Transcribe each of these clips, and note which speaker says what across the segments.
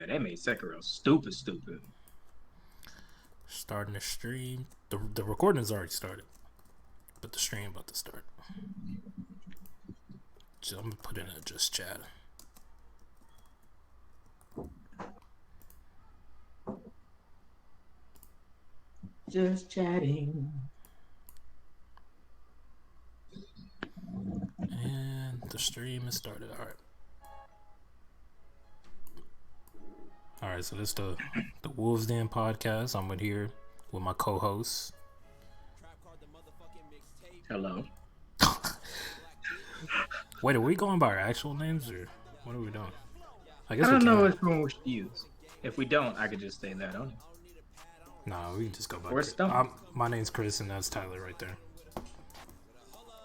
Speaker 1: Yeah, they made Sekiro stupid, stupid.
Speaker 2: Starting the stream. The recording's already started, but the stream about to start. So I'm gonna put it in just chat.
Speaker 1: Just chatting.
Speaker 2: And the stream is started. All right. So this is the Wolves Den podcast. I'm here with my co-hosts.
Speaker 1: Hello.
Speaker 2: Wait, are we going by our actual names or what are we doing?
Speaker 1: I don't know which one we should use. If we don't, I could just say that on it.
Speaker 2: Nah, we can just go by.
Speaker 1: Or Stone.
Speaker 2: My name's Chris, and that's Tyler right there.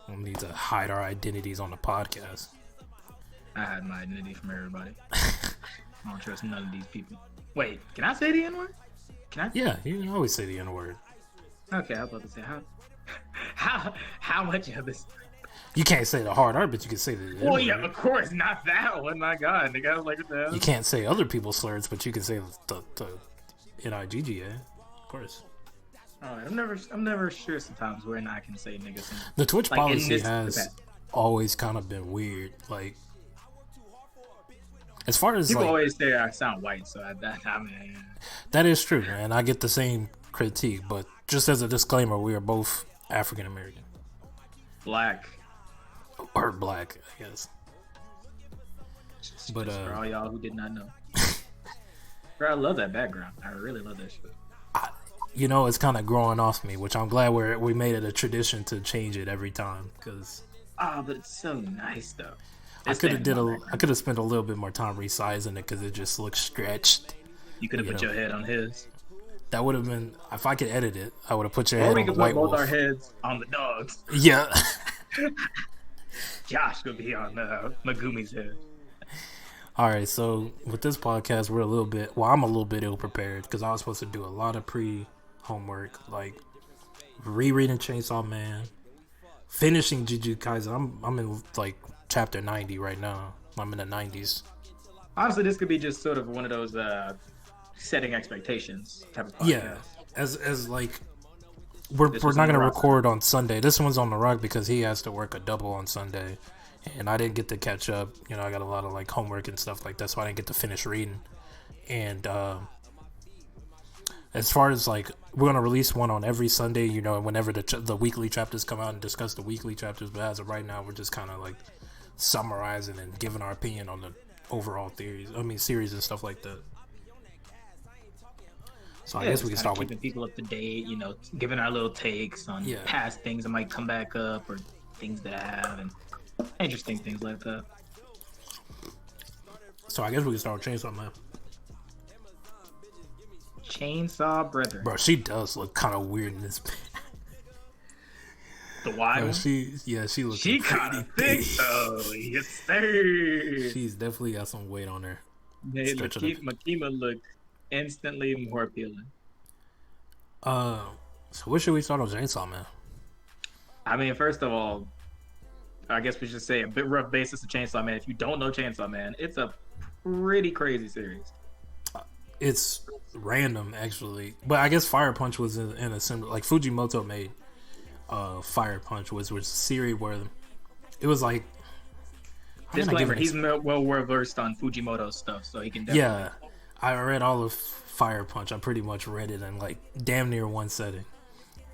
Speaker 2: We'll need to hide our identities on the podcast.
Speaker 1: I hide my identity from everybody. I don't trust none of these people. Wait, can I say the N-word? Can I?
Speaker 2: Yeah, you can always say the N-word.
Speaker 1: Okay, I was about to say how much of this?
Speaker 2: You can't say the hard R, but you can say the N-word.
Speaker 1: Well, yeah, of course, not that one. My God, the guy was like, what the hell?
Speaker 2: You can't say other people's slurs, but you can say the N-I-G-G-A. Of course.
Speaker 1: I'm never sure sometimes when I can say niggas.
Speaker 2: The Twitch policy has always kind of been weird. Like, as far as
Speaker 1: people always say I sound white, so I mean,
Speaker 2: that is true, and I get the same critique. But just as a disclaimer, we are both African American,
Speaker 1: black,
Speaker 2: or black, I guess.
Speaker 1: Just for all y'all who did not know, bro, I love that background. I really love that shit.
Speaker 2: You know, it's kind of growing off me, which I'm glad we made it a tradition to change it every time. Cause
Speaker 1: but it's so nice though.
Speaker 2: I could have spent a little bit more time resizing it because it just looks stretched.
Speaker 1: You could have put your head on his.
Speaker 2: That would have been, if I could edit it, I would have put your head on the white wolf.
Speaker 1: Or we could put both our heads on the dogs.
Speaker 2: Yeah.
Speaker 1: Josh could be on Megumi's head.
Speaker 2: All right, so with this podcast, I'm a little bit ill prepared because I was supposed to do a lot of homework, like rereading Chainsaw Man, finishing Jujutsu Kaisen. I'm in like chapter 90 right now. I'm in the 90s.
Speaker 1: Honestly, this could be just sort of one of those setting expectations type of podcast.
Speaker 2: Yeah, as like we're not gonna record on Sunday. This one's on the rock because he has to work a double on Sunday, and I didn't get to catch up. You know, I got a lot of like homework and stuff like that, so I didn't get to finish reading. And as far as like, we're gonna release one on every Sunday, you know, whenever the weekly chapters come out and discuss the weekly chapters. But as of right now, we're just kind of like summarizing and giving our opinion on the overall series and stuff like that. So I guess we can start with
Speaker 1: keeping people up to date, you know, giving our little takes on past things that might come back up or things that have and interesting things like that.
Speaker 2: So I guess we can start with Chainsaw Man.
Speaker 1: Chainsaw Brother.
Speaker 2: Bro, she does look kind of weird in this.
Speaker 1: The wide one?
Speaker 2: She looks.
Speaker 1: She kind of thick though. Yes, sir.
Speaker 2: She's definitely got some weight on her.
Speaker 1: Makima looked instantly more appealing.
Speaker 2: So what should we start on Chainsaw Man?
Speaker 1: I mean, first of all, I guess we should say a bit rough basis of Chainsaw Man. If you don't know Chainsaw Man, it's a pretty crazy series.
Speaker 2: It's random, actually, but I guess Fire Punch was in a similar. Like Fujimoto made Fire Punch was a series where it was like.
Speaker 1: Disclaimer: he's well versed on Fujimoto stuff, so he can. Definitely...
Speaker 2: Yeah, I read all of Fire Punch. I pretty much read it in like damn near one setting,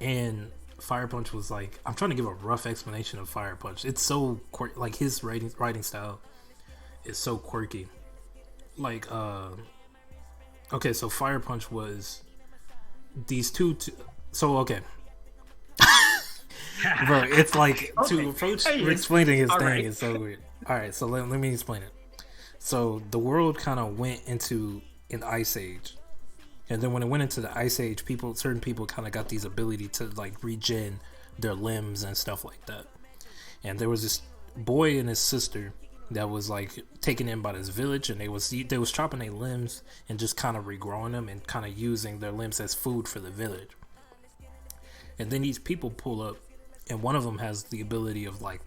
Speaker 2: and Fire Punch was like, I'm trying to give a rough explanation of Fire Punch. It's so like his writing style is so quirky. Like okay, so Fire Punch was these two so okay. Bro, it's like to approach explaining his thing is so weird. Alright, so let me explain it. So the world kind of went into an ice age. And then when it went into the ice age, certain people kind of got these ability to like regen their limbs and stuff like that. And there was this boy and his sister that was like taken in by this village, and they was chopping their limbs and just kind of regrowing them and kind of using their limbs as food for the village. And then these people pull up, and one of them has the ability of like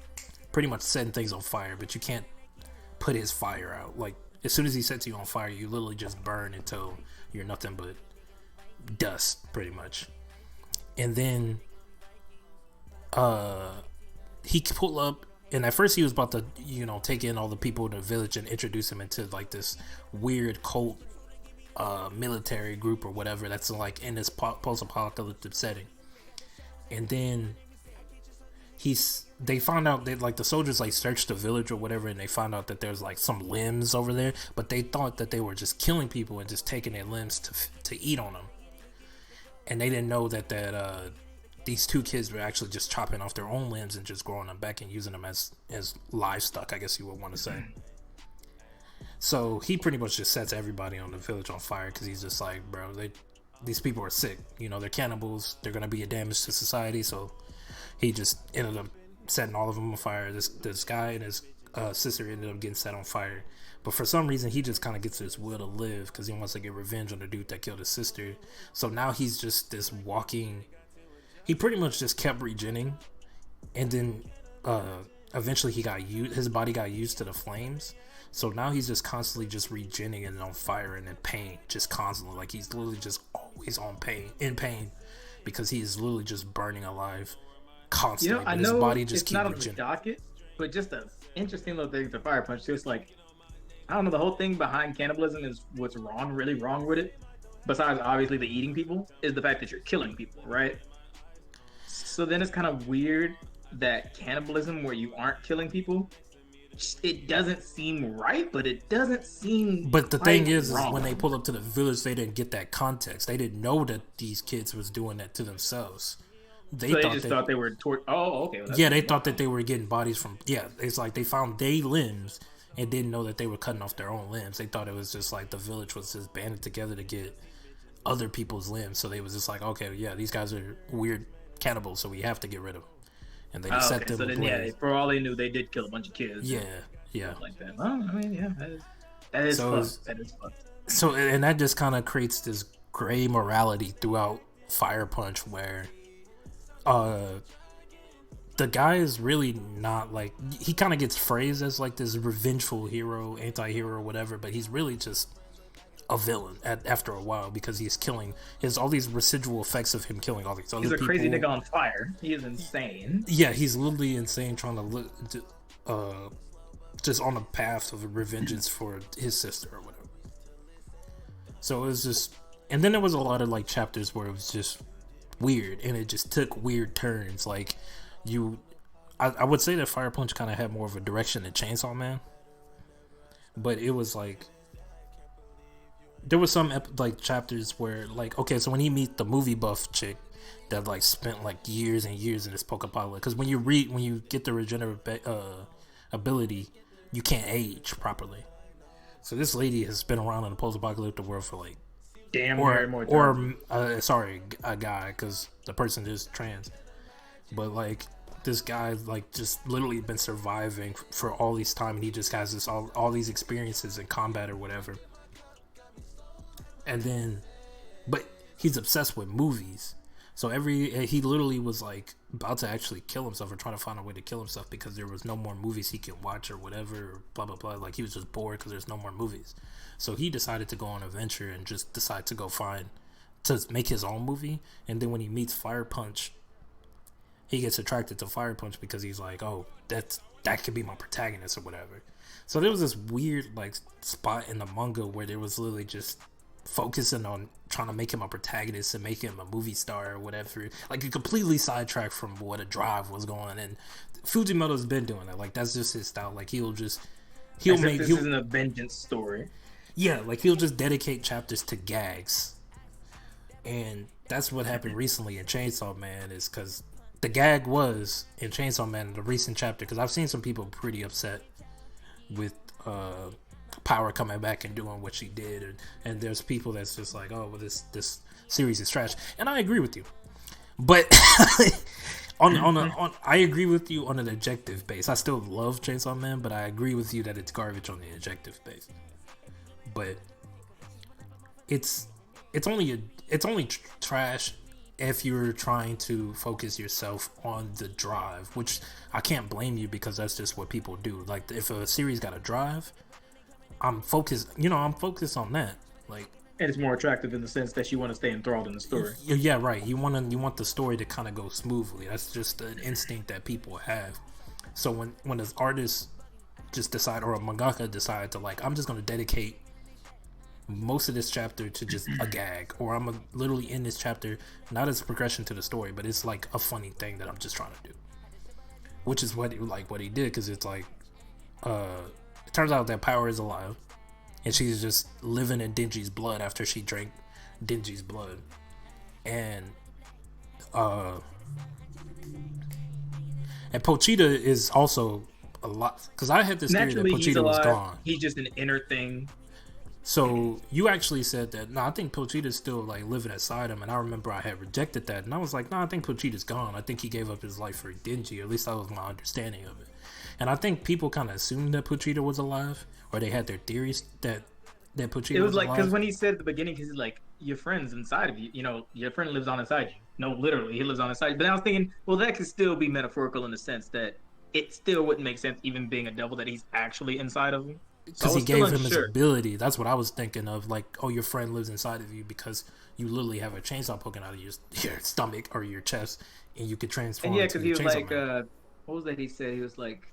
Speaker 2: pretty much setting things on fire, but you can't put his fire out. Like as soon as he sets you on fire, you literally just burn until you're nothing but dust, pretty much. And then he pull up, and at first he was about to, take in all the people in the village and introduce him into like this weird cult military group or whatever that's like in this post-apocalyptic setting. And then they found out that like the soldiers like searched the village or whatever, and they found out that there's like some limbs over there, but they thought that they were just killing people and just taking their limbs to eat on them. And they didn't know that these two kids were actually just chopping off their own limbs and just growing them back and using them as livestock, I guess you would want to say. So he pretty much just sets everybody on the village on fire because he's just like, bro, these people are sick. They're cannibals. They're going to be a damage to society. So he just ended up setting all of them on fire. This guy and his sister ended up getting set on fire. But for some reason, he just kind of gets his will to live because he wants to get revenge on the dude that killed his sister. So now he's just this walking... He pretty much just kept regening. And then eventually his body got used to the flames. So now he's just constantly just regenning and on fire and in pain. Just constantly. Like he's literally just always in pain. Because he is literally just burning alive constantly.
Speaker 1: I know
Speaker 2: his body just
Speaker 1: it's not on the docket, but just an interesting little thing to Fire Punch too. It's like, I don't know, the whole thing behind cannibalism is what's really wrong with it, besides obviously the eating people, is the fact that you're killing people, right? So then it's kind of weird that cannibalism where you aren't killing people, it doesn't seem right, but it doesn't seem
Speaker 2: But the thing is
Speaker 1: wrong.
Speaker 2: When they pulled up to the village, they didn't get that context. They didn't know that these kids was doing that to themselves.
Speaker 1: They thought they were okay. Well,
Speaker 2: they thought that they were getting bodies from... Yeah, it's like they found their limbs and didn't know that they were cutting off their own limbs. They thought it was just like the village was just banded together to get other people's limbs. So they was just like, okay, yeah, these guys are weird cannibals, so we have to get rid of them. And they just set them
Speaker 1: so then,
Speaker 2: ablaze.
Speaker 1: For all they knew, they did kill a bunch of kids.
Speaker 2: Yeah.
Speaker 1: Like that. Well, I mean, yeah, that is fucked. That is fucked.
Speaker 2: So, and that just kind of creates this gray morality throughout Fire Punch where the guy is really not like... He kind of gets phrased as like this revengeful hero, anti-hero, whatever, but he's really just a villain after a while because he's killing... He has all these residual effects of him killing all these other people.
Speaker 1: He's a crazy nigga on fire. He is insane.
Speaker 2: Yeah, he's literally insane trying to look... just on a path of revengeance for his sister or whatever. So it was just... And then there was a lot of like chapters where it was just weird and it just took weird turns. Like I would say that Fire Punch kind of had more of a direction than Chainsaw Man, but it was like there was some like chapters where like, okay, so when he meet the movie buff chick that like spent like years and years in this Pokepilot, because when you get the regenerative ability, you can't age properly. So this lady has been around in the post-apocalyptic world for like a guy, because the person is trans, but like this guy like just literally been surviving for all this time, and he just has this all these experiences in combat or whatever, and then but he's obsessed with movies. So he literally was like about to actually kill himself or trying to find a way to kill himself because there was no more movies he could watch or whatever, or blah blah blah. Like he was just bored because there's no more movies. So he decided to go on an adventure and just decide to make his own movie. And then when he meets Fire Punch, he gets attracted to Fire Punch because he's like, oh, that could be my protagonist or whatever. So there was this weird like spot in the manga where there was literally just focusing on trying to make him a protagonist and make him a movie star or whatever, like a completely sidetracked from what a drive was going. And Fujimoto's been doing that. Like that's just his style. Like this isn't
Speaker 1: a vengeance story.
Speaker 2: Yeah, like he'll just dedicate chapters to gags, and that's what happened recently in Chainsaw Man. Is because the gag was in Chainsaw Man in the recent chapter. Because I've seen some people pretty upset with Power coming back and doing what she did, and there's people that's just like, oh, well, this series is trash, and I agree with you, but I agree with you on an objective base. I still love Chainsaw Man, but I agree with you that it's garbage on the objective base. But it's only trash if you're trying to focus yourself on the drive, which I can't blame you because that's just what people do. Like if a series got a drive, I'm focused. You know, I'm focused on that. Like,
Speaker 1: And it's more attractive in the sense that you want to stay enthralled in the story.
Speaker 2: yeah, right. You want the story to kind of go smoothly. That's just an instinct that people have. So when an artist just decide, or a mangaka decide to, like, I'm just gonna dedicate most of this chapter to just a gag, or I'm gonna literally end this chapter not as a progression to the story, but it's like a funny thing that I'm just trying to do, which is what he did, because it's like, it turns out that Power is alive, and she's just living in Denji's blood after she drank Denji's blood, and Pochita is also a lot, because I had this theory that
Speaker 1: Naturally, he's
Speaker 2: Pochita was
Speaker 1: alive.
Speaker 2: gone.
Speaker 1: He's just an inner thing.
Speaker 2: So you actually said that, no, I think Pochita's still like living inside him, and I remember I had rejected that, and I was like, no, I think Pochita's gone. I think he gave up his life for Denji, or at least that was my understanding of it. And I think people kind of assumed that Pochita was alive, or they had their theories that Pochita
Speaker 1: It was
Speaker 2: was
Speaker 1: like,
Speaker 2: alive.
Speaker 1: because when he said at the beginning, he's like, your friend's inside of you. You know, your friend lives on inside you. No, literally, he lives on inside. But I was thinking, well, that could still be metaphorical in the sense that it still wouldn't make sense, even being a devil, that he's actually inside of him. So I
Speaker 2: Because he
Speaker 1: was still
Speaker 2: gave him his
Speaker 1: unsure.
Speaker 2: ability. That's what I was thinking of. Like, oh, your friend lives inside of you because you literally have a chainsaw poking out of your stomach or your chest, and you could transform
Speaker 1: And yeah,
Speaker 2: into
Speaker 1: because
Speaker 2: the
Speaker 1: he was
Speaker 2: chainsaw
Speaker 1: like,
Speaker 2: man.
Speaker 1: what was that he said? He was like,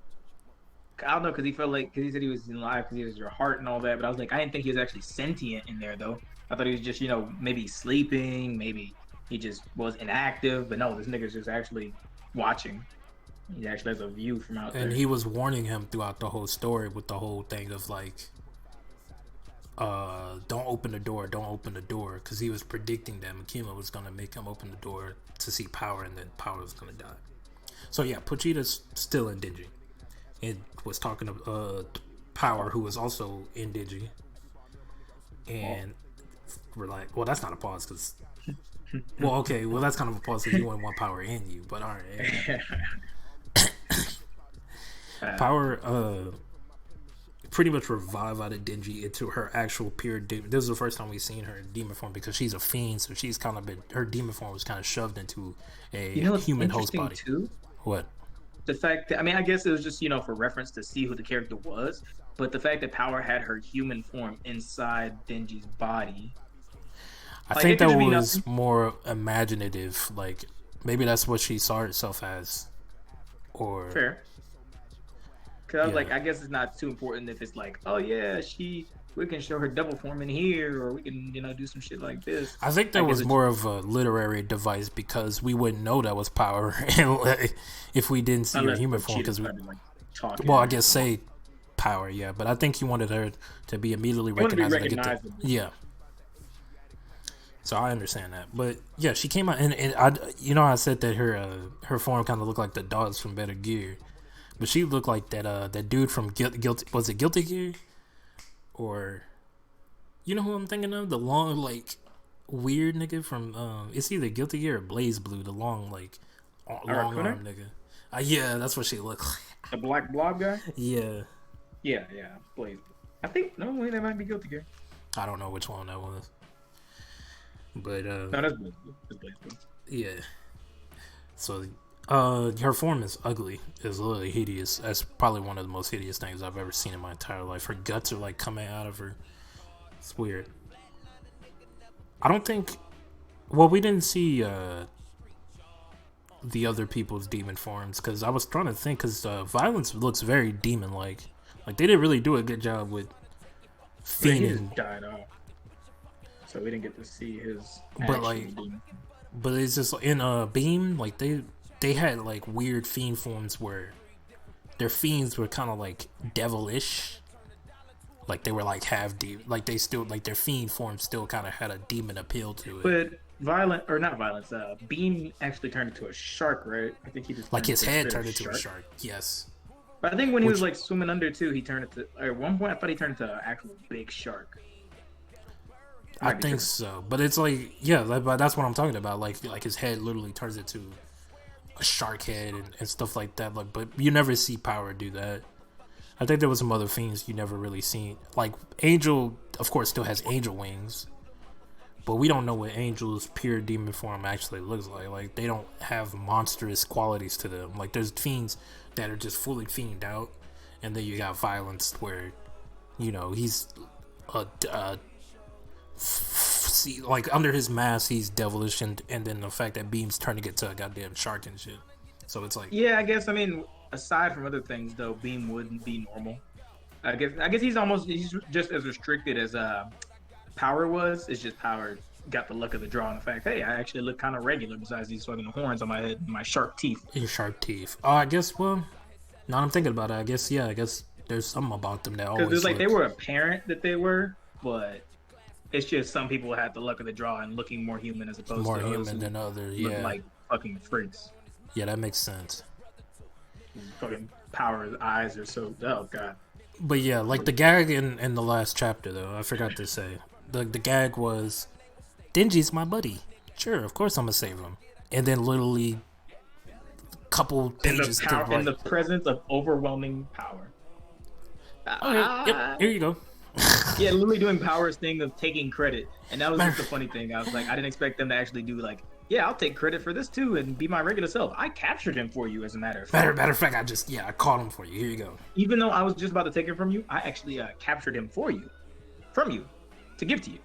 Speaker 1: I don't know, because he felt like, because he said he was in life because he was your heart and all that. But I was like, I didn't think he was actually sentient in there though. I thought he was just, maybe sleeping, maybe he just was inactive. But no, this nigga's just actually watching. He actually has a view from out
Speaker 2: And
Speaker 1: there.
Speaker 2: he was warning him throughout the whole story with the whole thing of like, don't open the door, because he was predicting that Makima was gonna make him open the door to see Power, and then Power was gonna die. So yeah, Pochita's still in Digi. It was talking to Power, who was also in Digi, and we're like, well, that's not a pause, because, well, okay, well, that's kind of a pause because you wouldn't want Power in you, but all right. Power pretty much revive out of Denji into her actual pure demon. This is the first time we've seen her in demon form, because she's a fiend, so she's kind of been, her demon form was kind of shoved into a
Speaker 1: What's
Speaker 2: human host
Speaker 1: interesting
Speaker 2: body.
Speaker 1: too?
Speaker 2: What?
Speaker 1: The fact that, I mean, I guess it was just, for reference to see who the character was, but the fact that Power had her human form inside Denji's body,
Speaker 2: I
Speaker 1: like,
Speaker 2: think
Speaker 1: it could
Speaker 2: that
Speaker 1: just be
Speaker 2: was
Speaker 1: nothing.
Speaker 2: more imaginative. Like, maybe that's what she saw herself as, or
Speaker 1: Fair. Because I was
Speaker 2: yeah.
Speaker 1: like, I guess it's not too important if it's like, oh yeah, we can show her double form in here, or we can, do some shit like this.
Speaker 2: I think that
Speaker 1: I guess
Speaker 2: was more of a literary device, because we wouldn't know that was Power if we didn't see her
Speaker 1: unless
Speaker 2: human form.
Speaker 1: Cheetah's
Speaker 2: Because,
Speaker 1: probably like talking.
Speaker 2: well, I guess say Power, yeah, but I think he wanted her to be immediately
Speaker 1: It wouldn't be
Speaker 2: recognized.
Speaker 1: recognizable.
Speaker 2: Yeah. So I understand that, but yeah, she came out, and I said that her form kind of looked like the dogs from Better Gear, but she looked like that dude from Guilty, was it Guilty Gear, or you know who I'm thinking of, the long, like, weird nigga from it's either Guilty Gear or Blaze Blue, the long, like, long
Speaker 1: Aracuna?
Speaker 2: arm nigga. Yeah, that's what she looked like.
Speaker 1: The black blob guy.
Speaker 2: Yeah,
Speaker 1: Yeah, Blaze. I think normally they might be Guilty Gear.
Speaker 2: I don't know which one that was, but
Speaker 1: No, that's Blaze Blue. That's Blaze Blue.
Speaker 2: yeah. So, her form is ugly. It's literally hideous. That's probably one of the most hideous things I've ever seen in my entire life. Her guts are like coming out of her. It's weird. I don't think. Well, we didn't see the other people's demon forms, because I was trying to think, because Violence looks very demon-like. Like, they didn't really do a good job with
Speaker 1: Yeah, he
Speaker 2: fiending.
Speaker 1: just died off, so we didn't get to see his.
Speaker 2: But,
Speaker 1: actual
Speaker 2: like,
Speaker 1: demon.
Speaker 2: but it's just in Beam, like, they had like weird fiend forms where their fiends were kind of like devilish, like they were like half demon, like they still, like, their fiend form still kind of had a demon appeal to it.
Speaker 1: But violent or not violence, Beam actually turned into a shark, right? I think he just
Speaker 2: Like,
Speaker 1: turned
Speaker 2: his
Speaker 1: into
Speaker 2: head
Speaker 1: straight up
Speaker 2: turned into a shark. Yes.
Speaker 1: But I think when he
Speaker 2: Which-
Speaker 1: was like swimming under too, he turned into. At one point, I thought he turned into an actual big shark.
Speaker 2: I
Speaker 1: Might be
Speaker 2: think
Speaker 1: true.
Speaker 2: so, but it's like, yeah, but that's what I'm talking about. Like his head literally turns into a shark head and stuff like that. Like, but you never see Power do that. I think there was some other fiends you never really seen. Like Angel, of course, still has angel wings, but we don't know what Angel's pure demon form actually looks like. Like, they don't have monstrous qualities to them. Like, there's fiends that are just fully fiend out, and then you got Violence where he's a see, like under his mask he's devilish, and then the fact that Beam's turning it to a goddamn shark and shit. So it's like,
Speaker 1: Yeah, I guess. I mean, aside from other things, though, Beam wouldn't be normal. I guess he's just as restricted as Power was. It's just Power got the luck of the draw and the fact, hey, I actually look kind of regular besides these fucking horns on my head and my sharp teeth.
Speaker 2: your sharp teeth. Oh, I guess. Well, now I'm thinking about it. I guess, yeah. I guess there's something about them that
Speaker 1: Because
Speaker 2: always
Speaker 1: it's like
Speaker 2: look
Speaker 1: they were apparent that they were, but it's just some people had the luck of the draw and looking more human as opposed
Speaker 2: more
Speaker 1: to
Speaker 2: human than others.
Speaker 1: look
Speaker 2: Yeah,
Speaker 1: like fucking freaks.
Speaker 2: yeah, that makes sense.
Speaker 1: Fucking Power's eyes are so, oh god.
Speaker 2: But yeah, like the gag in the last chapter, though, I forgot to say. The gag was, Denji's my buddy. Sure, of course I'm gonna save him. And then literally couple pages to the right.
Speaker 1: In the presence of overwhelming power.
Speaker 2: Okay, yep, here you go.
Speaker 1: Yeah, literally doing Power's thing of taking credit. And that was just the funny thing. I was like, I didn't expect them to actually do like, yeah, I'll take credit for this too and be my regular self. I captured him for you, as a matter of fact.
Speaker 2: Matter of fact, I caught him for you. Here you go.
Speaker 1: Even though I was just about to take it from you, I actually captured him for you, from you, to give to you.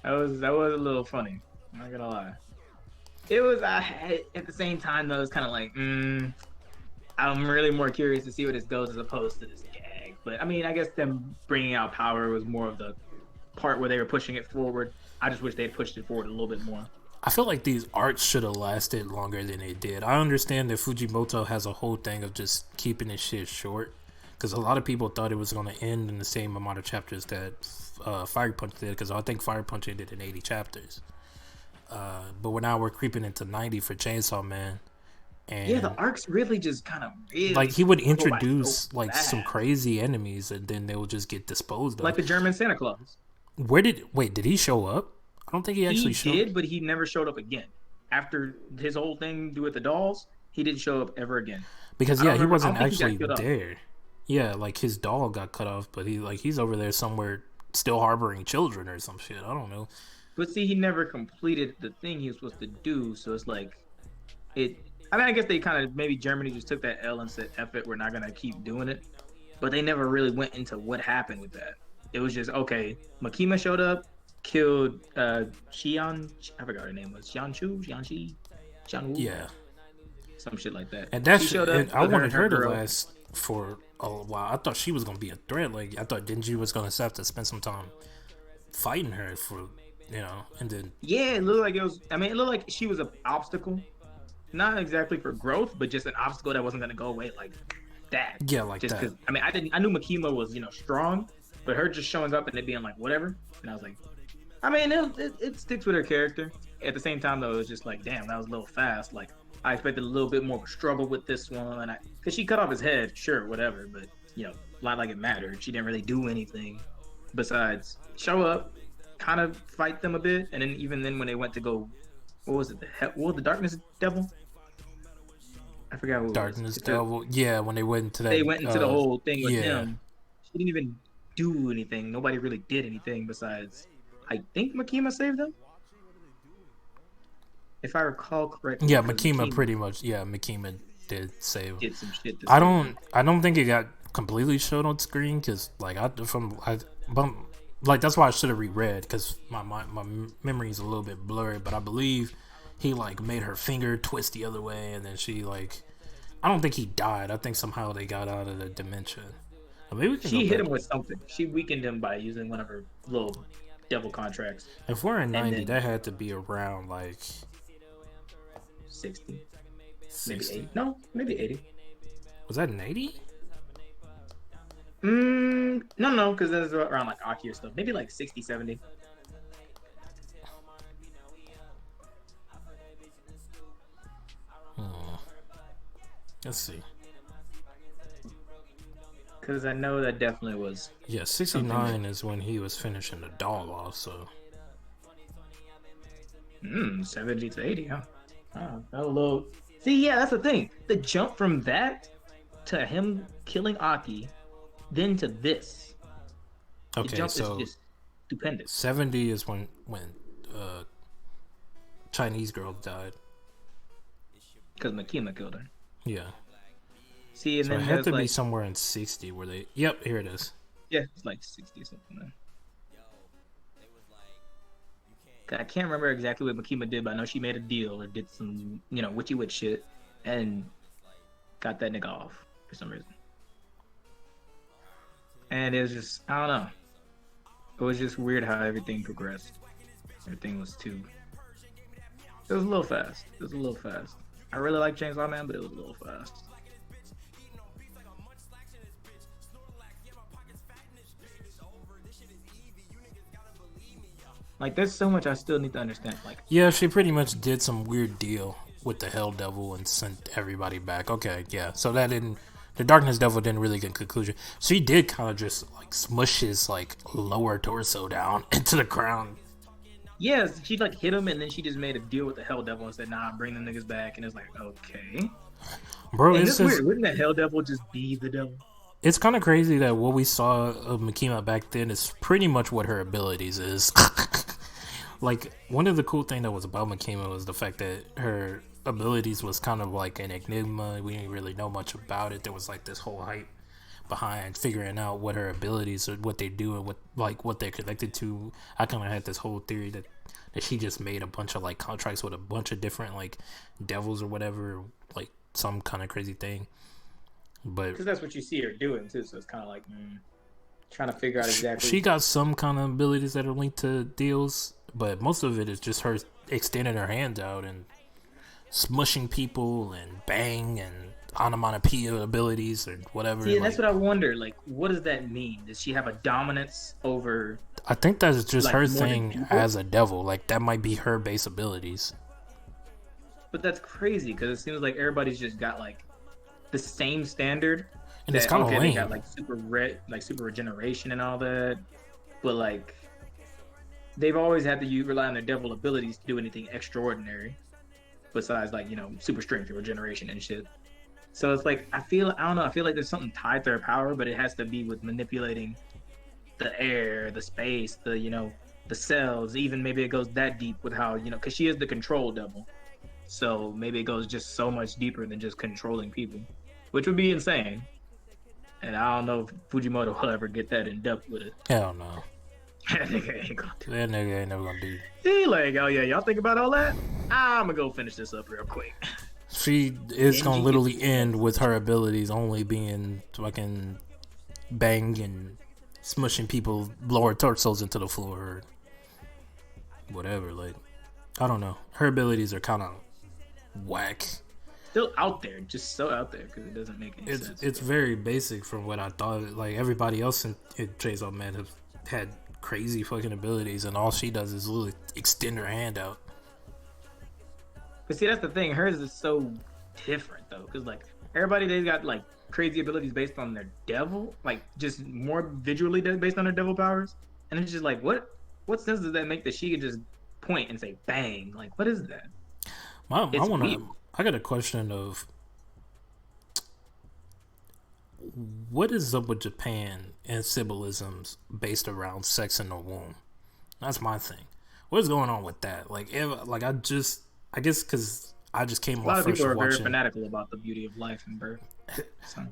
Speaker 1: That was a little funny. I'm not gonna lie. It was at the same time though. It's kind of like, I'm really more curious to see where this goes as opposed to this gag. But I mean, I guess them bringing out Power was more of the part where they were pushing it forward. I just wish they had pushed it forward a little bit more.
Speaker 2: I feel like these arcs should have lasted longer than they did. I understand that Fujimoto has a whole thing of just keeping this shit short, because a lot of people thought it was going to end in the same amount of chapters that Fire Punch did, because I think Fire Punch ended in 80 chapters. But now we're creeping into 90 for Chainsaw Man. And
Speaker 1: yeah, the arcs really just kind of
Speaker 2: like he would introduce like some crazy enemies, and then they would just get disposed of.
Speaker 1: Like the German Santa Claus.
Speaker 2: Did he show up? I don't think he actually showed up.
Speaker 1: He did, but he never showed up again. After his whole thing do with the dolls, he didn't show up ever again.
Speaker 2: Because he wasn't actually there. Yeah, like his doll got cut off, but he's over there somewhere still harboring children or some shit. I don't know.
Speaker 1: But see, he never completed the thing he was supposed to do, so it's like I mean, I guess they kind of, maybe Germany just took that L and said, F it, we're not going to keep doing it. But they never really went into what happened with that. It was just, okay, Makima showed up, killed Xian, I forgot her name was, Xianxi?
Speaker 2: Yeah.
Speaker 1: Some shit like that.
Speaker 2: And that's, and I wanted her to last for a while. I thought she was going to be a threat. Like, I thought Denji was going to have to spend some time fighting her for, and then.
Speaker 1: Yeah, it looked like she was an obstacle. Not exactly for growth, but just an obstacle that wasn't going to go away like that.
Speaker 2: Yeah, like
Speaker 1: just
Speaker 2: that.
Speaker 1: Because I knew Makima was strong, but her just showing up and it being like whatever, and I was like, I mean, it sticks with her character. At the same time though, it was just like, damn, that was a little fast. Like I expected a little bit more of a struggle with this one, because she cut off his head, sure, whatever, but not like it mattered. She didn't really do anything besides show up, kind of fight them a bit, and then even then when they went to go, what was it? The Darkness Devil. I forgot what
Speaker 2: Darkness Devil. Yeah, when they went into that.
Speaker 1: They went into the whole thing with him. She didn't even do anything. Nobody really did anything besides, I think Makima saved them, if I recall correctly.
Speaker 2: Yeah, Makima pretty much. Yeah, Makima did save.
Speaker 1: Did some shit.
Speaker 2: I don't think it got completely showed on screen, because that's why I should have reread, because my memory is a little bit blurry. But I believe he made her finger twist the other way, and then she I don't think he died. I think somehow they got out of the dimension. Maybe
Speaker 1: she hit him with something. She weakened him by using one of her little devil contracts.
Speaker 2: If we're in 90, that had to be around
Speaker 1: 60. Maybe 80. No, maybe 80.
Speaker 2: Was that an 80?
Speaker 1: No, because that's around Aki or stuff. Maybe 60, 70.
Speaker 2: Let's see.
Speaker 1: Because I know that definitely was.
Speaker 2: Yeah, 69 is when he was finishing the doll off, so.
Speaker 1: 70 to 80, huh? A little. See, yeah, that's the thing. The jump from that to him killing Aki, then to this.
Speaker 2: Okay,
Speaker 1: the jump
Speaker 2: so
Speaker 1: is just stupendous.
Speaker 2: 70 is when Chinese girl died.
Speaker 1: Because Makima killed her.
Speaker 2: Yeah.
Speaker 1: See, and
Speaker 2: So it
Speaker 1: then
Speaker 2: had
Speaker 1: there's
Speaker 2: to be
Speaker 1: like,
Speaker 2: somewhere in 60 where they. Yep, here it is.
Speaker 1: yeah, it's like 60 something. Then. I can't remember exactly what Makima did, but I know she made a deal or did some, witchy witch shit, and got that nigga off for some reason. And it was just, I don't know. It was just weird how everything progressed. Everything was too. It was a little fast. It was a little fast. I really like Chainsaw Man, but it was a little fast. Like, there's so much I still need to understand. Like,
Speaker 2: yeah, she pretty much did some weird deal with the Hell Devil and sent everybody back. Okay, yeah. So that didn't. The Darkness Devil didn't really get a conclusion. She did kind of just like smush his like lower torso down into the ground.
Speaker 1: Yeah, she like hit him, and then she just made a deal with the Hell Devil and said, "Nah, bring them niggas back." And it's like, okay,
Speaker 2: bro,
Speaker 1: it's weird. Wouldn't the Hell Devil just be the devil?
Speaker 2: It's kind of crazy that what we saw of Makima back then is pretty much what her abilities is. Like, one of the cool things that was about Makima was the fact that her abilities was kind of like an enigma. We didn't really know much about it. There was like this whole hype behind figuring out what her abilities or what they do and what they're connected to. I kind of had this whole theory that she just made a bunch of like contracts with a bunch of different like devils or whatever, like some kind of crazy thing. But
Speaker 1: because that's what you see her doing too, so it's kind of like trying to figure out exactly.
Speaker 2: She got some kind of abilities that are linked to deals, but most of it is just her extending her hands out and smushing people and bang and onomatopoeia abilities or whatever.
Speaker 1: See, that's what I wonder. Like, what does that mean? Does she have a dominance over?
Speaker 2: I think that's just her thing as a devil. Like, that might be her base abilities.
Speaker 1: But that's crazy because it seems like everybody's just got like the same standard.
Speaker 2: And it's kind of lame.
Speaker 1: They got like super regeneration and all that, but like they've always had to rely on their devil abilities to do anything extraordinary, besides like super strength or regeneration and shit. So it's like I don't know. I feel like there's something tied to her power, but it has to be with manipulating the air, the space, the cells. Even maybe it goes that deep with how because she is the control devil. So maybe it goes just so much deeper than just controlling people, which would be insane. And I don't know if Fujimoto will ever get that in depth with it.
Speaker 2: Hell no.
Speaker 1: That nigga ain't gonna do
Speaker 2: that. That nigga ain't never gonna do it.
Speaker 1: He like, oh yeah, y'all think about all that? I'm gonna go finish this up real quick.
Speaker 2: She is gonna literally end with her abilities only being fucking bang and smushing people lower torsos into the floor or whatever. Like, I don't know. Her abilities are kind of whack.
Speaker 1: Still out there, just so out there because it doesn't make any sense.
Speaker 2: It's very basic from what I thought. Like, everybody else in Chainsaw Man have had crazy fucking abilities, and all she does is literally extend her hand out.
Speaker 1: But see, that's the thing. Hers is so different though, because like everybody, they've got like crazy abilities based on their devil, like just more visually based on their devil powers, and it's just like, what sense does that make that she could just point and say bang? Like, what is that?
Speaker 2: I got a question of what is up with Japan and symbolisms based around sex in the womb? That's my thing. What's going on with that? Like, I guess because I just came off.
Speaker 1: A lot of people are very fanatical about the beauty of life and birth. So,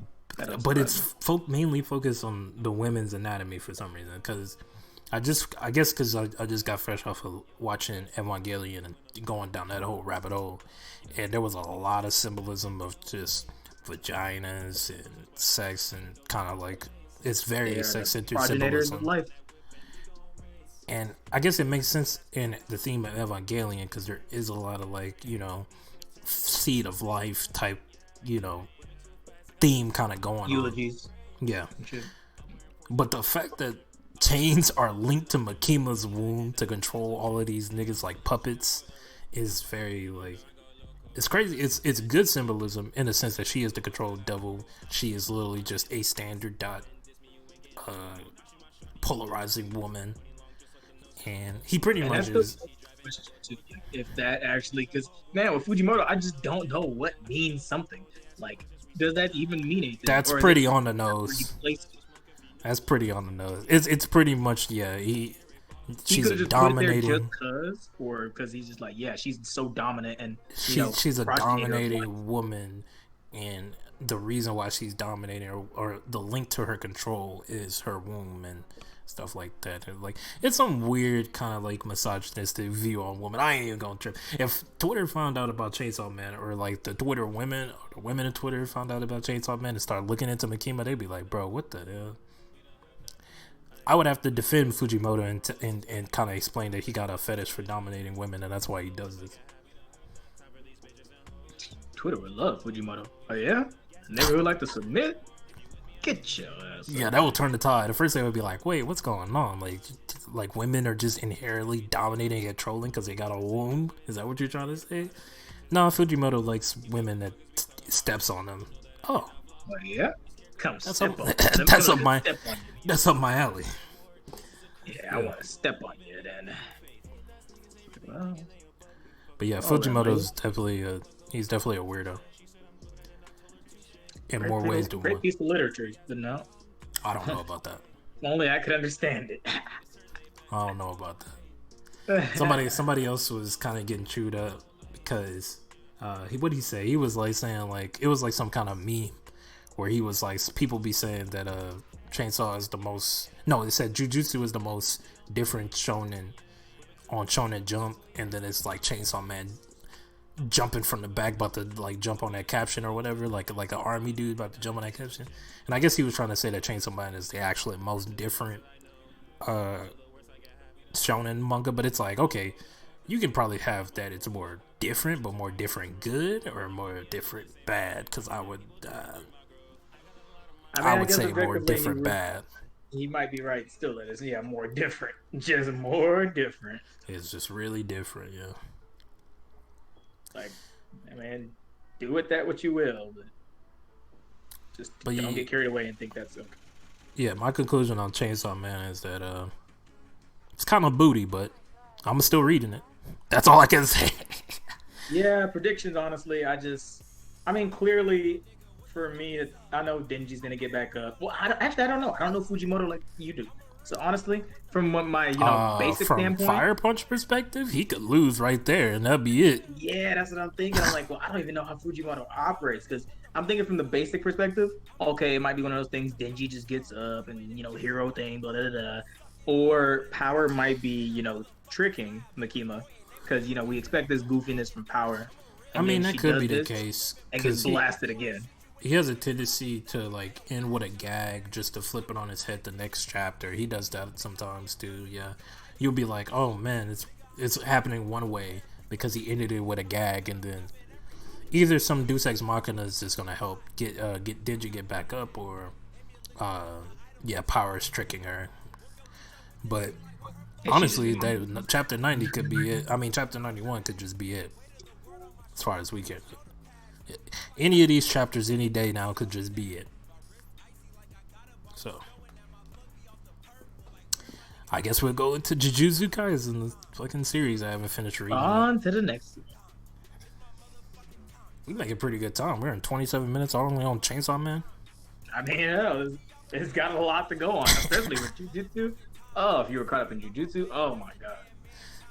Speaker 2: but it's mainly focused on the women's anatomy for some reason. Because I guess because I just got fresh off of watching Evangelion and going down that whole rabbit hole, and there was a lot of symbolism of just vaginas and sex and kind of like it's very sex-centered symbolism.
Speaker 1: Of life.
Speaker 2: And I guess it makes sense in the theme of Evangelion because there is a lot of like seed of life type theme kind of going
Speaker 1: eulogies.
Speaker 2: On. Yeah, but the fact that chains are linked to Makima's womb to control all of these niggas like puppets is very like it's crazy. It's good symbolism in the sense that she is the controlled devil. She is literally just a standard polarizing woman, and he pretty much is.
Speaker 1: If that actually, because man, with Fujimoto, I just don't know what means something. Like, does that even mean anything?
Speaker 2: That's pretty on the nose. That's pretty on the nose. It's pretty much she's a dominating.
Speaker 1: Or because he's just like she's so dominant and
Speaker 2: she's a dominating woman, and the reason why she's dominating, or the link to her control, is her womb and stuff like that. And like, it's some weird kind of like misogynistic view on women. I ain't even gonna trip. If Twitter found out about Chainsaw Man, or like the Twitter women, or the women in Twitter found out about Chainsaw Man and start looking into Makima, they'd be like, bro, what the hell? I would have to defend Fujimoto and kind of explain that he got a fetish for dominating women, and that's why he does this.
Speaker 1: Twitter would love Fujimoto. Oh yeah? Nigga would like to submit? Get your ass up.
Speaker 2: Yeah, that will turn the tide. At first they would be like, wait, what's going on? Like women are just inherently dominating and trolling because they got a womb? Is that what you're trying to say? No, Fujimoto likes women that steps on them. Oh.
Speaker 1: Oh yeah? Come
Speaker 2: That's
Speaker 1: step
Speaker 2: up,
Speaker 1: on.
Speaker 2: that's up my alley.
Speaker 1: Yeah, I want to step on you then. Well,
Speaker 2: but yeah, Fujimoto's definitely he's definitely a weirdo. In more ways than one.
Speaker 1: Great piece of literature, you know?
Speaker 2: I don't know about that.
Speaker 1: Only I could understand it.
Speaker 2: I don't know about that. Somebody else was kind of getting chewed up because what'd he say? He was like saying like it was like some kind of meme where he was like, people be saying that Chainsaw is the most, no, it said Jujutsu is the most different shonen on Shonen Jump, and then it's like Chainsaw Man jumping from the back about to like jump on that caption or whatever, like an army dude about to jump on that caption. And I guess he was trying to say that Chainsaw Man is the actually most different shonen manga, but it's like, okay, you can probably have that it's more different, but more different good or more different bad, because I would I would say more different bad.
Speaker 1: He might be right still. That is, yeah, more different. Just more different.
Speaker 2: It's just really different, yeah.
Speaker 1: Like, I mean, do with that what you will, but don't get carried away and think that's okay.
Speaker 2: Yeah, my conclusion on Chainsaw Man is that it's kind of booty, but I'm still reading it. That's all I can say.
Speaker 1: Yeah, predictions, honestly, I mean, clearly, for me, I know Denji's going to get back up. Well, I don't know. I don't know Fujimoto like you do. So, honestly, from what my, basic standpoint.
Speaker 2: From Fire Punch perspective, he could lose right there, and that'd be it.
Speaker 1: Yeah, that's what I'm thinking. I'm like, well, I don't even know how Fujimoto operates, because I'm thinking from the basic perspective, okay, it might be one of those things, Denji just gets up and, hero thing, blah, blah, blah. Or Power might be, tricking Makima, because, we expect this goofiness from Power.
Speaker 2: I mean, that could be the case.
Speaker 1: And gets blasted again.
Speaker 2: He has a tendency to like end with a gag just to flip it on his head the next chapter. He does that sometimes too. Yeah, you'll be like, oh man, it's happening one way because he ended it with a gag, and then either some Deus Ex Machina is just gonna help get Denji get back up, or Power is tricking her. But honestly, chapter 90 could be it. I mean, chapter 91 could just be it, as far as we can. Any of these chapters any day now could just be it. So I guess we'll go into Jujutsu Kaisen, the fucking series I haven't finished reading.
Speaker 1: On to the next one.
Speaker 2: We make a pretty good time. We're in 27 minutes only on Chainsaw Man.
Speaker 1: I mean, it's got a lot to go on, especially with Jujutsu. Oh, if you were caught up in Jujutsu, oh my god.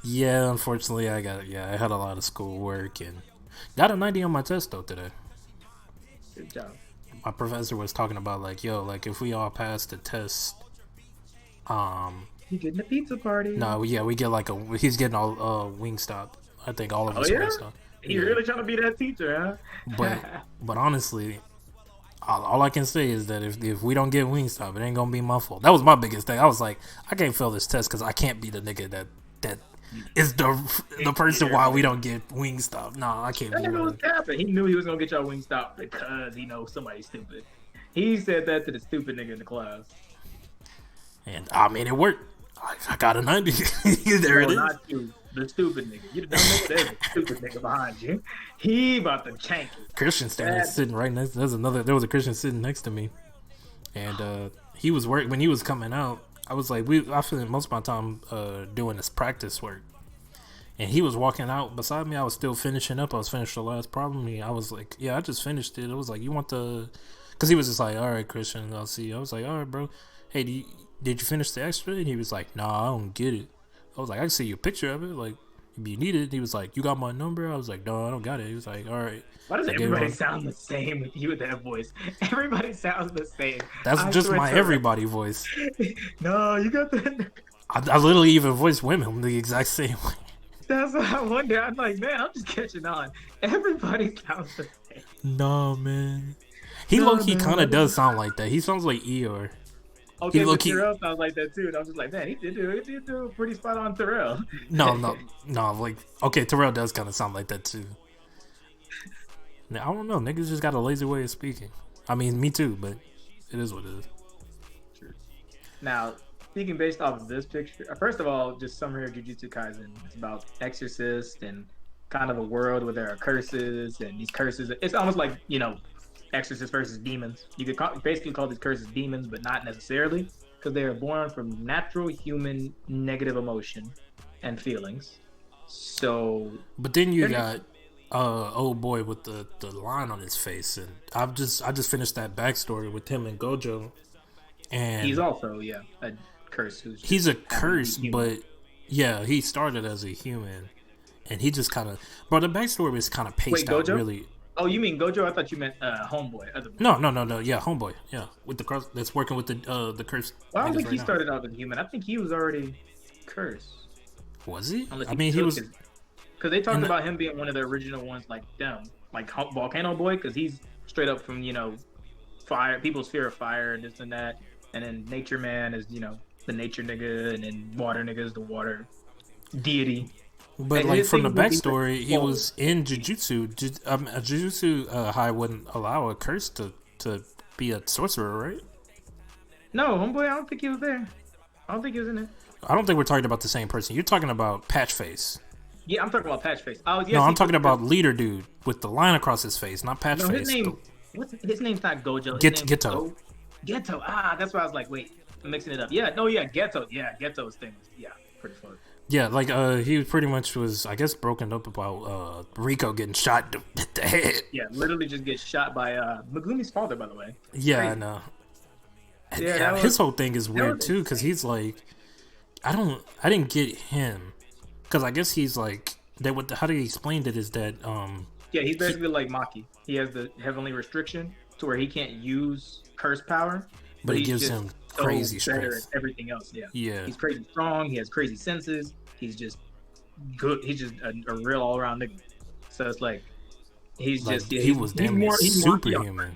Speaker 2: Yeah, unfortunately, I had a lot of schoolwork and got a 90 on my test though today.
Speaker 1: Good job.
Speaker 2: My professor was talking about like, if we all pass the test,
Speaker 1: you getting a pizza party?
Speaker 2: No, yeah, we get like he's getting all Wingstop. I think all of us Wingstop.
Speaker 1: You're really trying to be that teacher,
Speaker 2: huh? But honestly, all I can say is that if we don't get Wingstop, it ain't gonna be my fault. That was my biggest thing. I was like, I can't fail this test because I can't be the nigga that is the person why we don't get Wingstop. Nah, I can't.
Speaker 1: That nigga was capping. He knew he was gonna get y'all Wingstop because he knows somebody's stupid. He said that to the stupid nigga in the class. And
Speaker 2: I mean, it worked. I got a 90. There it is.
Speaker 1: Not you, the stupid nigga. You the dumb nigga. There's a stupid nigga behind you. He about to chank it.
Speaker 2: Christian standing sitting right next. There was a Christian sitting next to me, and he was when he was coming out. I was like, I spent most of my time doing this practice work, and he was walking out beside me. I was still finishing up. I was finishing the last problem. I was like, yeah, I just finished it. I was like, you want because he was just like, all right, Christian, I'll see you. I was like, all right, bro. Hey, did you finish the extra? And he was like, nah, I don't get it. I was like, I can see you a picture of it. Like, if you need it. He was like, you got my number? I was like, no, I don't got it. He was like, all right.
Speaker 1: Why does
Speaker 2: I gave
Speaker 1: everybody
Speaker 2: him
Speaker 1: sound the same with you with that voice? Everybody sounds the same.
Speaker 2: That's
Speaker 1: I
Speaker 2: just
Speaker 1: swear
Speaker 2: my
Speaker 1: to
Speaker 2: everybody voice.
Speaker 1: No, you got that.
Speaker 2: I literally even voice women the exact same way.
Speaker 1: That's what I wonder. I'm like, man, I'm just catching on. Everybody sounds the same.
Speaker 2: No, man. He
Speaker 1: No,
Speaker 2: low-key
Speaker 1: man,
Speaker 2: kind of does sound like that. He sounds like Eeyore.
Speaker 1: Okay, but Terrell sounds like that too. And I was just like, man, he did do a pretty spot on Terrell.
Speaker 2: No. Like, okay, Terrell does kind of sound like that too. Now, I don't know. Niggas just got a lazy way of speaking. I mean, me too, but it is what it is.
Speaker 1: True. Now, speaking based off of this picture, first of all, just summary of Jujutsu Kaisen. It's about exorcists and kind of a world where there are curses, and these curses. It's almost like, you know, exorcists versus demons. You could basically call these curses demons, but not necessarily, because they are born from natural human negative emotion and feelings. So,
Speaker 2: but then you got old boy with the line on his face, and I just finished that backstory with him and Gojo, and
Speaker 1: he's also a curse.
Speaker 2: He's a curse, but yeah, he started as a human, and he just kind of. But the backstory was kind of paced out really.
Speaker 1: Oh, you mean Gojo? I thought you meant Homeboy.
Speaker 2: No. Yeah, Homeboy. Yeah, with the curse that's working with the curse.
Speaker 1: Well, I don't think he started out as a human. I think he was already cursed.
Speaker 2: Was he? I mean, he was.
Speaker 1: Because they talked about him being one of the original ones, like them, like Volcano Boy, because he's straight up from, you know, fire, people's fear of fire and this and that. And then Nature Man is, you know, the nature nigga, and then Water nigga is the water deity.
Speaker 2: But and like from the backstory, he was in Jujutsu. Jujutsu High wouldn't allow a curse to be a sorcerer, right?
Speaker 1: No, Homeboy, I don't think he was there. I don't think he was in it.
Speaker 2: I don't think we're talking about the same person. You're talking about Patchface.
Speaker 1: Yeah, I'm talking about Patchface. Oh, yes,
Speaker 2: no, I'm talking about Leader Dude with the line across his face, not Patchface.
Speaker 1: No, his name's not Gojo.
Speaker 2: Geto.
Speaker 1: Geto. Ah, that's why I was like, wait, I'm mixing it up. Yeah, no, yeah, Geto. Yeah, Geto's thing was, pretty fun.
Speaker 2: Yeah, like he pretty much was, I guess, broken up about Rico getting shot in the head.
Speaker 1: Yeah, literally just gets shot by Megumi's father, by the way.
Speaker 2: Yeah, crazy. I know. Yeah, his whole thing is weird too, because he's like, I didn't get him. Because I guess he's like how do you explain it is that
Speaker 1: yeah, he's basically like Maki. He has the heavenly restriction to where he can't use curse power,
Speaker 2: but it gives him crazy strength.
Speaker 1: Everything else,
Speaker 2: yeah.
Speaker 1: He's crazy strong. He has crazy senses. He's just good. He's just a real all around nigga. So it's like he's like, just
Speaker 2: he was damn near superhuman.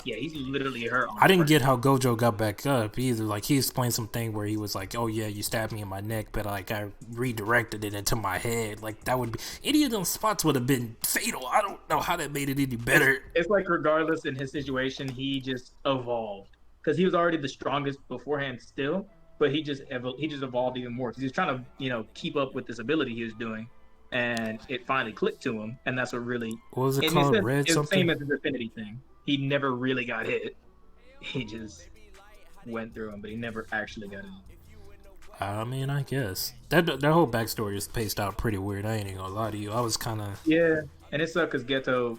Speaker 1: Yeah, he's literally hurt.
Speaker 2: I didn't get how Gojo got back up either. Like, he explained something where he was like, "Oh yeah, you stabbed me in my neck, but like I redirected it into my head." Like, that would be any of those spots would have been fatal. I don't know how that made it any better.
Speaker 1: It's like regardless in his situation, he just evolved because he was already the strongest beforehand still, but he just evolved even more because he was trying to, you know, keep up with this ability he was doing, and it finally clicked to him, and that's what really.
Speaker 2: What was it called? Red
Speaker 1: it's
Speaker 2: something.
Speaker 1: The same as his affinity thing. He never really got hit. He just went through him, but he never actually got hit.
Speaker 2: I mean, I guess that whole backstory is paced out pretty weird. I ain't even gonna lie to you. I was kind of
Speaker 1: and it sucked because Geto,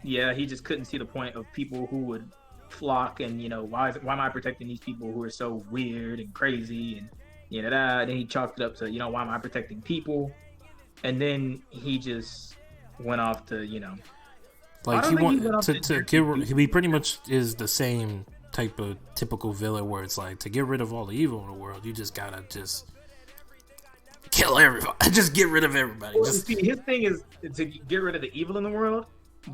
Speaker 1: he just couldn't see the point of people who would flock and, you know, why am I protecting these people who are so weird and crazy and then he chalked it up to, you know, why am I protecting people, and then he just went off to, you know.
Speaker 2: Like he pretty much is the same type of typical villain where it's like, to get rid of all the evil in the world, you just gotta kill everybody. Just get rid of everybody.
Speaker 1: Well, see, his thing is to get rid of the evil in the world,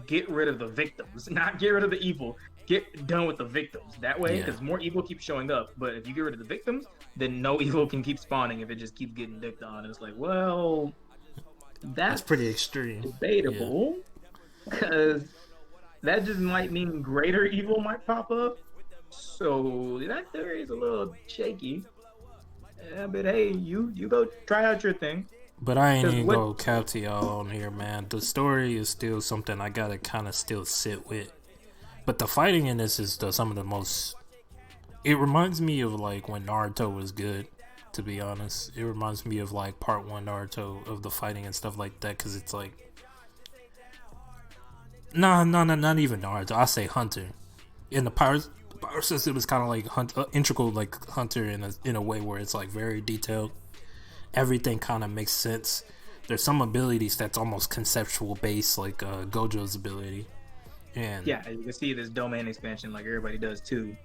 Speaker 1: get rid of the victims, not get rid of the evil. Get done with the victims. That way, because more evil keeps showing up. But if you get rid of the victims, then no evil can keep spawning if it just keeps getting dicked on. And it's like, well, that's
Speaker 2: pretty extreme.
Speaker 1: Debatable. Because that just might mean greater evil might pop up. So that theory is a little shaky. Yeah, but hey, you go try out your thing.
Speaker 2: But I ain't even go cap to y'all on here, man. The story is still something I gotta kind of still sit with. But the fighting in this is some of the most. It reminds me of like when Naruto was good. To be honest, it reminds me of like Part 1 Naruto of the fighting and stuff like that. Because it's like. No, not even Naruto. I say Hunter. In the power system, it's kind of like integral, like Hunter in a way where it's like very detailed, everything kind of makes sense. There's some abilities that's almost conceptual based, like Gojo's ability. And
Speaker 1: yeah, you can see this domain expansion like everybody does too.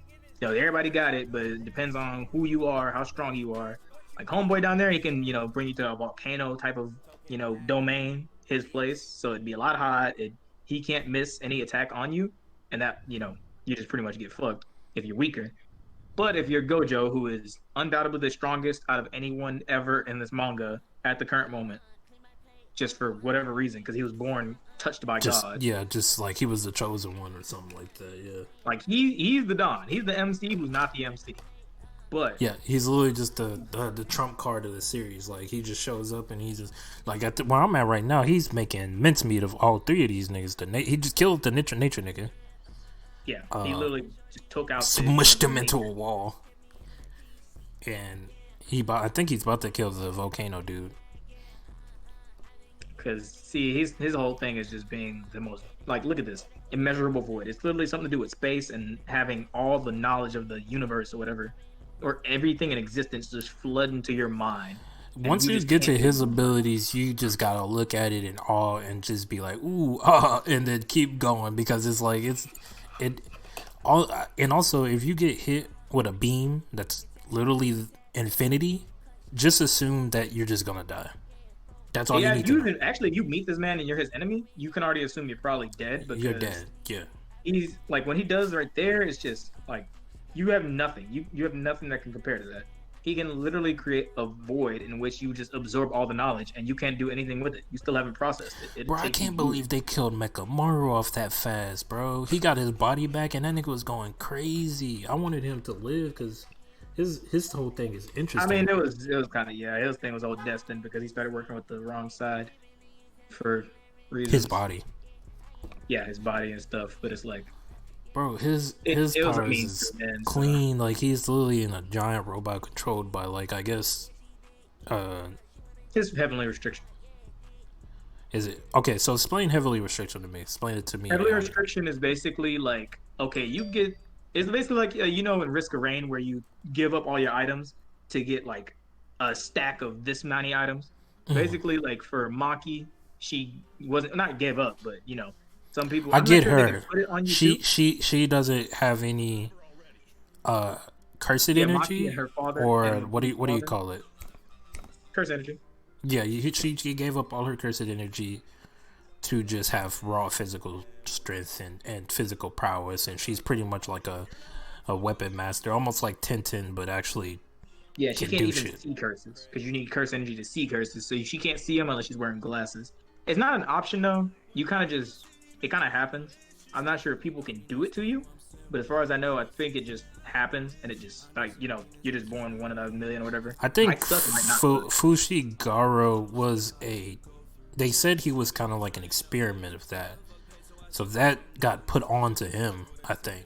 Speaker 1: Everybody got it, but it depends on who you are, how strong you are. Like Homeboy down there, he can, bring you to a volcano type of, domain, his place. So it'd be a lot hot. He can't miss any attack on you. And that, you just pretty much get fucked if you're weaker. But if you're Gojo, who is undoubtedly the strongest out of anyone ever in this manga at the current moment, just for whatever reason, because he was born touched by God.
Speaker 2: Yeah, just like he was the chosen one or something like that. Yeah,
Speaker 1: like he's the Don. He's the MC who's not the MC. But
Speaker 2: yeah, he's literally just the trump card of the series. Like he just shows up and he's just like where I'm at right now. He's making mincemeat of all three of these niggas. He just killed the nature nigga.
Speaker 1: Yeah, he literally just took out,
Speaker 2: smushed him into a wall, and I think he's about to kill the volcano dude.
Speaker 1: Because see, his whole thing is just being the most, like, look at this immeasurable void. It's literally something to do with space and having all the knowledge of the universe or whatever, or everything in existence just flood into your mind.
Speaker 2: Once you get to his abilities, you just gotta look at it in awe and just be like, ooh, and then keep going, because it's like and also if you get hit with a beam that's literally infinity, just assume that you're just gonna die. That's all you need to know.
Speaker 1: Actually, if you meet this man and you're his enemy, you can already assume you're probably dead. Because
Speaker 2: you're dead. Yeah.
Speaker 1: He's like, when he does right there, it's just like you have nothing. You have nothing that can compare to that. He can literally create a void in which you just absorb all the knowledge and you can't do anything with it. You still haven't processed it.
Speaker 2: Bro, I can't believe they killed Mekamaru off that fast, bro. He got his body back and that nigga was going crazy. I wanted him to live because his whole thing is interesting.
Speaker 1: I mean, it was kind of, his thing was all destined because he started working with the wrong side for reasons.
Speaker 2: His body.
Speaker 1: Yeah, his body and stuff. But it's like,
Speaker 2: bro, his powers is clean. So. Like he's literally in a giant robot controlled by, like, I guess,
Speaker 1: his heavenly restriction.
Speaker 2: Is it okay? So explain heavenly restriction to me. Explain it to me.
Speaker 1: Heavenly restriction is basically like, okay, it's basically like in Risk of Rain, where you give up all your items to get like a stack of this many items. Basically, like for Maki, she wasn't not gave up, but some people.
Speaker 2: I get her. She doesn't have any cursed energy,
Speaker 1: and her father,
Speaker 2: or what do you call it?
Speaker 1: Cursed energy.
Speaker 2: Yeah, she gave up all her cursed energy to just have raw physical strength and physical prowess, and she's pretty much like a weapon master, almost like Tintin, but actually
Speaker 1: she can't even see curses because you need curse energy to see curses, so she can't see them unless she's wearing glasses. It's not an option though. You kind of it kind of happens. I'm not sure if people can do it to you, but as far as I know, I think it just happens, and it just like you're just born one in a million or whatever.
Speaker 2: I think Fushiguro was they said he was kind of like an experiment of that. So that got put on to him, I think.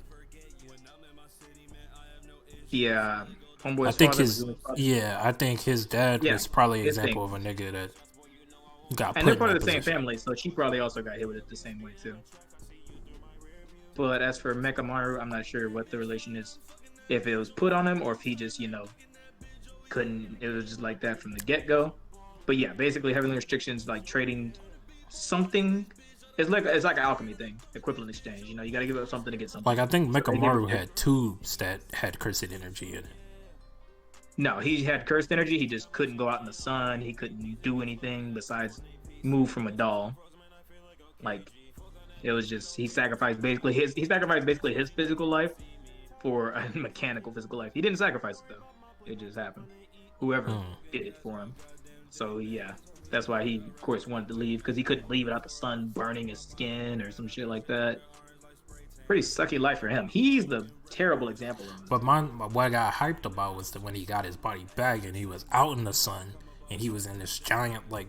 Speaker 1: Yeah. Homeboy's
Speaker 2: I think his dad was probably an example of a nigga that got put in that position. And
Speaker 1: they're part of the same family, so she probably also got hit with it the same way too. But as for Mekamaru, I'm not sure what the relation is. If it was put on him or if he just, couldn't, it was just like that from the get-go. But yeah, basically heavenly restrictions, like trading something, it's like an alchemy thing, equivalent exchange. You got to give up something to get something.
Speaker 2: Like I think Mekamaru had tubes that had cursed energy in it.
Speaker 1: No, he had cursed energy. He just couldn't go out in the sun. He couldn't do anything besides move from a doll. Like it was just he sacrificed basically his physical life for a mechanical physical life. He didn't sacrifice it though. It just happened. Whoever did it for him. So yeah, that's why he, of course, wanted to leave, because he couldn't leave without the sun burning his skin or some shit like that. Pretty sucky life for him. He's the terrible example of him.
Speaker 2: But what I got hyped about was that when he got his body back and he was out in the sun and he was in this giant like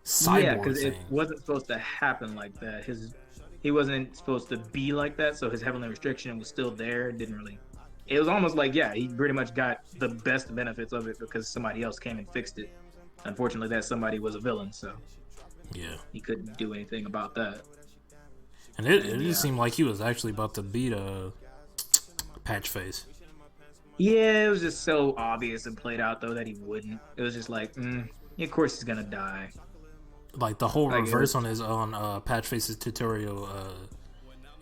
Speaker 2: cyborg
Speaker 1: yeah, because
Speaker 2: thing.
Speaker 1: It wasn't supposed to happen like that. He wasn't supposed to be like that, so his heavenly restriction was still there. It was almost like, he pretty much got the best benefits of it because somebody else came and fixed it. Unfortunately, that somebody was a villain, so he couldn't do anything about that.
Speaker 2: And it just seemed like he was actually about to beat Patchface.
Speaker 1: Yeah, it was just so obvious and played out though that he wouldn't. It was just like, of course he's gonna die.
Speaker 2: Like the whole
Speaker 1: Like it was,
Speaker 2: reverse on his Patchface's tutorial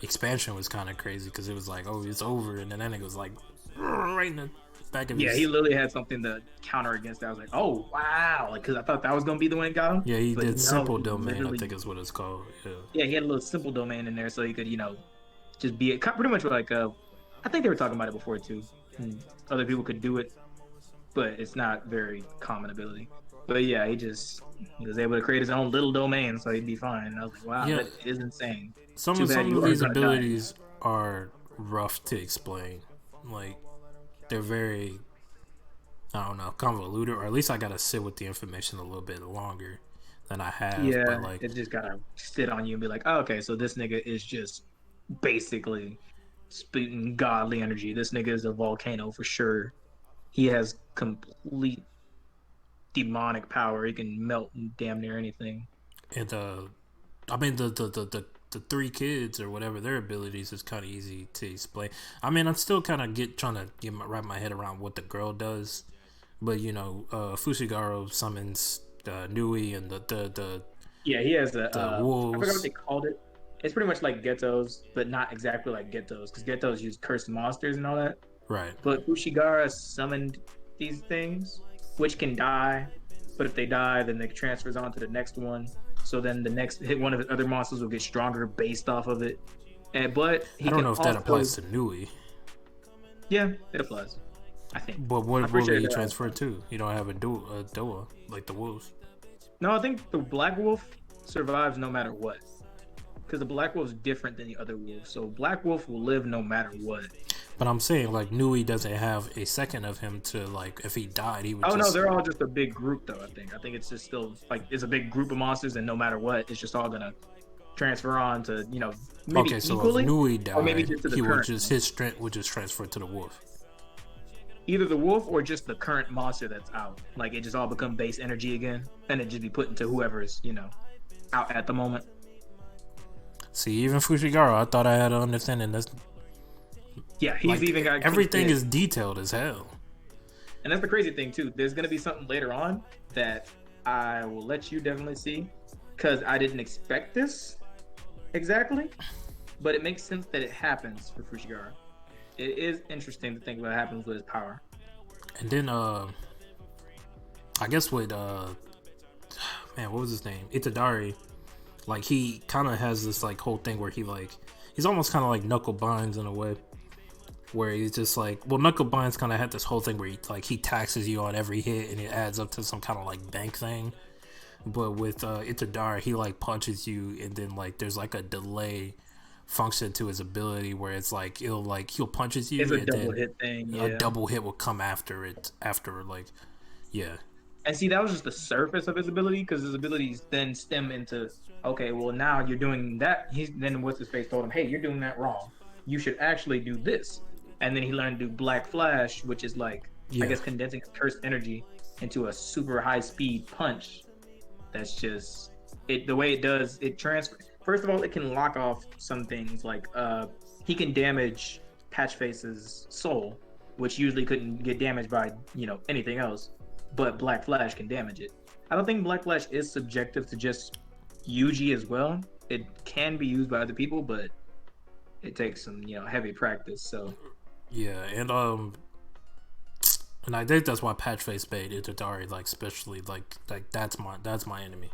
Speaker 2: expansion was kind of crazy because it was like, oh, it's over, and then that nigga was like, right in the back of
Speaker 1: yeah, he
Speaker 2: his.
Speaker 1: literally had something to counter against that. I was like, oh wow, like because I thought that was gonna be the one that got him.
Speaker 2: Yeah, he
Speaker 1: But
Speaker 2: did
Speaker 1: no,
Speaker 2: simple
Speaker 1: he
Speaker 2: domain, I
Speaker 1: literally,
Speaker 2: think is what it's called. Yeah.
Speaker 1: yeah, he had a little simple domain in there so he could, just be pretty much like I think they were talking about it before too. Other people could do it, but it's not very common ability. But yeah, he was able to create his own little domain, so he'd be fine. And I was like, wow,
Speaker 2: Yeah,
Speaker 1: that is insane.
Speaker 2: some
Speaker 1: Too
Speaker 2: of
Speaker 1: bad
Speaker 2: some
Speaker 1: you
Speaker 2: of
Speaker 1: are
Speaker 2: these
Speaker 1: gonna die.
Speaker 2: abilities are rough to explain. Like they're very, I don't know, convoluted, or at least I gotta sit with the information a little bit longer than I have. But
Speaker 1: Yeah,
Speaker 2: like,
Speaker 1: it just gotta sit on you and be like, oh, okay, so this nigga is just basically spitting godly energy. This nigga is a volcano for sure. He has complete demonic power. He can melt damn near anything.
Speaker 2: and I mean the three kids or whatever their abilities is kind of easy to explain. I mean, I'm still kind of trying to wrap my head around what the girl does, but Fushiguro summons Nui and
Speaker 1: Yeah, he has
Speaker 2: the
Speaker 1: I forgot what
Speaker 2: wolves.
Speaker 1: they called it. It's pretty much like Ghettos, but not exactly like Ghettos, because Ghettos use cursed monsters and all that.
Speaker 2: Right.
Speaker 1: But Fushigara summoned these things, which can die, but if they die, then it transfers on to the next one. So then the next hit, one of his other monsters will get stronger based off of it. But
Speaker 2: I
Speaker 1: he
Speaker 2: don't
Speaker 1: can
Speaker 2: know if that
Speaker 1: also,
Speaker 2: applies to Nui,
Speaker 1: yeah, it applies. I think.
Speaker 2: but
Speaker 1: I'm
Speaker 2: what
Speaker 1: pretty
Speaker 2: will
Speaker 1: sure
Speaker 2: he
Speaker 1: it does.
Speaker 2: transfer to? You don't have a Doa like the wolves.
Speaker 1: No, I think the Black Wolf survives no matter what, because the Black Wolf is different than the other wolves. So Black Wolf will live no matter what.
Speaker 2: But I'm saying like Nui doesn't have a second of him to like if he died he would
Speaker 1: Oh no,
Speaker 2: just
Speaker 1: they're all just a big group though. I think it's just still like it's a big group of monsters, and no matter what, it's just all gonna transfer on to maybe
Speaker 2: okay. So if
Speaker 1: equally,
Speaker 2: Nui
Speaker 1: or maybe
Speaker 2: died,
Speaker 1: just to the
Speaker 2: he would
Speaker 1: current
Speaker 2: just
Speaker 1: one.
Speaker 2: his strength would just transfer to the wolf.
Speaker 1: Either the wolf or just the current monster that's out. Like it just all become base energy again, and it just be put into whoever's out at the moment.
Speaker 2: See, even Fushigaro, I thought I had an understanding. That's
Speaker 1: Yeah, he's
Speaker 2: like
Speaker 1: even got
Speaker 2: everything is detailed as hell.
Speaker 1: and that's the crazy thing too. There's gonna be something later on that I will let you definitely see, because I didn't expect this exactly, but it makes sense that it happens for Fushigara. It is interesting to think what happens with his power.
Speaker 2: And then I guess with man, what was his name? Itadari. Like he kind of has this like whole thing where he's almost kind of like Knuckle Binds in a way, where he's just like, well, Knuckle Binds kind of had this whole thing where he taxes you on every hit and it adds up to some kind of like bank thing. But with Itadari, he like punches you and then like there's like a delay function to his ability where it's like he'll punches you
Speaker 1: It's a
Speaker 2: and
Speaker 1: double
Speaker 2: then
Speaker 1: hit thing,
Speaker 2: a
Speaker 1: yeah.
Speaker 2: double hit will come after like yeah.
Speaker 1: And see, that was just the surface of his ability, because his abilities then stem into, okay, well now you're doing that. Then what's his face told him, hey, you're doing that wrong. You should actually do this. And then he learned to do Black Flash, which is like I
Speaker 2: Yeah.
Speaker 1: guess condensing his cursed energy into a super high speed punch. That's just it. The way it does it transfer. First of all, it can lock off some things like he can damage Patchface's soul, which usually couldn't get damaged by anything else, but Black Flash can damage it. I don't think Black Flash is subjective to just Yuji as well. It can be used by other people, but it takes some heavy practice. So
Speaker 2: Yeah, and I think that's why Patchface made Itadari like especially like that's my enemy.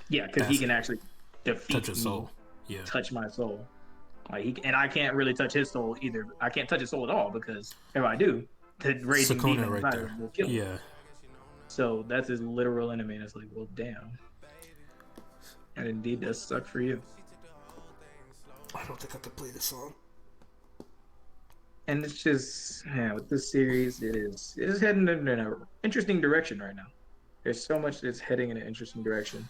Speaker 1: yeah, because he
Speaker 2: That's
Speaker 1: can actually defeat
Speaker 2: touch his
Speaker 1: me,
Speaker 2: soul. Yeah.
Speaker 1: touch my soul. Like and I can't really touch his soul either. I can't touch his soul at all, because if I do, the raging
Speaker 2: Sukuna
Speaker 1: demon
Speaker 2: right
Speaker 1: inside
Speaker 2: there.
Speaker 1: him will kill him.
Speaker 2: Yeah.
Speaker 1: So that's his literal enemy, and it's like, well, damn. And indeed does suck for you.
Speaker 2: I don't think I could play this song.
Speaker 1: And it's just, yeah, with this series, it is heading in an interesting direction right now. There's so much that's heading in an interesting direction.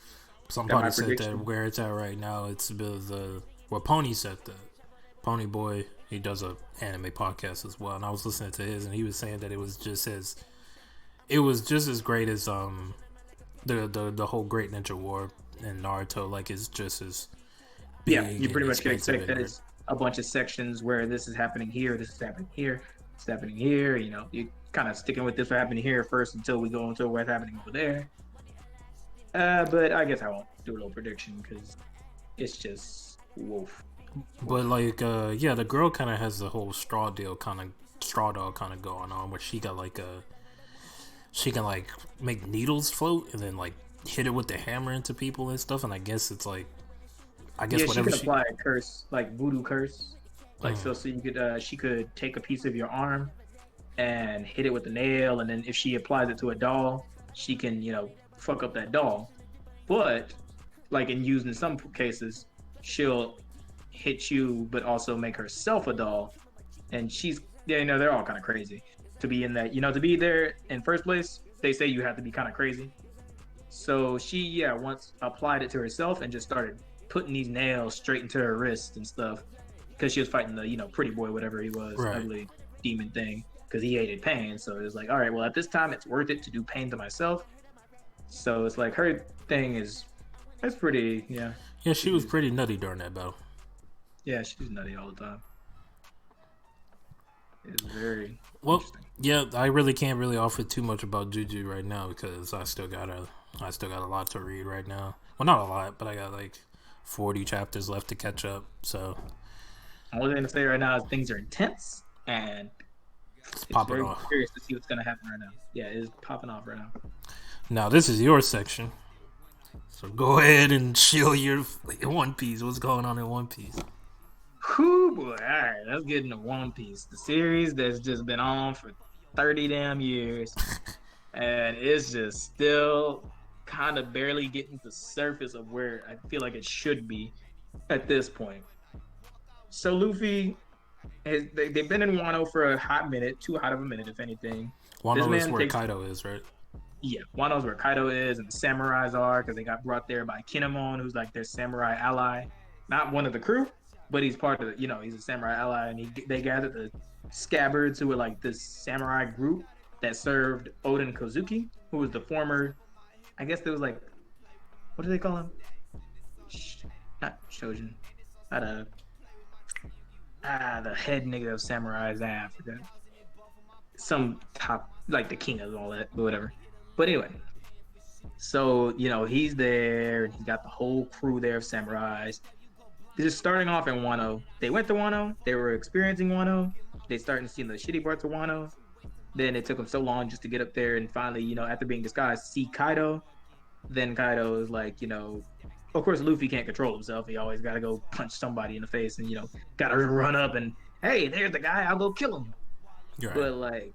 Speaker 2: Somebody said that where it's at right now, it's well, Pony said that. Pony Boy, he does a anime podcast as well, and I was listening to his, and he was saying that it was just as great as the whole Great Ninja War and Naruto. Like it's just as big.
Speaker 1: Yeah, you pretty much can
Speaker 2: expensive
Speaker 1: expect that
Speaker 2: and
Speaker 1: it's a bunch of sections where this is happening here, this is happening here. what's happening here. You kind of sticking with this what happening here first until we go into what's happening over there. But I guess I won't do a little prediction because it's just woof.
Speaker 2: But like, yeah, the girl kind of has the whole straw dog kind of going on, where she got like she can like make needles float and then like hit it with the hammer into people and stuff. And I guess it's like, whatever
Speaker 1: she could apply a curse, like voodoo curse, like so you could she could take a piece of your arm and hit it with a nail, and then if she applies it to a doll, she can fuck up that doll. But like in some cases, she'll hit you, but also make herself a doll, and she's they're all kind of crazy to be in that. To be there in first place, they say you have to be kind of crazy. So she once applied it to herself and just started putting these nails straight into her wrist and stuff because she was fighting the pretty boy, whatever he was,
Speaker 2: right.
Speaker 1: Ugly demon thing, because he hated pain. So it was like, all right, well at this time it's worth it to do pain to myself. So it's like her thing it's pretty
Speaker 2: yeah, she was pretty nutty during that battle.
Speaker 1: Yeah, she's nutty all the time. It's very
Speaker 2: interesting. Yeah, I really can't really offer too much about Juju right now because I still got a lot to read right now. Well, not a lot, but I got like 40 chapters left to catch up. So
Speaker 1: all I'm gonna say right now is things are intense and it's
Speaker 2: popping off.
Speaker 1: Curious to see what's gonna happen right now. Yeah, it's popping off right now.
Speaker 2: Now this is your section, so go ahead and chill your One Piece. What's going on in One Piece?
Speaker 1: Whew, boy. All right, let's get into One Piece, the series that's just been on for 30 damn years, and it's just still kind of barely getting to the surface of where I feel like it should be at this point. So Luffy, they've been in Wano for a hot minute, too hot of a minute, if anything.
Speaker 2: Wano is where Kaido is, right?
Speaker 1: Yeah, Wano's where Kaido is, and the samurais are, because they got brought there by Kinemon, who's like their samurai ally. Not one of the crew, but he's part of the, he's a samurai ally, and they gathered the scabbards who were like this samurai group that served Oden Kozuki, who was the former, I guess there was like, what do they call him? Not Shojin. Not the head nigga of samurais. I forgot. Some top, like the king of all that, but whatever. But anyway, so, he's there, and he's got the whole crew there of samurais. They're just starting off in Wano. They went to Wano. They were experiencing Wano. They started to see the shitty parts of Wano. Then it took them so long just to get up there and finally, after being disguised, see Kaido. Then Kaido is like, of course, Luffy can't control himself. He always got to go punch somebody in the face and, got to run up and, hey, there's the guy. I'll go kill him. Right. But, like,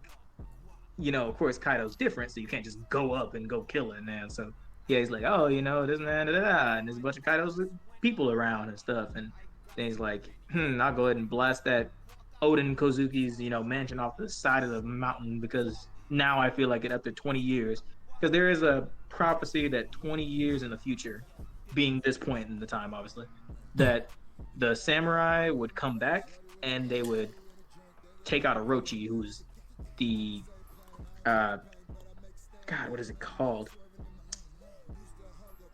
Speaker 1: of course, Kaido's different, so you can't just go up and go kill it now. So, yeah, he's like, oh, this and that, and there's a bunch of Kaido's people around and stuff. And then he's like, I'll go ahead and blast that Oden Kozuki's, mansion off the side of the mountain because now I feel like it after 20 years. Because there is a prophecy that 20 years in the future, being this point in the time, obviously, that the samurai would come back and they would take out Orochi, who's the God, what is it called?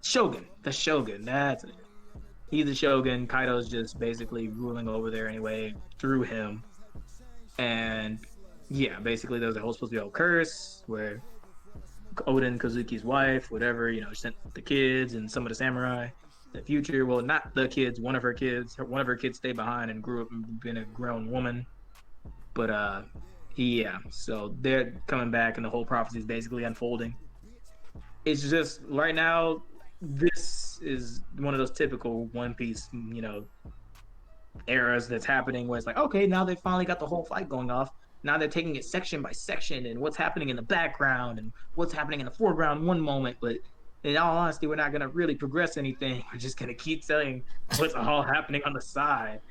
Speaker 1: Shogun. The Shogun. That's it. He's the Shogun. Kaido's just basically ruling over there anyway through him. And yeah, basically there's a whole supposed to be a whole curse where Oden, Kozuki's wife, whatever, sent the kids and some of the samurai. The future, well, not the kids, one of her kids stayed behind and grew up and been a grown woman. But yeah, so they're coming back and the whole prophecy is basically unfolding. It's just right now, this is one of those typical One Piece, eras that's happening where it's like, okay, now they finally got the whole fight going off. Now they're taking it section by section and what's happening in the background and what's happening in the foreground one moment. But in all honesty, we're not going to really progress anything. We're just going to keep telling what's all happening on the side.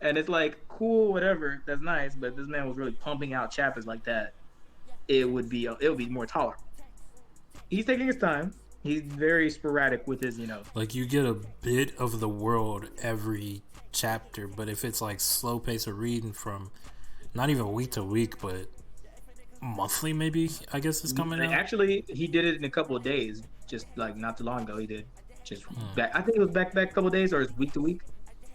Speaker 1: And it's like, cool, whatever, that's nice. But if this man was really pumping out chapters like that, it would be more tolerable. He's taking his time. He's very sporadic with his,
Speaker 2: Like, you get a bit of the world every chapter, but if it's like slow pace of reading from not even week to week, but monthly maybe, I guess it's coming out.
Speaker 1: Actually, he did it in a couple of days, just like not too long ago. He did just back. I think it was back a couple of days, or it's week to week.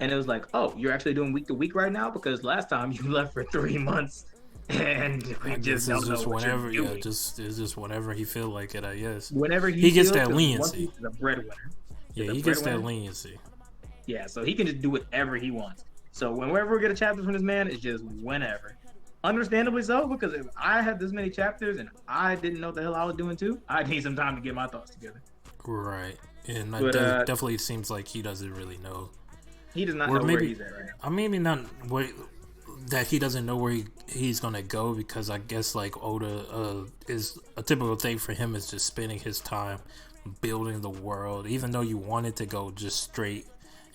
Speaker 1: And it was like, oh, you're actually doing week to week right now because last time you left for 3 months and we
Speaker 2: I
Speaker 1: just
Speaker 2: guess it's
Speaker 1: don't know
Speaker 2: just
Speaker 1: what you're
Speaker 2: whenever, yeah,
Speaker 1: doing.
Speaker 2: it's just whenever he feel like it. I guess
Speaker 1: Whenever he
Speaker 2: he gets
Speaker 1: feels,
Speaker 2: that
Speaker 1: because One
Speaker 2: leniency.
Speaker 1: Piece is a breadwinner.
Speaker 2: Yeah,
Speaker 1: It's a
Speaker 2: he gets that
Speaker 1: breadwinner.
Speaker 2: leniency.
Speaker 1: Yeah, so he can just do whatever he wants. So whenever we get a chapter from this man, it's just whenever. Understandably so, because if I had this many chapters and I didn't know what the hell I was doing too, I'd need some time to get my thoughts together.
Speaker 2: Right, and it
Speaker 1: But
Speaker 2: definitely seems like he doesn't really know,
Speaker 1: he does not
Speaker 2: or
Speaker 1: know where
Speaker 2: maybe,
Speaker 1: he's at right now.
Speaker 2: maybe not where that he doesn't know where he's gonna go, because I guess like Oda is a typical thing for him is just spending his time building the world. Even though you wanted to go just straight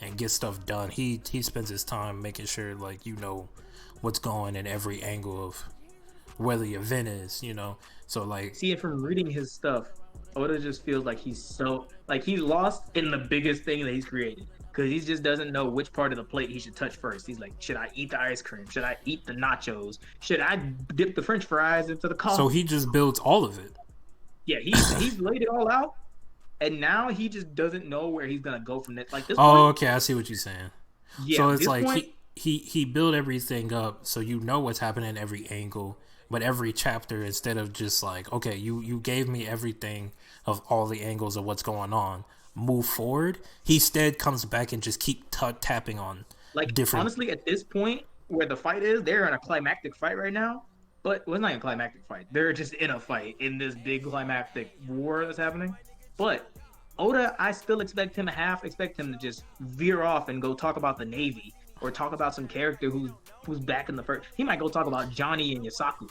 Speaker 2: and get stuff done, he spends his time making sure like what's going in every angle of where the event is, So like,
Speaker 1: See, from reading his stuff, Oda just feels like he's lost in the biggest thing that he's created. Because he just doesn't know which part of the plate he should touch first. He's like, should I eat the ice cream? Should I eat the nachos? Should I dip the French fries into the coffee?
Speaker 2: so he just builds all of it.
Speaker 1: Yeah, he's laid it all out, and now he just doesn't know where he's gonna go from this. Like this
Speaker 2: Oh,
Speaker 1: point,
Speaker 2: okay, I see what you're saying.
Speaker 1: yeah,
Speaker 2: So it's
Speaker 1: this
Speaker 2: like
Speaker 1: point,
Speaker 2: he built everything up so what's happening in every angle, but every chapter, instead of just like, okay, you gave me everything of all the angles of what's going on, move forward. He instead comes back and just keep tapping on
Speaker 1: like
Speaker 2: different.
Speaker 1: honestly, at this point where the fight is, they're in a climactic fight right now. But well, it's not a climactic fight. They're just in a fight in this big climactic war that's happening. But Oda, I still expect him to just veer off and go talk about the Navy or talk about some character who's back in the first. He might go talk about Johnny and Yasaku.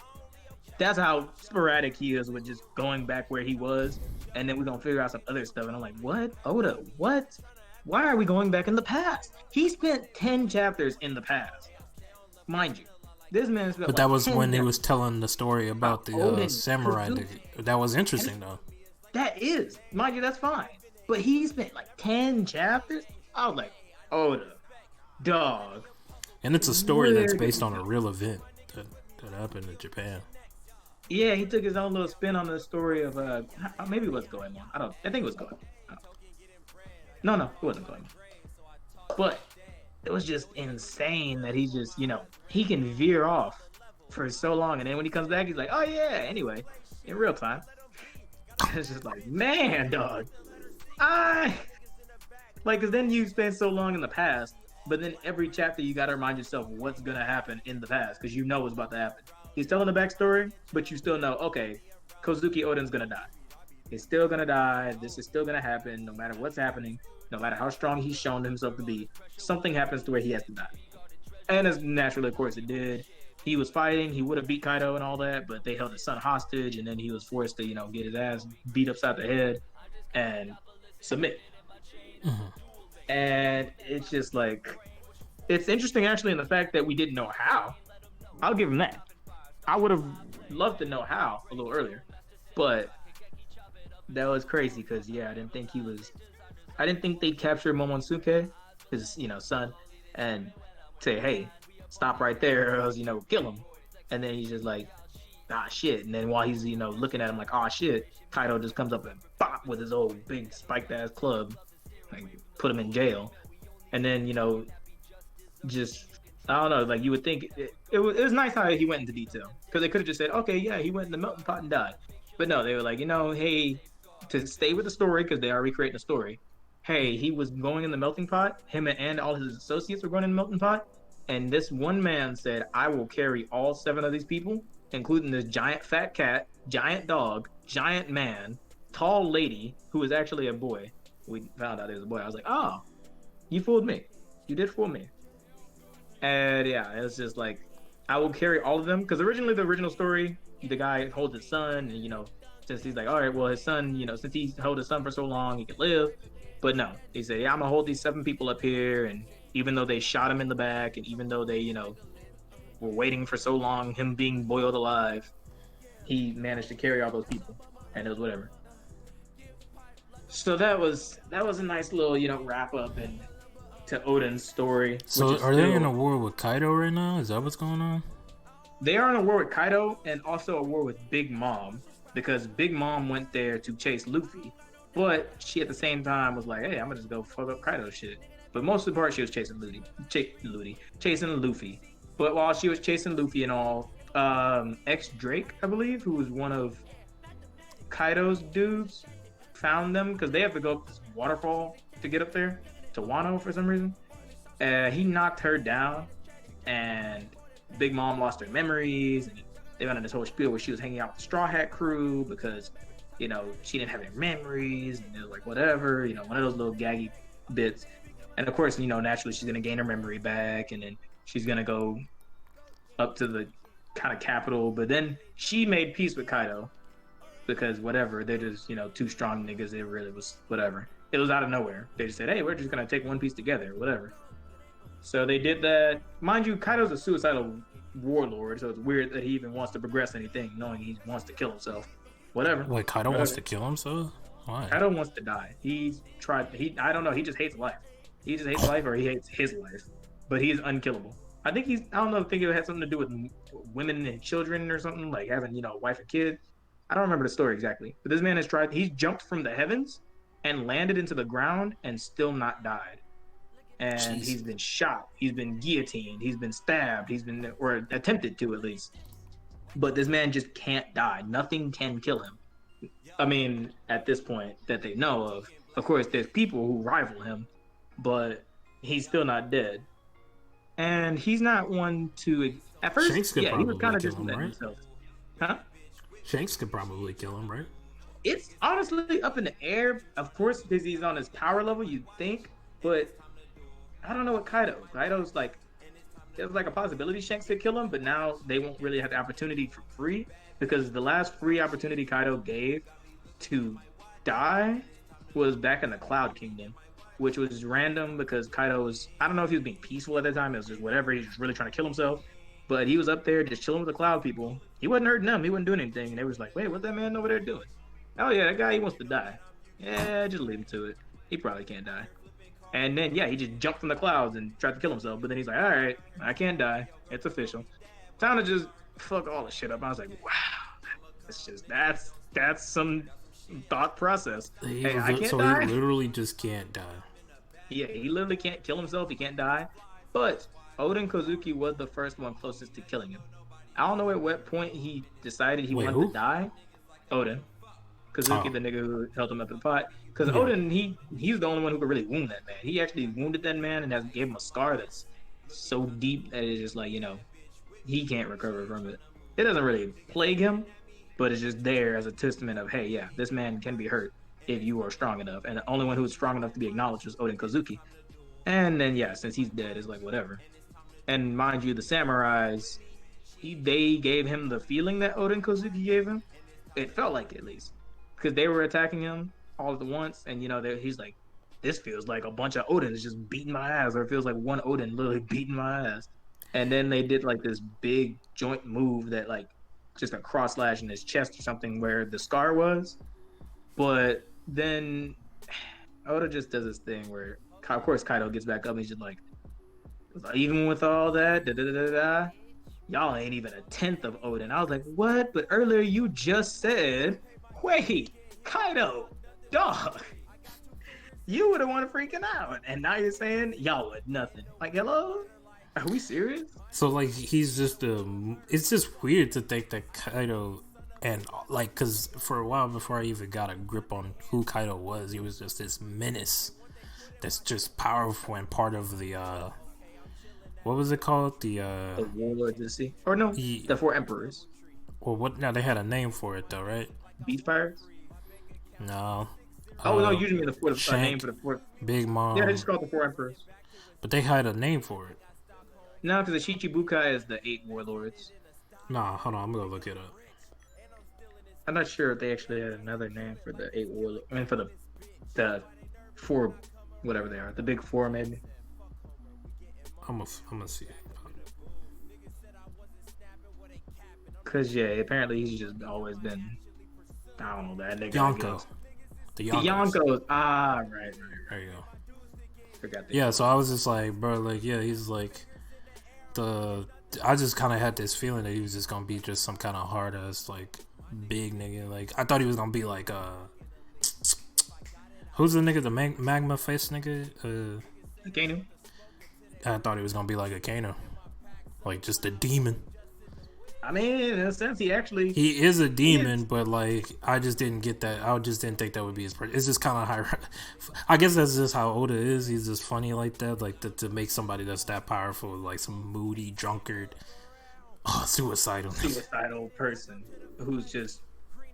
Speaker 1: That's how sporadic he is with just going back where he was, and then we're gonna figure out some other stuff. And I'm like, what, Oda? What? Why are we going back in the past? He spent 10 chapters in the past, mind you. This man spent.
Speaker 2: But that was when he was telling the story about the samurai. That was interesting though.
Speaker 1: That is, mind you, that's fine. But he spent like 10 chapters. I was like, Oda, dog.
Speaker 2: And it's a story that's based on a real event that happened in Japan.
Speaker 1: Yeah, he took his own little spin on the story of maybe what's going on. I think it was going on. No, it wasn't going on. But it was just insane that he just, he can veer off for so long, and then when he comes back, he's like, oh yeah, anyway, in real time. It's just like, man, dog. Because then you spend so long in the past, but then every chapter you gotta remind yourself what's gonna happen in the past, because you know what's about to happen. He's telling the backstory, but you still know, okay, Kozuki Oden's gonna die. He's still gonna die. This is still gonna happen, no matter what's happening, no matter how strong he's shown himself to be. Something happens to where he has to die. And as naturally, of course, it did. He was fighting. He would have beat Kaido and all that, but they held his son hostage, and then he was forced to, get his ass beat upside the head and submit.
Speaker 2: Mm-hmm.
Speaker 1: And it's just like, it's interesting actually in the fact that we didn't know how. I'll give him that. I would have loved to know how a little earlier, but that was crazy because I didn't think they'd capture Momonosuke, his son, and say, hey, stop right there, or else kill him. And then he's just like, ah shit. And then while he's looking at him like, ah shit, Kaido just comes up and bop with his old big spiked ass club, like put him in jail. And then just I don't know, like you would think it was nice how he went into detail, because they could have just said, okay, yeah, he went in the melting pot and died. But no, they were like, hey, to stay with the story, because they are recreating the story. Hey, he was going in the melting pot. Him and all his associates were going in the melting pot. And this one man said, I will carry all 7 of these people, including this giant fat cat, giant dog, giant man, tall lady, who was actually a boy. We found out it was a boy. I was like, oh, you fooled me. You did fool me. And yeah, it was just like, I will carry all of them. Because originally, the original story, the guy holds his son, and, since he's like, all right, well, his son, since he held his son for so long, he could live. But no, he said, yeah, I'm going to hold these 7 people up here. And even though they shot him in the back, and even though they, were waiting for so long, him being boiled alive, he managed to carry all those people. And it was whatever. So that was a nice little, wrap up and to Oden's story.
Speaker 2: So are they in a war with Kaido right now? Is that what's going on?
Speaker 1: They are in a war with Kaido and also a war with Big Mom, because Big Mom went there to chase Luffy, but she at the same time was like, hey, I'm gonna just go fuck up Kaido shit. But most of the part she was chasing Luffy. But while she was chasing Luffy and all, Ex Drake, I believe, who was one of Kaido's dudes, found them because they have to go up this waterfall to get up there to Wano for some reason. He knocked her down, and Big Mom lost her memories, and they went on this whole spiel where she was hanging out with the Straw Hat crew because, she didn't have any memories, and it was like, whatever, one of those little gaggy bits. And of course, naturally she's gonna gain her memory back, and then she's gonna go up to the kind of capital. But then she made peace with Kaido because whatever, they're just two strong niggas. It really was whatever. It was out of nowhere. They just said, hey, we're just gonna take One Piece together, whatever. So they did that. Mind you, Kaido's a suicidal warlord, so it's weird that he even wants to progress anything, knowing he wants to kill himself. Whatever.
Speaker 2: Wait, Kaido wants to kill himself? Why?
Speaker 1: Kaido wants to die. I don't know, he just hates life. He just hates life, or he hates his life. But he's unkillable. I think I don't know, I think it had something to do with women and children or something, like having, a wife and kid. I don't remember the story exactly. But this man he's jumped from the heavens and landed into the ground and still not died. And Jeez. He's been shot, he's been guillotined, he's been stabbed, or attempted to at least. But this man just can't die. Nothing can kill him. I mean, at this point that they know of. Of course, there's people who rival him, but he's still not dead. And he's not one to... At first, he was kind of just letting himself. Huh?
Speaker 2: Shanks could probably kill him, right?
Speaker 1: It's honestly up in the air. Of course, because he's on his power level, you'd think. But I don't know what Kaido's like... There's like a possibility Shanks could kill him, but now they won't really have the opportunity for free, because the last free opportunity Kaido gave to die was back in the Cloud Kingdom, which was random because Kaido was, I don't know if he was being peaceful at that time, it was just whatever, he was just really trying to kill himself, but he was up there just chilling with the Cloud people. He wasn't hurting them, he wasn't doing anything, and they was like, wait, what's that man over there doing? Oh yeah, that guy, he wants to die. Yeah, just leave him to it. He probably can't die. And then, he just jumped from the clouds and tried to kill himself. But then he's like, all right, I can't die. It's official. Time to just fuck all the shit up. I was like, wow, that's some thought process. Hey, I can't die.
Speaker 2: He literally just can't die.
Speaker 1: Yeah, he literally can't kill himself. He can't die. But Oden Kozuki was the first one closest to killing him. I don't know at what point he decided he wanted to die. Oden Kozuki, the nigga who held him up in the pot. Because Oden, he's the only one who could really wound that man. He actually wounded that man and gave him a scar that's so deep that it's just like, he can't recover from it. It doesn't really plague him, but it's just there as a testament of, hey, yeah, this man can be hurt if you are strong enough. And the only one who was strong enough to be acknowledged was Oden Kozuki. And then, since he's dead, it's like, whatever. And mind you, the samurais, they gave him the feeling that Oden Kozuki gave him. It felt like it, at least. Because they were attacking him all at once, and he's like, this feels like a bunch of Odins just beating my ass, or it feels like one Odin literally beating my ass. And then they did like this big joint move that like just a cross slash in his chest or something where the scar was. But then Oda just does this thing where, of course, Kaido gets back up and he's just like, even with all that, y'all ain't even a tenth of Odin. I was like, what? But earlier you just said, wait, Kaido, dog, you would have wanted freaking out, and now you're saying y'all would nothing. Like, hello, are we serious?
Speaker 2: So like he's just it's just weird to think that Kaido, and like, because for a while before I even got a grip on who Kaido was, he was just this menace that's just powerful and part of the what was it called, the
Speaker 1: Warlords of the Sea, or no, the Four Emperors.
Speaker 2: Well, what now? They had a name for it though, right?
Speaker 1: Beast Pirates.
Speaker 2: No.
Speaker 1: Oh no, usually the name for the four.
Speaker 2: Big Mom.
Speaker 1: Yeah, they just called the Four Emperors.
Speaker 2: But they had a name for it.
Speaker 1: No, because the Shichibukai is the 8 warlords.
Speaker 2: Nah, hold on, I'm gonna look it up.
Speaker 1: I'm not sure if they actually had another name for the 8 warlords. I mean, for the 4, whatever they are, the big 4 maybe.
Speaker 2: I'm gonna see.
Speaker 1: Cause apparently he's just always been, I don't know, that nigga.
Speaker 2: Yonko.
Speaker 1: The Yonkos. Ah, right.
Speaker 2: There you go.
Speaker 1: Forgot that.
Speaker 2: Yeah, so I was just like, bro, like, yeah, he's like I just kind of had this feeling that he was just gonna be just some kind of hard ass like big nigga. Like I thought he was gonna be like who's the nigga, the magma face nigga?
Speaker 1: Kano.
Speaker 2: I thought he was gonna be like a Kano, like just a demon.
Speaker 1: I mean, in a sense,
Speaker 2: he is a
Speaker 1: he is.
Speaker 2: demon, but like I just didn't get that. I just didn't think that would be his. It's just kind of high. I guess that's just how Oda is. He's just funny like that, like to make somebody that's that powerful, like some moody drunkard, suicidal,
Speaker 1: Suicidal person who's just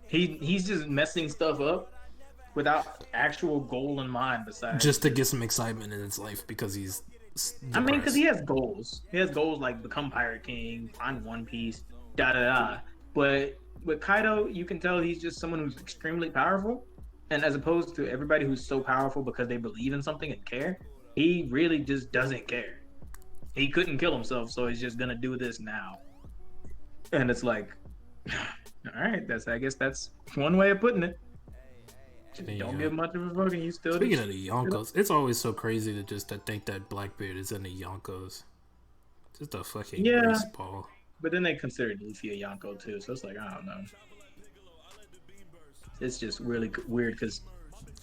Speaker 1: he's just messing stuff up without actual goal in mind besides
Speaker 2: just to get
Speaker 1: just
Speaker 2: some excitement in his life because he's
Speaker 1: I mean, because
Speaker 2: depressed.
Speaker 1: he has goals. He has goals like become Pirate King, find One Piece, da da da. But with Kaido, you can tell he's just someone who's extremely powerful. And as opposed to everybody who's so powerful because they believe in something and care, he really just doesn't care. He couldn't kill himself, so he's just gonna do this now. And it's like, all right, I guess that's one way of putting it. Just don't
Speaker 2: Yeah.
Speaker 1: give much of a fuck, and you still
Speaker 2: Speaking
Speaker 1: just.
Speaker 2: of the Yonkos, it's always so crazy to think that Blackbeard is in the Yonkos. Just a fucking
Speaker 1: Yeah,
Speaker 2: grease ball.
Speaker 1: but then they considered Luffy a Yonko too, so it's like I don't know. It's just really weird because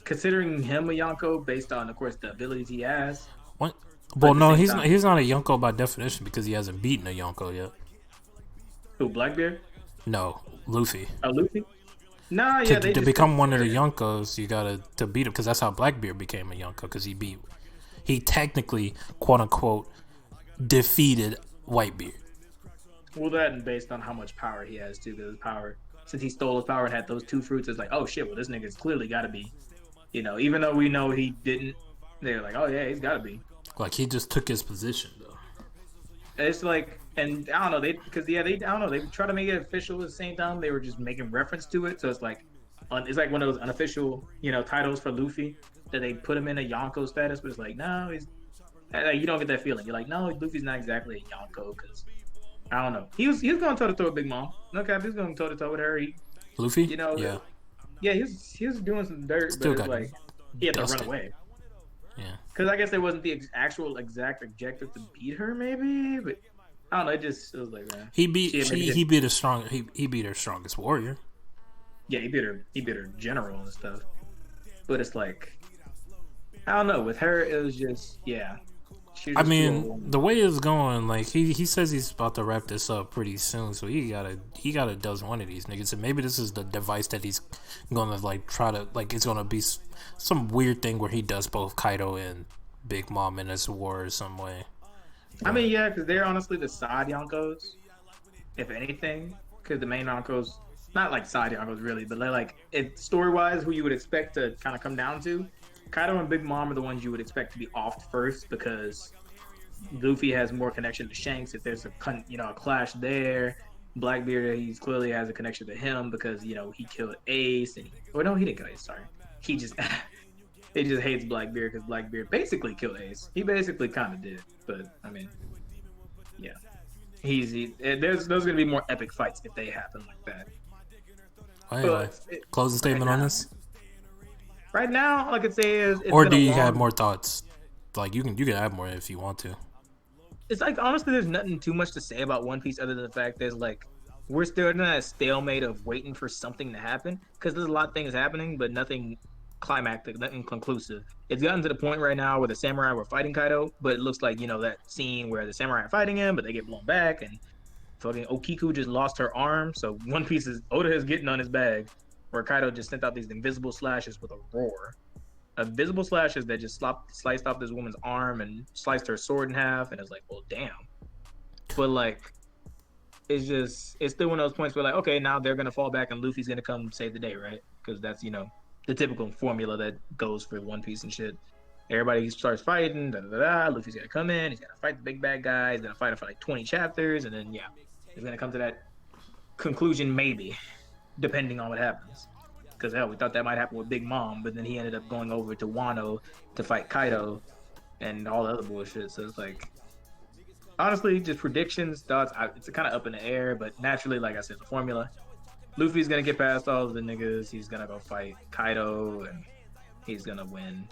Speaker 1: considering him a Yonko based on, of course, the abilities he has,
Speaker 2: What?
Speaker 1: but
Speaker 2: Well,
Speaker 1: at the
Speaker 2: no,
Speaker 1: same
Speaker 2: he's not.
Speaker 1: time,
Speaker 2: He's not a Yonko by definition because he hasn't beaten a Yonko yet.
Speaker 1: who Blackbeard?
Speaker 2: No, Luffy.
Speaker 1: Luffy? Nah,
Speaker 2: To
Speaker 1: yeah, they just
Speaker 2: become one of the
Speaker 1: consider.
Speaker 2: Yonkos, you gotta to beat him because that's how Blackbeard became a Yonko because he technically quote unquote defeated Whitebeard.
Speaker 1: Well, that and based on how much power he has too, because his power, since he stole his power and had those two fruits, it's like, oh shit, well this nigga's clearly got to be, even though we know he didn't, they're like, oh yeah, he's got to be.
Speaker 2: Like he just took his position though.
Speaker 1: It's like, and I don't know, because yeah, I don't know, they try to make it official at the same time. They were just making reference to it, so it's like one of those unofficial, titles for Luffy that they put him in a Yonko status, but it's like, no, you don't get that feeling. You're like, no, Luffy's not exactly a Yonko because I don't know. He was going toe to toe with Big Mom. No cap, he was going toe to toe with her.
Speaker 2: Luffy,
Speaker 1: You know,
Speaker 2: yeah,
Speaker 1: yeah, he was doing some dirt, but
Speaker 2: still
Speaker 1: it's
Speaker 2: got
Speaker 1: like he had to run
Speaker 2: dusted.
Speaker 1: away
Speaker 2: Yeah,
Speaker 1: because I guess there wasn't the actual exact objective to beat her, maybe, but I don't know. It was like, man,
Speaker 2: he beat he beat her strongest warrior.
Speaker 1: yeah, he beat her general and stuff. But it's like I don't know. With her, it was just yeah, she was
Speaker 2: I
Speaker 1: just too
Speaker 2: mean,
Speaker 1: overwhelming.
Speaker 2: the way it's going, like he says he's about to wrap this up pretty soon, so he gotta does one of these niggas, and maybe this is the device that he's gonna like try to like it's gonna be some weird thing where he does both Kaido and Big Mom in this war or some way.
Speaker 1: I mean,
Speaker 2: But
Speaker 1: yeah, because they're honestly the side Yonkos, if anything, because the main Yonkos, not like side Yonkos really, but they're like story wise, who you would expect to kind of come down to. Kaido and Big Mom are the ones you would expect to be off first because Luffy has more connection to Shanks. If there's a clash there, Blackbeard he clearly has a connection to him because he killed Ace or no he didn't kill Ace. Sorry, he just he just hates Blackbeard because Blackbeard basically killed Ace. He basically kind of did, but I mean, yeah, there's gonna be more epic fights if they happen like that.
Speaker 2: anyway,
Speaker 1: But
Speaker 2: closing statement on this,
Speaker 1: right now, all I could say is it's
Speaker 2: or
Speaker 1: been
Speaker 2: do
Speaker 1: a
Speaker 2: you have
Speaker 1: long.
Speaker 2: more thoughts? Like you can add more if you want to.
Speaker 1: It's like honestly, there's nothing too much to say about One Piece other than the fact there's like we're still in that stalemate of waiting for something to happen because there's a lot of things happening, but nothing climactic, nothing conclusive. It's gotten to the point right now where the samurai were fighting Kaido, but it looks like that scene where the samurai are fighting him, but they get blown back, and fucking Okiku just lost her arm. So One Piece is Oda is getting on his bag, where Kaido just sent out these invisible slashes with a roar. Invisible slashes that just sliced off this woman's arm and sliced her sword in half, and it's like, well, damn. But like, it's still one of those points where like, okay, now they're gonna fall back and Luffy's gonna come save the day, right? Because that's the typical formula that goes for One Piece and shit. Everybody starts fighting, da da da. Luffy's gonna come in, he's gonna fight the big bad guy, he's gonna fight him for like 20 chapters, and then yeah, he's gonna come to that conclusion maybe, depending on what happens. Because hell, we thought that might happen with Big Mom, but then he ended up going over to Wano to fight Kaido and all the other bullshit. So it's like, honestly, just predictions, thoughts. It's kind of up in the air, but naturally, like I said, the formula. Luffy's gonna get past all of the niggas. He's gonna go fight Kaido, and he's gonna win.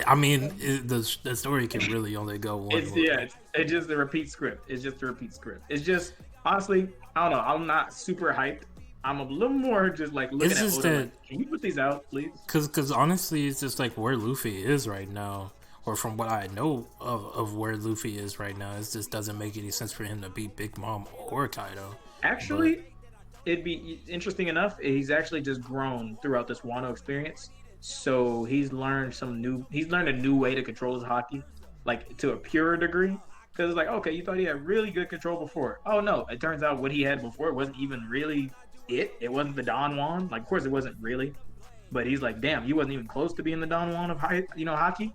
Speaker 2: I mean, the story can really only go one
Speaker 1: It's
Speaker 2: way.
Speaker 1: yeah, it's just a repeat script. It's just a repeat script. It's just honestly, I don't know. I'm not super hyped. I'm a little more just like looking
Speaker 2: It's
Speaker 1: at
Speaker 2: just
Speaker 1: Oda.
Speaker 2: that
Speaker 1: Like, can you put these out, please?
Speaker 2: Cause honestly, it's just like where Luffy is right now, or from what I know of where Luffy is right now, it just doesn't make any sense for him to beat Big Mom or Kaido. But
Speaker 1: Actually, it'd be interesting enough. He's actually just grown throughout this Wano experience. So he's learned a new way to control his hockey, like to a pure degree. Because it's like, okay, you thought he had really good control before. Oh no, it turns out what he had before wasn't even really it. It wasn't the Don Juan. Like, of course, it wasn't really. But he's like, damn, you wasn't even close to being the Don Juan of hockey.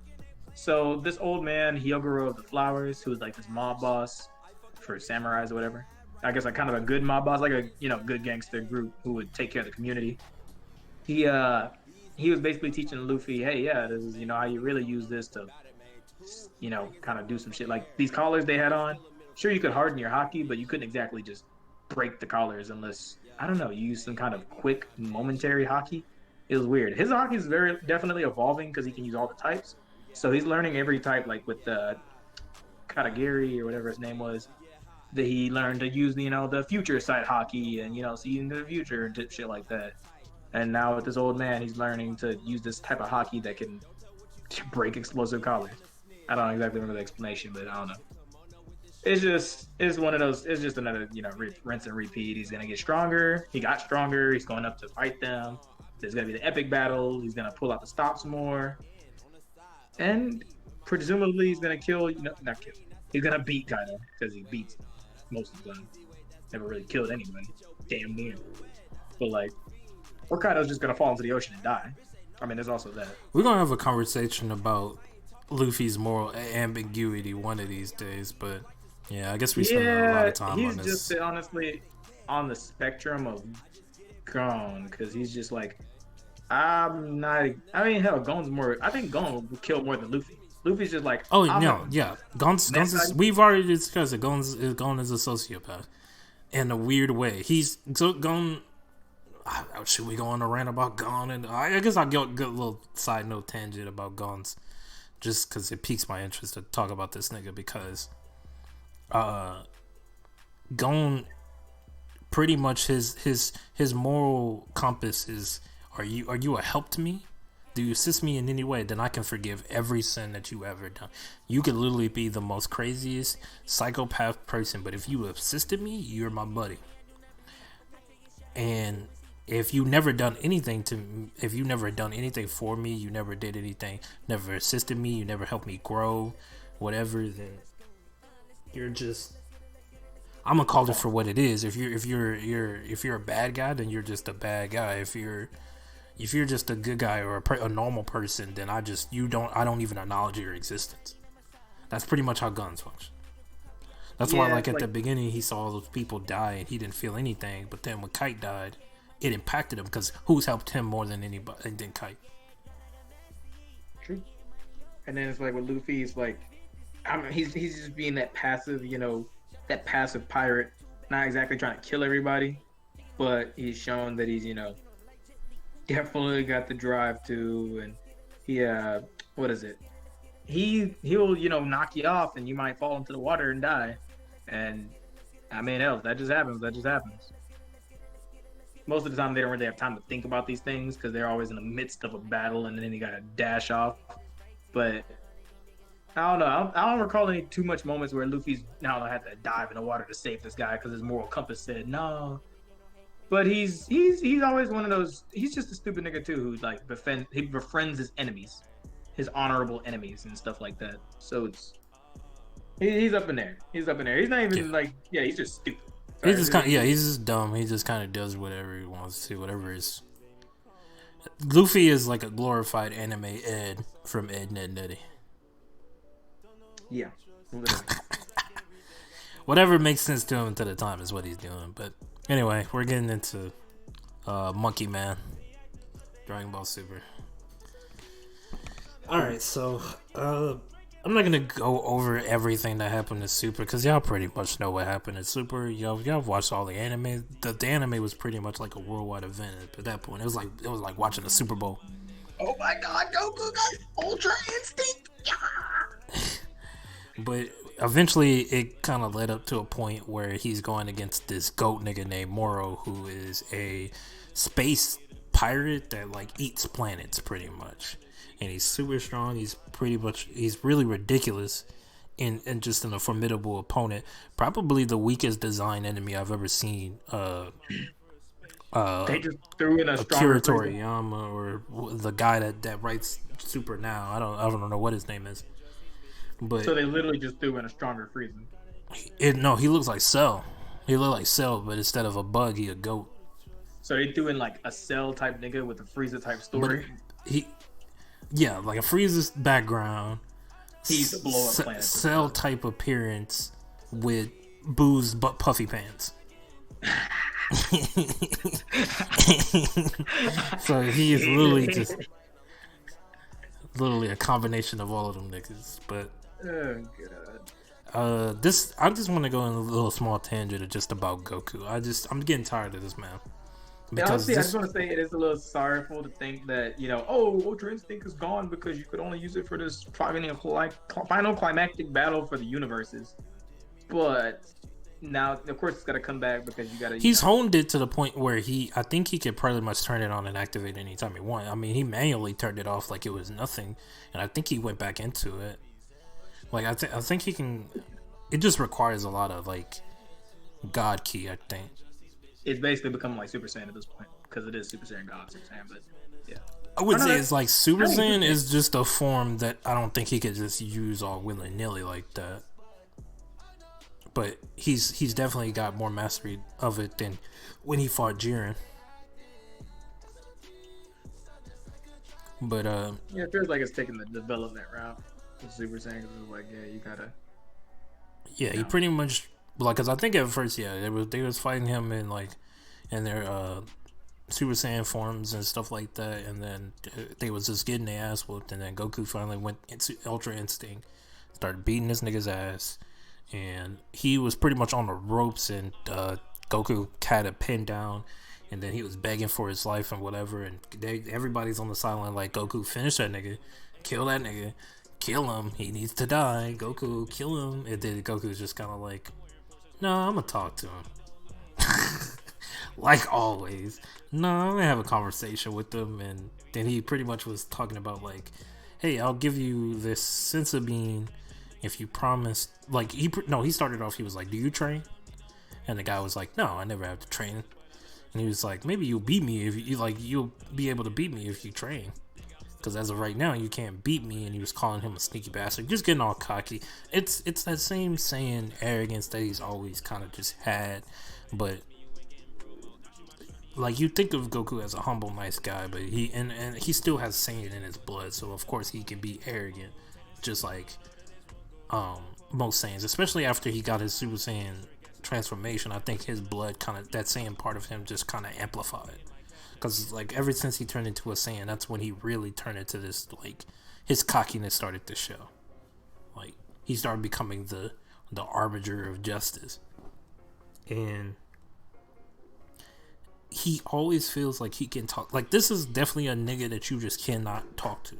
Speaker 1: So this old man, Hyogoro of the Flowers, who was like this mob boss for samurais or whatever. I guess like kind of a good mob boss, like a good gangster group who would take care of the community. He uh he was basically teaching Luffy, hey, yeah, this is how you really use this to kind of do some shit. Like these collars they had on, sure you could harden your hockey, but you couldn't exactly just break the collars unless I don't know, you use some kind of quick momentary hockey. It was weird. His hockey is very definitely evolving because he can use all the types. So he's learning every type, like with the Katagiri or whatever his name was. That he learned to use, the future sight hockey and see into the future and shit like that. And now with this old man, he's learning to use this type of hockey that can break explosive collars. I don't exactly remember the explanation, but I don't know. It's one of those. It's just another rinse and repeat. He's gonna get stronger. He got stronger. He's going up to fight them. There's gonna be the epic battle. He's gonna pull out the stops more, and presumably he's gonna kill. Not kill. He's gonna beat Kaido because he beats most of the time. Never really killed anyone. Damn near. But like, or Kaido's just gonna fall into the ocean and die. I mean, there's also that.
Speaker 2: we're gonna have a conversation about Luffy's moral ambiguity one of these days. But yeah, I guess we spend a lot of time on
Speaker 1: he's
Speaker 2: this.
Speaker 1: just honestly on the spectrum of Gon because he's just like, I'm not. I mean, hell, Gon's more. I think Gon will kill more than Luffy. Luffy's just like,
Speaker 2: Oh no, yeah, Gon's we've already discussed it. Gon is a sociopath in a weird way. He's so Gon. Should we go on a rant about Gon? And I guess I'll get a little side note tangent about Gon's, just because it piques my interest to talk about this nigga because, Gon, pretty much his moral compass is: are you a help to me? Do you assist me in any way? Then I can forgive every sin that you ever done. You could literally be the most craziest psychopath person, but if you assisted me, you're my buddy. And if you never done anything for me, you never did anything, never assisted me, you never helped me grow, whatever, then you're just, I'm gonna call it for what it is. If you're a bad guy, then you're just a bad guy. If you're just a good guy or a normal person, then I don't even acknowledge your existence. That's pretty much how guns function. That's why, like at the beginning, he saw all those people die and he didn't feel anything. But then when Kite died, it impacted him because who's helped him more than anybody than Kite?
Speaker 1: True. And then it's like with Luffy, it's like, I mean, he's just being that passive, that passive pirate, not exactly trying to kill everybody, but he's shown that he's, definitely got the drive to, and he what is it? He'll knock you off, and you might fall into the water and die. And I mean, hell, that just happens. Most of the time, they don't really have time to think about these things because they're always in the midst of a battle, and then you gotta dash off. But I don't know. I don't recall any too much moments where Luffy's now had to dive in the water to save this guy because his moral compass said no. But he's always one of those. He's just a stupid nigga too, who like befriends his enemies, his honorable enemies and stuff like that. So he's up in there. He's not even he's just stupid.
Speaker 2: He's just he's just dumb. He just kind of does whatever he wants to, whatever is. Luffy is like a glorified anime Ed from Ed, Ned, Nettie.
Speaker 1: Yeah.
Speaker 2: Whatever makes sense to him at the time is what he's doing. But anyway, we're getting into Monkey Man, Dragon Ball Super. Alright, so I'm not gonna go over everything that happened in Super because y'all pretty much know what happened in Super. Y'all watched all the anime. The anime was pretty much like a worldwide event at that point. It was like watching the Super Bowl.
Speaker 1: Oh my God, Goku got Ultra Instinct! Yeah!
Speaker 2: But eventually, it kind of led up to a point where he's going against this goat nigga named Moro, who is a space pirate that like eats planets pretty much. And he's super strong. He's really ridiculous. in just in a formidable opponent. Probably the weakest design enemy I've ever seen.
Speaker 1: They just threw in a stronger
Speaker 2: Akira
Speaker 1: Frieza.
Speaker 2: Toriyama or the guy that writes Super now. I don't know what his name is, but
Speaker 1: So they literally just threw in a stronger Frieza.
Speaker 2: no, he looks like Cell. He looked like Cell, but instead of a bug, he a goat.
Speaker 1: So they threw in like a Cell type nigga with a Frieza type
Speaker 2: But
Speaker 1: story.
Speaker 2: yeah, like a Frieza's background,
Speaker 1: He's a blow up planet.
Speaker 2: Cell type appearance with Boo's but puffy pants. So he is literally a combination of all of them niggas. But
Speaker 1: Oh god.
Speaker 2: I just want to go on a little small tangent just about Goku. I'm getting tired of this man.
Speaker 1: Yeah, honestly, I just want to say it is a little sorrowful to think that, Ultra Instinct is gone because you could only use it for this final climactic battle for the universes. But now, of course, it's got to come back because you got to.
Speaker 2: He's honed it to the point where I think he could pretty much turn it on and activate anytime he wants. I mean, he manually turned it off like it was nothing, and I think he went back into it. Like I think he can. It just requires a lot of like God key, I think.
Speaker 1: It's basically become like Super Saiyan at this point because it is Super Saiyan God, Super Saiyan. But yeah,
Speaker 2: I would say it's like Super Saiyan is just a form that I don't think he could just use all willy nilly like that. But he's definitely got more mastery of it than when he fought Jiren. But
Speaker 1: yeah, it feels like it's taking the development route with Super Saiyan. It's like, yeah, you gotta.
Speaker 2: Yeah, he pretty much because I think at first, yeah, they was fighting him in their Super Saiyan forms and stuff like that, and then they was just getting their ass whooped, and then Goku finally went into Ultra Instinct, started beating this nigga's ass, and he was pretty much on the ropes, and Goku had a pin down, and then he was begging for his life and whatever, and everybody's on the sideline like, Goku, finish that nigga, kill that nigga. Kill him. He needs to die. Goku, kill him. And then Goku's just kind of like, no, I'm going to talk to him. Like always. No, I'm going to have a conversation with him. And then he pretty much was talking about like, hey, I'll give you this senza bean if you promise. Like, he started off, he was like, do you train? And the guy was like, no, I never have to train. And he was like, maybe you'll beat me if you'll be able to beat me if you train. Because as of right now, you can't beat me, and he was calling him a sneaky bastard, just getting all cocky. It's that same saying arrogance that he's always kind of just had, but like you think of Goku as a humble, nice guy, but he still has Saiyan in his blood, so of course he can be arrogant, just like most Saiyans, especially after he got his Super Saiyan transformation. I think his blood that Saiyan part of him just kind of amplified. Because like ever since he turned into a Saiyan, that's when he really turned into this, like his cockiness started to show. Like he started becoming the arbiter of justice, and he always feels like he can talk. Like this is definitely a nigga that you just cannot talk to.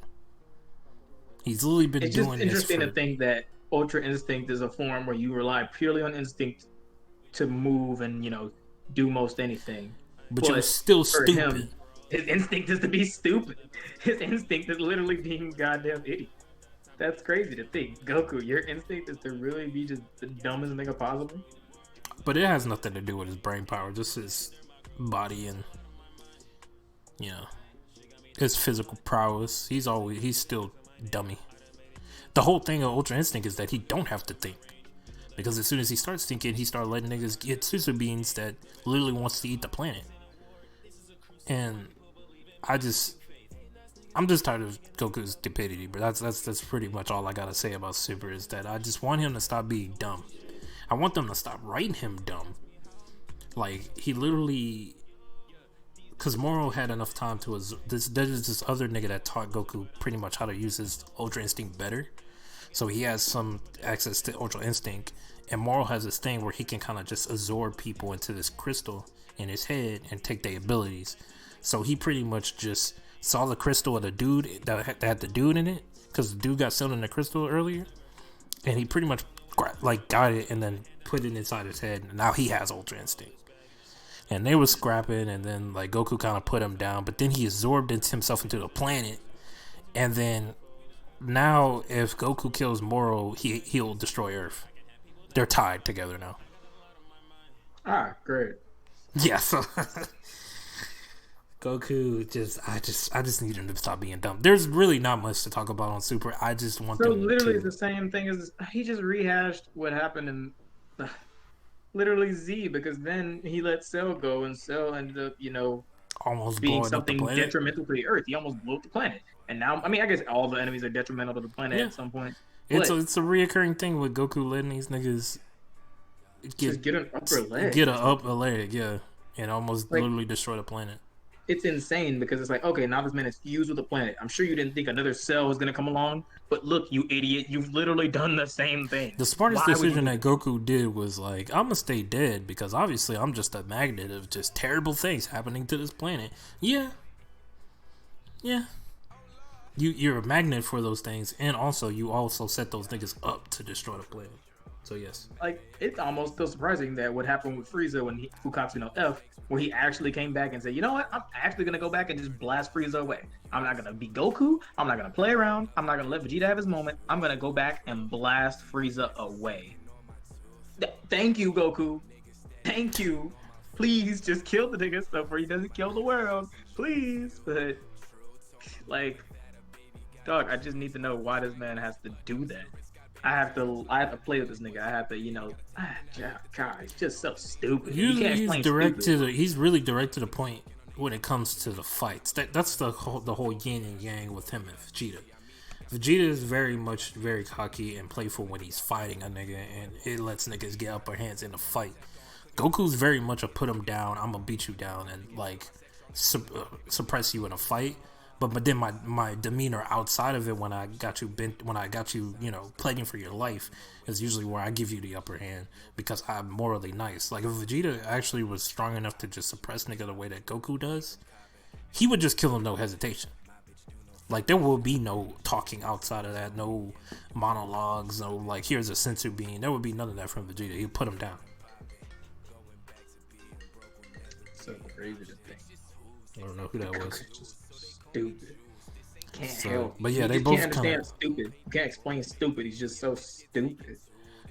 Speaker 2: He's literally been doing this. It's just
Speaker 1: interesting to think that Ultra Instinct is a form where you rely purely on instinct to move and do most anything.
Speaker 2: But you're still stupid.
Speaker 1: Him, his instinct is to be stupid. His instinct is literally being goddamn idiot. That's crazy to think. Goku, your instinct is to really be just the dumbest nigga possible?
Speaker 2: But it has nothing to do with his brain power, just his body and, his physical prowess. He's still dummy. The whole thing of Ultra Instinct is that he don't have to think. Because as soon as he starts thinking, he starts letting niggas get scissor beans that literally wants to eat the planet. And I'm just tired of Goku's stupidity, but that's pretty much all I gotta say about Super is that I just want him to stop being dumb. I want them to stop writing him dumb. Like he literally, because Moro had enough time to there's this other nigga that taught Goku pretty much how to use his Ultra Instinct better. So he has some access to Ultra Instinct, and Moro has this thing where he can kind of just absorb people into this crystal in his head and take their abilities. So he pretty much just saw the crystal of the dude that had the dude in it, because the dude got sealed in the crystal earlier, and he pretty much got it and then put it inside his head, and now he has Ultra Instinct. And they were scrapping, and then like Goku kind of put him down, but then he absorbed himself into the planet, and then now if Goku kills Moro, he'll destroy Earth. They're tied together now.
Speaker 1: Ah, great.
Speaker 2: Yeah, so Goku I just need him to stop being dumb. There's really not much to talk about on Super. I just want
Speaker 1: So
Speaker 2: them
Speaker 1: literally
Speaker 2: to.
Speaker 1: it's the same thing as he just rehashed what happened in literally Z, because then he let Cell go and Cell ended up,
Speaker 2: Almost
Speaker 1: being
Speaker 2: blowing up the
Speaker 1: something
Speaker 2: planet.
Speaker 1: detrimental to the Earth. He almost blew up the planet. And now, I mean, I guess all the enemies are detrimental to the planet
Speaker 2: Yeah.
Speaker 1: at some point.
Speaker 2: It's
Speaker 1: But
Speaker 2: a reoccurring thing with Goku letting these niggas
Speaker 1: just get an upper leg.
Speaker 2: Get an upper leg, yeah. And almost literally destroy the planet.
Speaker 1: It's insane because it's like, okay, now this man is fused with the planet. I'm sure you didn't think another Cell was going to come along, but look, you idiot, you've literally done the same thing.
Speaker 2: The smartest decision that Goku did was like, I'm gonna stay dead because obviously I'm just a magnet of just terrible things happening to this planet. Yeah. You're a magnet for those things, and also you also set those niggas up to destroy the planet. So yes.
Speaker 1: Like, it's almost still surprising that what happened with Frieza when Fukatsu no F, where he actually came back and said, you know what, I'm actually going to go back and just blast Frieza away. I'm not going to be Goku. I'm not going to play around. I'm not going to let Vegeta have his moment. I'm going to go back and blast Frieza away. Thank you, Goku. Thank you. Please just kill the nigga stuff where he doesn't kill the world. Please. But, like, dog, I just need to know why this man has to do that. I have to play with this nigga. I have to, God, he's just so stupid.
Speaker 2: He's really direct to the point when it comes to the fights. That's the whole yin and yang with him and Vegeta. Vegeta is very cocky and playful when he's fighting a nigga, and it lets niggas get upper hands in the fight. Goku's very much a put him down, I'm gonna beat you down, and like suppress you in a fight. But then my demeanor outside of it, when I got you plaguing for your life, is usually where I give you the upper hand because I'm morally nice. Like if Vegeta actually was strong enough to just suppress nigga the way that Goku does, he would just kill him no hesitation. Like there will be no talking outside of that, no monologues, no like here's a sensu bean. There would be none of that from Vegeta. He'd put him down.
Speaker 1: So crazy to think.
Speaker 2: I don't know who that was.
Speaker 1: Stupid. Can't help.
Speaker 2: But yeah, they
Speaker 1: both
Speaker 2: both
Speaker 1: can't understand stupid. You can't explain stupid. He's just so stupid.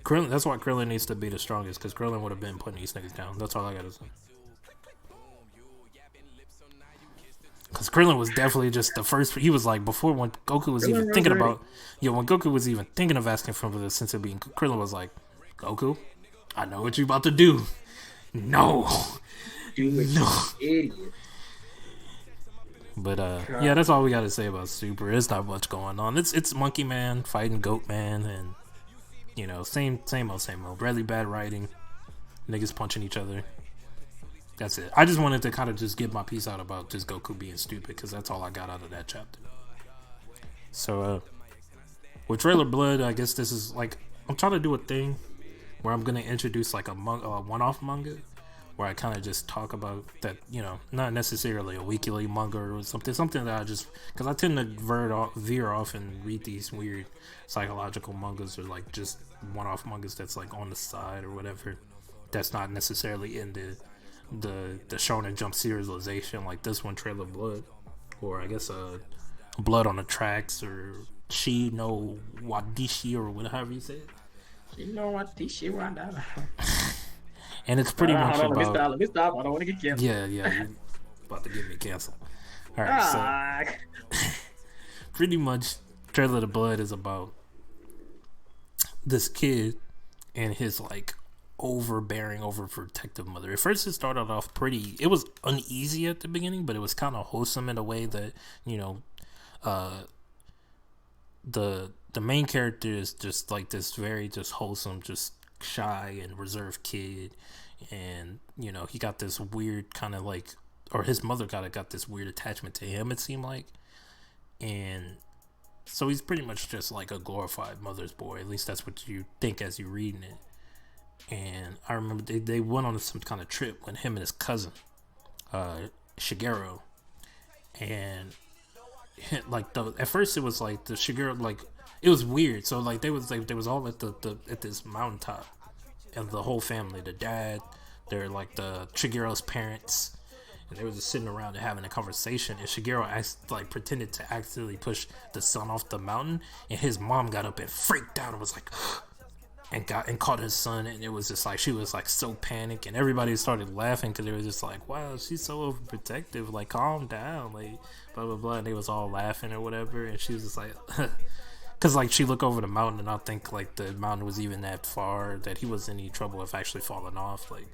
Speaker 2: Krillin, that's why Krillin needs to be the strongest, because Krillin would have been putting these niggas down. That's all I gotta say. Because Krillin was definitely just the first. He was like before when Goku was even thinking about. Yeah, when Goku was even thinking of asking for the sense of being, Krillin was like, Goku, I know what you about to do. No.
Speaker 1: Idiot.
Speaker 2: But yeah, that's all we gotta say about Super. There's not much going on. It's Monkey Man fighting Goat Man, and same old. Really bad writing, niggas punching each other. That's it. I just wanted to kind of just get my piece out about just Goku being stupid because that's all I got out of that chapter. So with Trailer Blood, I guess this is like I'm trying to do a thing where I'm gonna introduce like a one-off manga. Where I kind of just talk about that, not necessarily a weekly manga or something that I just, because I tend to veer off and read these weird psychological mangas or like just one-off mangas that's like on the side or whatever. That's not necessarily in the Shonen Jump serialization, like this one, Trailer Blood, or I guess Blood on the Tracks or Shi no Wadishi or whatever you say it.
Speaker 1: Shi no Wadishi Wadawa.
Speaker 2: And it's pretty much about.
Speaker 1: Let me stop. I don't want to get canceled.
Speaker 2: Yeah, you're about to get me canceled. All right, so pretty much, Trailer to Blood is about this kid and his like overbearing, overprotective mother. At first, it started off it was uneasy at the beginning, but it was kind of wholesome in a way that the main character is just like this very just wholesome, just shy and reserved kid, and he got this weird kind of like, or his mother got this weird attachment to him, it seemed like, and so he's pretty much just like a glorified mother's boy. At least that's what you think as you're reading it. And I remember they went on some kind of trip when him and his cousin Shigeru, and like at first it was like the Shigeru, like it was weird. So like they was all at at this mountaintop, and the whole family, the dad, they're like the Shigeru's parents, and they were just sitting around and having a conversation. And Shigeru pretended to accidentally push the son off the mountain, and his mom got up and freaked out and was like, and caught his son, and it was just like she was like so panicked, and everybody started laughing because they were just like, wow, she's so overprotective, like calm down, like blah blah blah, and they was all laughing or whatever, and she was just like because like she looked over the mountain and I think like the mountain was even that far that he was in any trouble of actually falling off, like,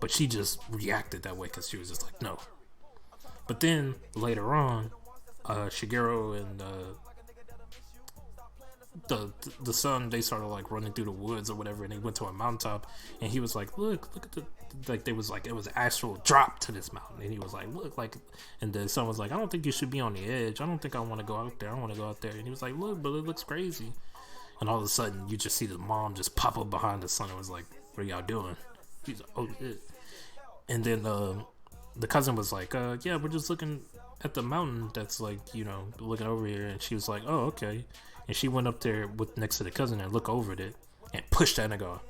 Speaker 2: but she just reacted that way because she was just like no. But then later on, Shigeru and the son, they started like running through the woods or whatever, and they went to a mountaintop, and he was like, look at the, like, there was like, it was an actual drop to this mountain, and he was like, look, like, and the son was like, I don't think you should be on the edge, I don't think I want to go out there, I want to go out there, and he was like, look, but it looks crazy. And all of a sudden you just see the mom just pop up behind the son and was like, what are y'all doing? He's like, oh shit. And then the cousin was like, yeah, we're just looking at the mountain that's like, you know, looking over here. And she was like, oh, okay. And she went up there with next to the cousin and looked over it and pushed that nigga off.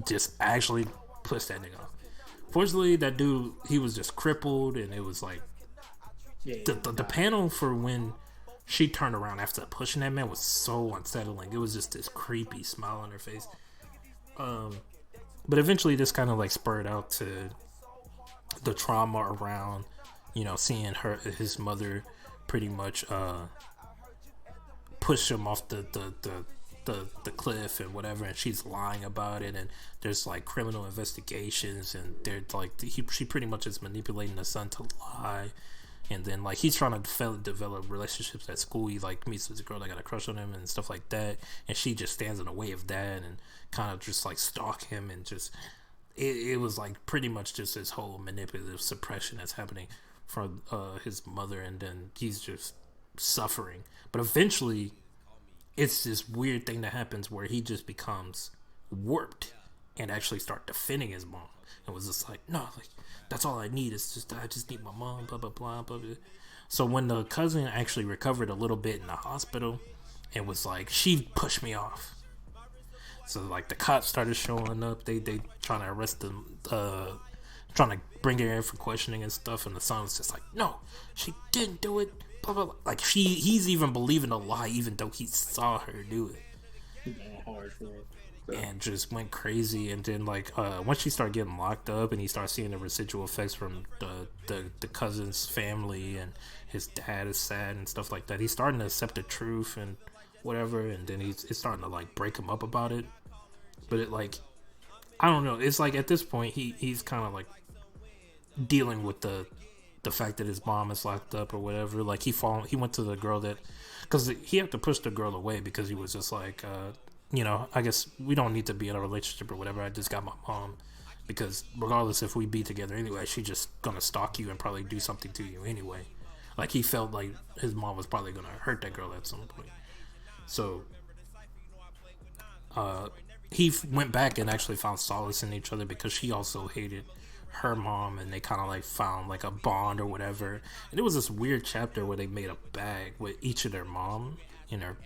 Speaker 2: Just actually pushed that nigga off. Fortunately, that dude, he was just crippled, and it was like the panel for when she turned around after pushing that man was so unsettling. It was just this creepy smile on her face. But eventually, this kind of like spurred out to the trauma around, you know, seeing his mother pretty much push him off the cliff and whatever, and she's lying about it, and there's like criminal investigations, and they're like she pretty much is manipulating the son to lie. And then like he's trying to develop relationships at school. He like meets this girl that got a crush on him and stuff like that, and she just stands in the way of that and kind of just like stalk him, and just it was like pretty much just this whole manipulative suppression that's happening from his mother, and then he's just suffering. But eventually it's this weird thing that happens where he just becomes warped and actually start defending his mom, and was just like, no, like, that's all I need, is just, I just need my mom, blah blah blah blah blah. So when the cousin actually recovered a little bit in the hospital, it was like, she pushed me off. So like the cops started showing up, they trying to arrest them, trying to bring her in for questioning and stuff, and the son was just like, no, she didn't do it, blah blah blah. Like he's even believing a lie even though he saw her do it. And just went crazy. And then like once she started getting locked up and he started seeing the residual effects from the cousin's family, and his dad is sad and stuff like that, he's starting to accept the truth and whatever, and then it's starting to like break him up about it. But it, like, I don't know, it's like at this point he's kind of like dealing with the fact that his mom is locked up or whatever. Like he went to the girl that, because he had to push the girl away because he was just like, you know, I guess we don't need to be in a relationship or whatever. I just got my mom, because regardless if we be together anyway, she's just gonna stalk you and probably do something to you anyway. Like he felt like his mom was probably gonna hurt that girl at some point. So he went back and actually found solace in each other, because she also hated her mom, and they kind of like found like a bond or whatever. And it was this weird chapter where they made a bag with each of their mom in their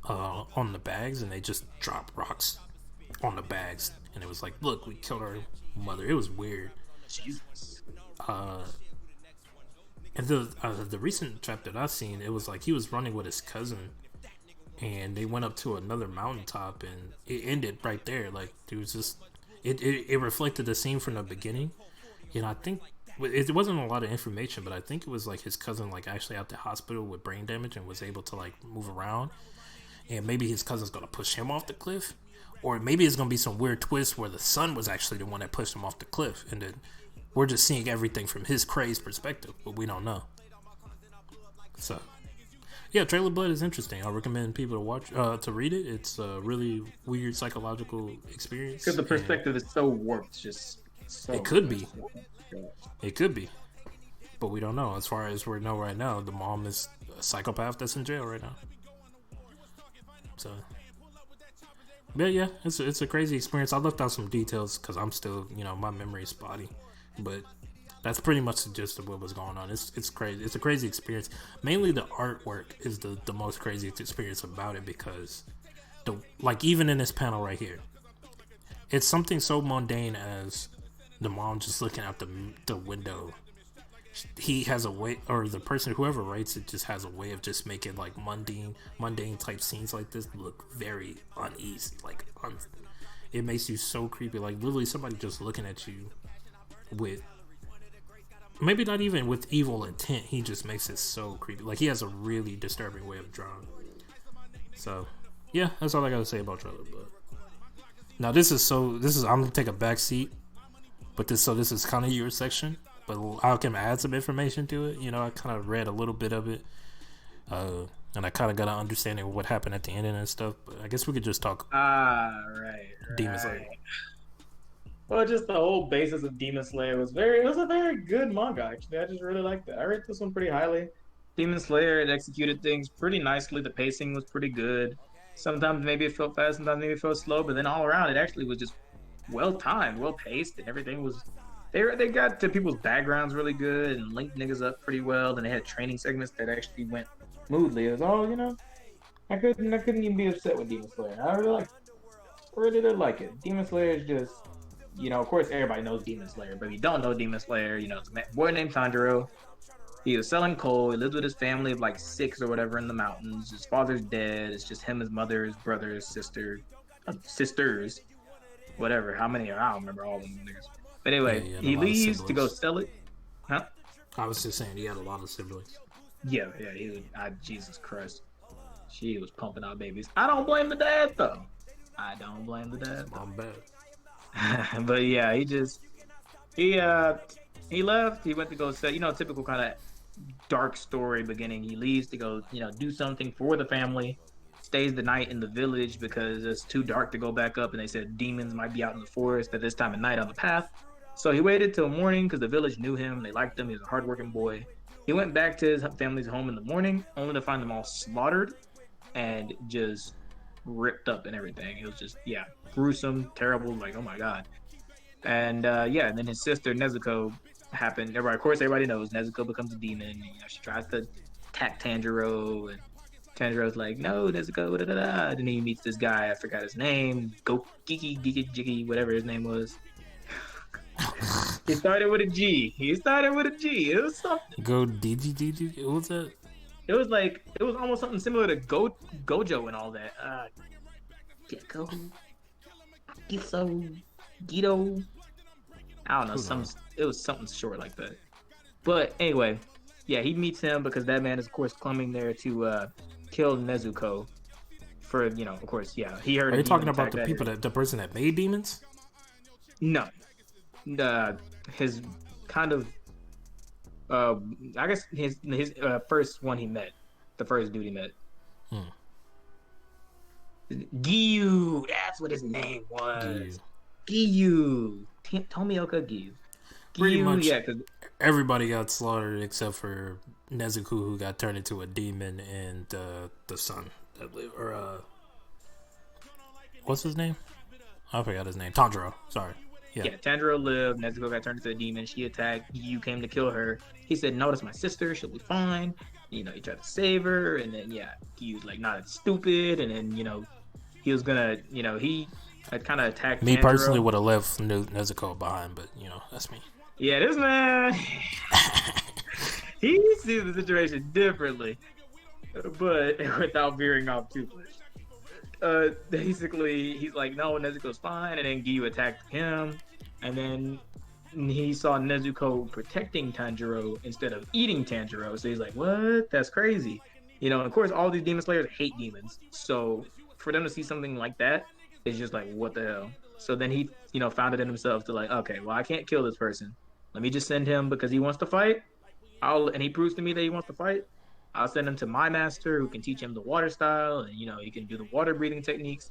Speaker 2: on the bags, and they just dropped rocks on the bags, and it was like, look, we killed our mother. It was weird.
Speaker 1: Jesus.
Speaker 2: And the recent chapter that I seen, it was like he was running with his cousin, and they went up to another mountaintop, and it ended right there. Like it was just it reflected the scene from the beginning. You know, I think it wasn't a lot of information, but I think it was like his cousin like actually out the hospital with brain damage and was able to like move around. And maybe his cousin's gonna push him off the cliff, or maybe it's gonna be some weird twist where the son was actually the one that pushed him off the cliff, and then we're just seeing everything from his crazed perspective, but we don't know. So, yeah, Trailer Blood is interesting. I recommend people to watch, to read it. It's a really weird psychological experience.
Speaker 1: Because the perspective is so warped, just so.
Speaker 2: It could be. It could be, but we don't know. As far as we know right now, the mom is a psychopath that's in jail right now. So, but yeah, it's a crazy experience. I left out some details because I'm still, you know, my memory is spotty, but that's pretty much the gist of what was going on. It's crazy. It's a crazy experience. Mainly the artwork is the most crazy experience about it, because like even in this panel right here, it's something so mundane as the mom just looking out the window. He has a way, or the person, whoever writes it, just has a way of just making like mundane type scenes like this look very uneasy. Like it makes you so creepy. Like literally somebody just looking at you with, maybe not even with evil intent. He just makes it so creepy. Like he has a really disturbing way of drawing. So yeah, that's all I gotta say about trailer. But now this is I'm gonna take a back seat, but this is kind of your section. But I can add some information to it. You know, I kind of read a little bit of it, and I kind of got an understanding of what happened at the end and stuff. But I guess we could just talk.
Speaker 1: Right.
Speaker 2: Demon Slayer.
Speaker 1: Well, just the whole basis of Demon Slayer it was a very good manga, actually. I just really liked it. I rate this one pretty highly. Demon Slayer, it executed things pretty nicely. The pacing was pretty good. Sometimes maybe it felt fast, sometimes maybe it felt slow, but then all around it actually was just well timed, well paced, and everything was. They got to people's backgrounds really good and linked niggas up pretty well. And they had training segments that actually went smoothly. It was all, I couldn't even be upset with Demon Slayer. I really did like it. Demon Slayer is just, of course everybody knows Demon Slayer, but if you don't know Demon Slayer, it's a boy named Tanjiro. He was selling coal. He lived with his family of like 6 or whatever in the mountains. His father's dead. It's just him, his mother, his brother, his sister, sisters, whatever. How many? I don't remember all of them niggas. But anyway, he leaves to go sell it. Huh?
Speaker 2: I was just saying he had a lot of siblings.
Speaker 1: Yeah, Jesus Christ. She was pumping out babies. I don't blame the dad, though. I don't blame the dad.
Speaker 2: I'm bad.
Speaker 1: But yeah, he left. He went to go sell, typical kind of dark story beginning. He leaves to go, do something for the family. Stays the night in the village because it's too dark to go back up, and they said demons might be out in the forest at this time of night on the path. So he waited till morning because the village knew him. They liked him. He was a hardworking boy. He went back to his family's home in the morning, only to find them all slaughtered and just ripped up and everything. It was just, gruesome, terrible, like, oh my God. And and then his sister, Nezuko, happened. Of course, everybody knows Nezuko becomes a demon. And, she tries to attack Tanjiro, and Tanjiro's like, no, Nezuko, da-da-da. And then he meets this guy, I forgot his name, Giki, whatever his name was. He started with a G. It was something.
Speaker 2: What was that?
Speaker 1: It was almost something similar to Gojo and all that. Gecko, Gito. I don't know. It was something short like that. But anyway, he meets him because that man is, of course, coming there to kill Nezuko. For of course, he heard.
Speaker 2: Are you talking about the person that made demons?
Speaker 1: No. His kind of I guess his first one he met, the first dude he met. Giyu, that's what his name was. Giyu, Tomioka Giyu.
Speaker 2: Pretty much, cause everybody got slaughtered except for Nezuko, who got turned into a demon, and the son that lived, or what's his name? I forgot his name. Tanjiro. Sorry. Yeah,
Speaker 1: Tanjiro lived. Nezuko got turned into a demon. She attacked. Giyu came to kill her. He said, no, that's my sister. She'll be fine. He tried to save her. And then, Giyu's like, nah, it's stupid. And then, he was going to, he had kind of attacked
Speaker 2: Me
Speaker 1: Tanjiro.
Speaker 2: Personally would have left Nezuko behind, but, that's me.
Speaker 1: Yeah, this man, he sees the situation differently, but without veering off too much. Basically, he's like, no, Nezuko's fine, and then Giyu attacked him, and then he saw Nezuko protecting Tanjiro instead of eating Tanjiro, so he's like, what? That's crazy. And of course, all these Demon Slayers hate demons, so for them to see something like that, it's just like, what the hell? So then he, found it in himself to like, okay, well, I can't kill this person. Let me just send him because he wants to fight. And he proves to me that he wants to fight. I'll send him to my master who can teach him the water style, and he can do the water breathing techniques.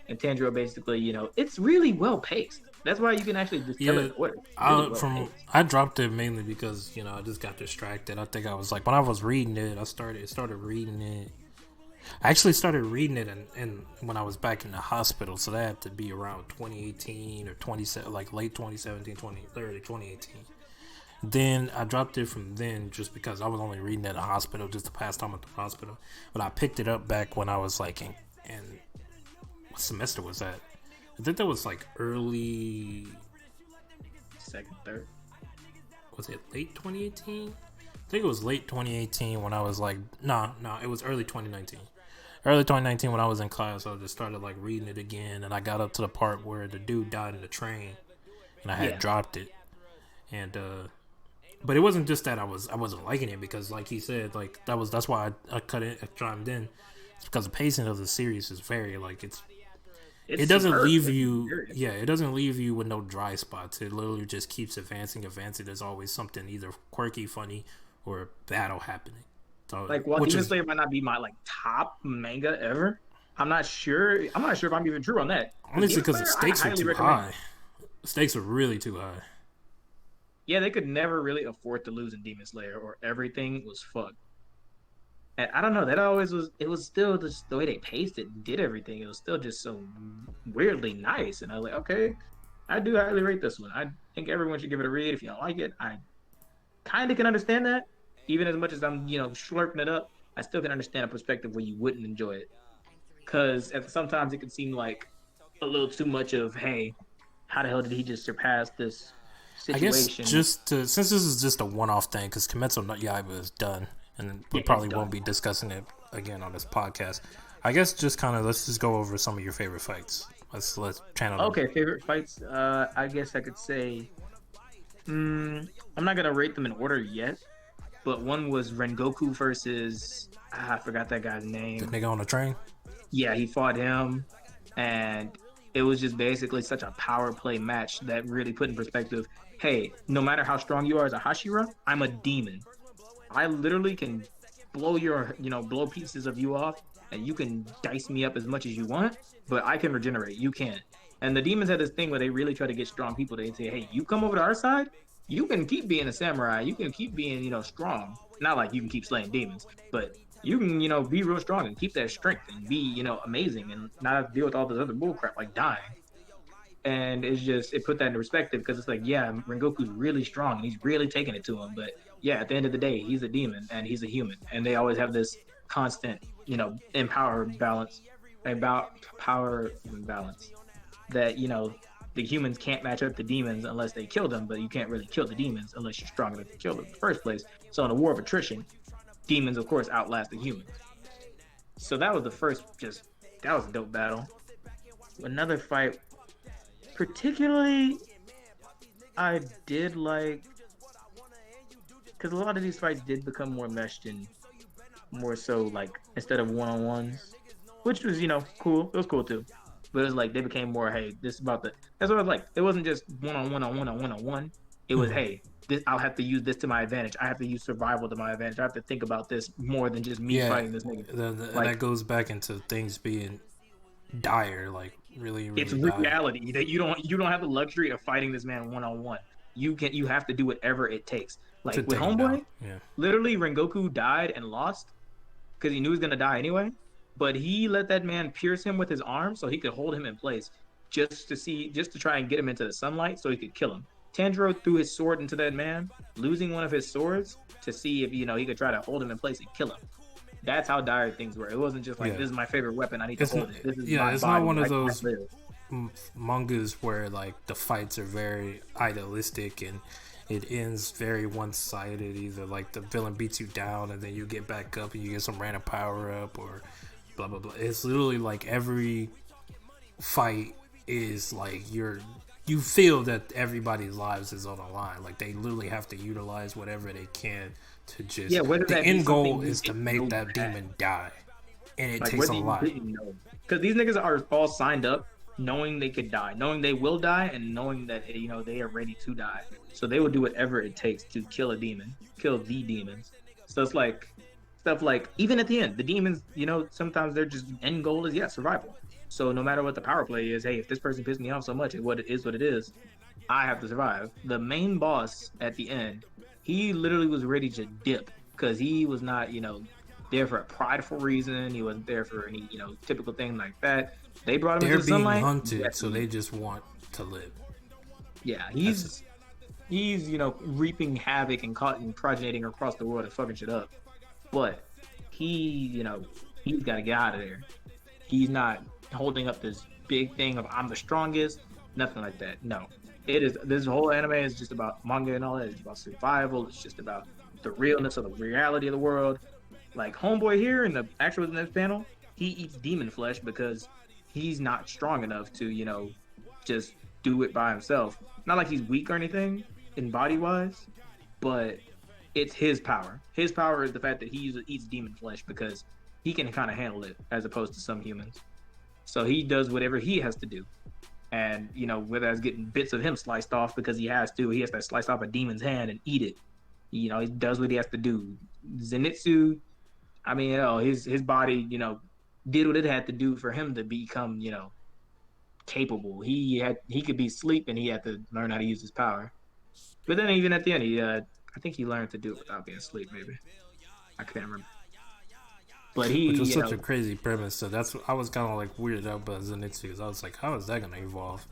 Speaker 1: And Tanjiro basically, it's really well paced. That's why you can actually just tell it what.
Speaker 2: I dropped it mainly because I just got distracted. I think I was like, when I was reading it, I started reading it. I actually started reading it and when I was back in the hospital, so that had to be around 2018 or late 2017, early 2018. Then I dropped it from then just because I was only reading at a hospital just to pass time at the hospital. But I picked it up back when I was like in what semester was that? I think that was like early.
Speaker 1: Second, third.
Speaker 2: Was it late 2018? I think it was late 2018 when I was like, no, it was early 2019. Early 2019 when I was in class, I just started like reading it again, and I got up to the part where the dude died in the train, and I had dropped it, and but it wasn't just that I wasn't liking it, because like he said, like that's why I cut it, I chimed in. It's because the pacing of the series is very like it doesn't leave you, it doesn't leave you with no dry spots. It literally just keeps advancing. There's always something either quirky, funny, or a battle happening. So,
Speaker 1: like, while Demon Slayer might not be my like top manga ever, I'm not sure if I'm even true on that.
Speaker 2: Honestly, because the stakes are too high. The stakes are really too high.
Speaker 1: Yeah, they could never really afford to lose in Demon Slayer, or everything was fucked. And I don't know, that always was. It was still just the way they paced it and did everything. It was still just so weirdly nice. And I was like, okay, I do highly rate this one. I think everyone should give it a read. If you don't like it, I kind of can understand that. Even as much as I'm, slurping it up, I still can understand a perspective where you wouldn't enjoy it. Because sometimes it can seem like a little too much of, hey, how the hell did he just surpass this situation?
Speaker 2: I guess since this is just a one-off thing, because Kimetsu no Yaiba is done, and we probably won't be discussing it again on this podcast. I guess let's just go over some of your favorite fights. Let's channel.
Speaker 1: Okay, favorite fights. I guess I could say, I'm not gonna rate them in order yet. But one was Rengoku versus, I forgot that guy's name.
Speaker 2: The nigga on the train?
Speaker 1: Yeah, he fought him. And it was just basically such a power play match that really put in perspective, hey, no matter how strong you are as a Hashira, I'm a demon. I literally can blow blow pieces of you off, and you can dice me up as much as you want, but I can regenerate. You can't. And the demons had this thing where they really try to get strong people. They say, hey, you come over to our side, you can keep being a samurai. You can keep being, strong. Not like you can keep slaying demons, but you can, be real strong and keep that strength and be, amazing and not have to deal with all this other bullcrap like dying. And it put that into perspective, because it's like, yeah, Rengoku's really strong and he's really taking it to him. But yeah, at the end of the day, he's a demon and he's a human. And they always have this constant, power imbalance that, the humans can't match up the demons unless they kill them, but you can't really kill the demons unless you're strong enough to kill them in the first place. So in a war of attrition, demons, of course, outlast the humans. So that was that was a dope battle. Another fight, particularly, I did like, because a lot of these fights did become more meshed and more so like, instead of one-on-ones, which was, cool. It was cool too. But it was like they became more, hey, this is about that's what I was like. It wasn't just one-on-one. It was, hey, I'll have to use this to my advantage. I have to use survival to my advantage. I have to think about this more than just me fighting this nigga.
Speaker 2: That goes back into things being dire, like really, really
Speaker 1: it's reality that you don't have the luxury of fighting this man one-on-one. You have to do whatever it takes. Like with Homeboy, literally Rengoku died and lost because he knew he was gonna die anyway. But he let that man pierce him with his arm so he could hold him in place, just to try and get him into the sunlight so he could kill him. Tanjiro threw his sword into that man, losing one of his swords to see if he could try to hold him in place and kill him. That's how dire things were. It wasn't just like, this is my favorite weapon, I need to hold it. This is
Speaker 2: it's not one of those mangas where like the fights are very idealistic and it ends very one-sided. Either like the villain beats you down and then you get back up and you get some random power up, or blah blah blah. It's literally like every fight is like you feel that everybody's lives is on the line. Like they literally have to utilize whatever they can to just. Yeah, the end goal is to make that demon die, and it takes a lot.
Speaker 1: Because these niggas are all signed up, knowing they could die, knowing they will die, and knowing that they are ready to die. So they will do whatever it takes to kill the demons. So it's like stuff like, even at the end, the demons, sometimes their just end goal is survival. So no matter what the power play is, hey, if this person pissed me off so much, what it is, I have to survive. The main boss at the end, he literally was ready to dip because he was not, there for a prideful reason. He wasn't there for any, typical thing like that. They brought him into the sunlight.
Speaker 2: They're being hunted, so they just want to live.
Speaker 1: Yeah, he's reaping havoc and progeniting across the world and fucking shit up. But he's got to get out of there. He's not holding up this big thing of I'm the strongest, nothing like that. No, it is. This whole anime is just about manga and all that. It's about survival. It's just about the realness of the reality of the world. Like Homeboy here in the actual in this panel, he eats demon flesh because he's not strong enough to, just do it by himself. Not like he's weak or anything in body wise, but it's his power. His power is the fact that he eats demon flesh because he can kind of handle it as opposed to some humans. So he does whatever he has to do. And, whether that's getting bits of him sliced off because he has to slice off a demon's hand and eat it. He does what he has to do. Zenitsu, I mean, his body, did what it had to do for him to become, capable. He could be asleep and he had to learn how to use his power. But then even at the end, I think he learned to do it without being asleep. Maybe I can't remember. But
Speaker 2: which was such a crazy premise. So I was kind of like weirded out by Zenitsu because I was like, how is that gonna evolve?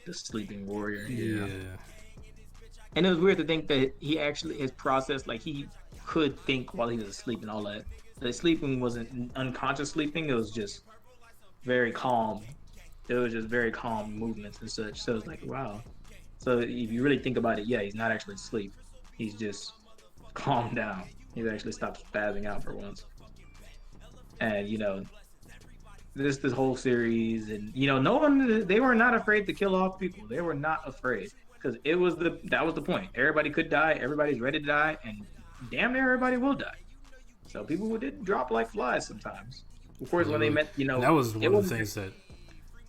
Speaker 1: The sleeping warrior.
Speaker 2: Yeah.
Speaker 1: And it was weird to think that his process, like he could think while he was asleep and all that. The sleeping wasn't unconscious sleeping. It was just very calm. It was just very calm movements and such. So it's like, wow. So if you really think about it, yeah, he's not actually asleep. He's just calmed down. He's actually stopped spazzing out for once. And this whole series, and they were not afraid to kill off people. They were not afraid because that was the point. Everybody could die. Everybody's ready to die, and damn near everybody will die. So people did drop like flies sometimes. Of course, when they met,
Speaker 2: that was one of the things that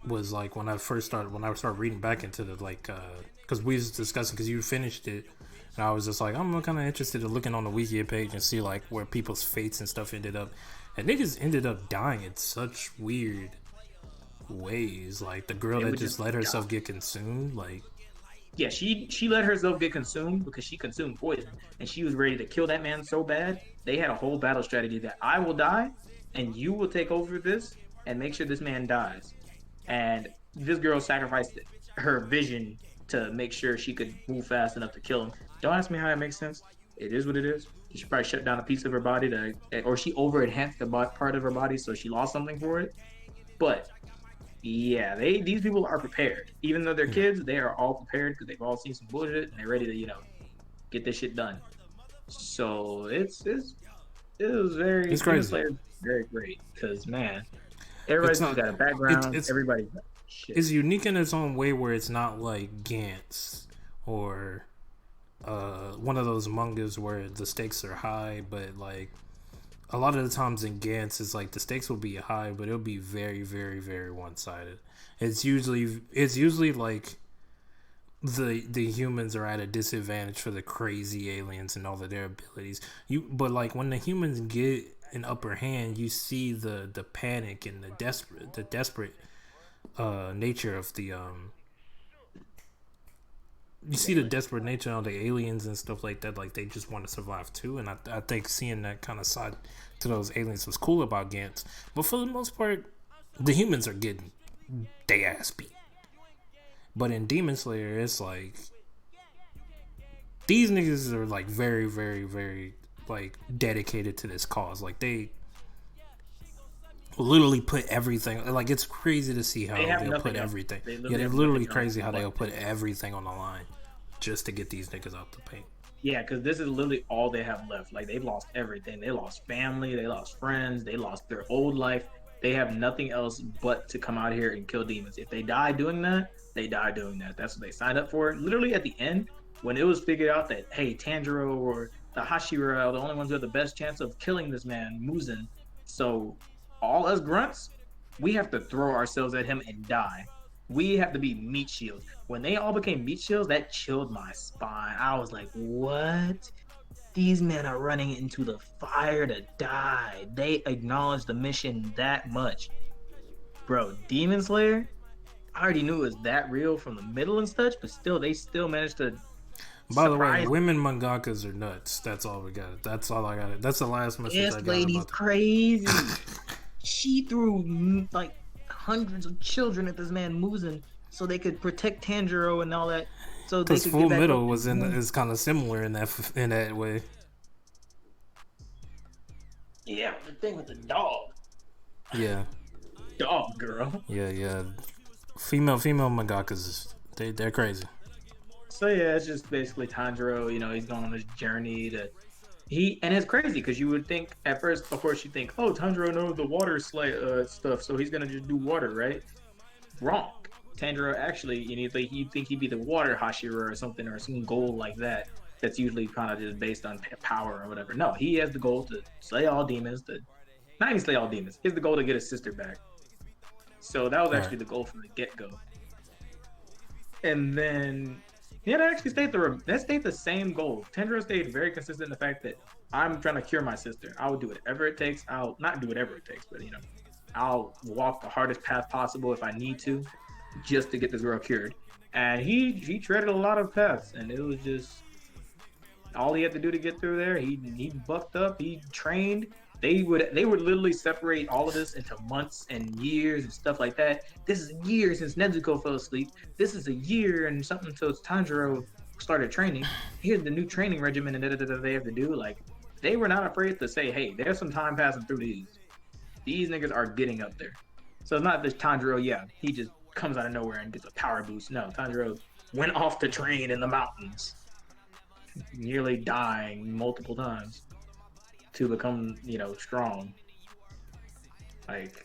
Speaker 2: was like when I started reading back into the because we was discussing because you finished it. And I was just like, I'm kind of interested in looking on the wiki page and see like where people's fates and stuff ended up. And niggas ended up dying in such weird ways. Like the girl that just let herself get consumed. Like,
Speaker 1: yeah, she let herself get consumed because she consumed poison, and she was ready to kill that man so bad. They had a whole battle strategy that I will die, and you will take over this and make sure this man dies. And this girl sacrificed her vision to make sure she could move fast enough to kill him. Don't ask me how that makes sense. It is what it is. She probably shut down a piece of her body or she over enhanced the part of her body, so she lost something for it. But yeah, these people are prepared. Even though they're kids, they are all prepared because they've all seen some bullshit and they're ready to get this shit done. So it was very
Speaker 2: crazy.
Speaker 1: Very great because man, everybody's got a background. Everybody's got shit.
Speaker 2: It's unique in its own way where it's not like Gantz or one of those mangas where the stakes are high, but like a lot of the times in Gantz it's like the stakes will be high, but it'll be very, very, very one-sided. It's usually like the humans are at a disadvantage for the crazy aliens and all of their abilities. But like when the humans get an upper hand, you see the panic and the desperate nature of the you see the desperate nature of the aliens and stuff like that. Like they just want to survive too, and I think seeing that kind of side to those aliens was cool about Gantz. But for the most part, the humans are getting they ass beat. But in Demon Slayer, it's like these niggas are like very, very, very like dedicated to this cause. Like they literally put everything. Like it's crazy to see how they'll put everything. They're literally crazy how they'll put everything on the line just to get these niggas out the paint.
Speaker 1: Yeah, because this is literally all they have left. Like they've lost everything. They lost family. They lost friends. They lost their old life. They have nothing else but to come out here and kill demons. If they die doing that, they die doing that. That's what they signed up for. Literally at the end, when it was figured out that, hey, Tanjiro or the Hashira are the only ones who have the best chance of killing this man, Muzan. So all us grunts, we have to throw ourselves at him and die. We have to be meat shields. When they all became meat shields, that chilled my spine. I was like, what? These men are running into the fire to die. They acknowledge the mission that much. Bro, Demon Slayer, I already knew it was that real from the middle and such, but still, they still managed to.
Speaker 2: By the way, women mangakas are nuts. That's all we got. That's all I got. That's the last message I got.
Speaker 1: This lady's crazy. She threw like hundreds of children at this man Muzan so they could protect Tanjiro and all that. So because
Speaker 2: Full Metal is kind of similar in that way.
Speaker 1: Yeah, the thing with the dog.
Speaker 2: Yeah.
Speaker 1: Dog girl.
Speaker 2: Yeah. female mangakas, they're crazy.
Speaker 1: So yeah, it's just basically Tanjiro. He's going on this journey to and it's crazy because you would think at first, of course, you think, oh, Tanjiro knows the water stuff, so he's gonna just do water, right? Wrong. Tanjiro actually, you'd think he'd be the water Hashira or something, or some goal like that. That's usually kind of just based on power or whatever. No, he has the goal to slay all demons. Not even slay all demons. He has the goal to get his sister back. So that was actually the goal from the get go. And then that actually stayed the same goal. Tanjiro stayed very consistent in the fact that I'm trying to cure my sister. I will do whatever it takes. I'll not do whatever it takes, but I'll walk the hardest path possible if I need to, just to get this girl cured. And he treaded a lot of paths, and it was just all he had to do to get through there. He bucked up. He trained. They would literally separate all of this into months and years and stuff like that. This is a year since Nezuko fell asleep. This is a year and something since Tanjiro started training. Here's the new training regimen and they have to do. Like, they were not afraid to say, hey, there's some time passing through these. These niggas are getting up there. So it's not this Tanjiro, he just comes out of nowhere and gets a power boost. No, Tanjiro went off to train in the mountains, nearly dying multiple times to become, strong. Like,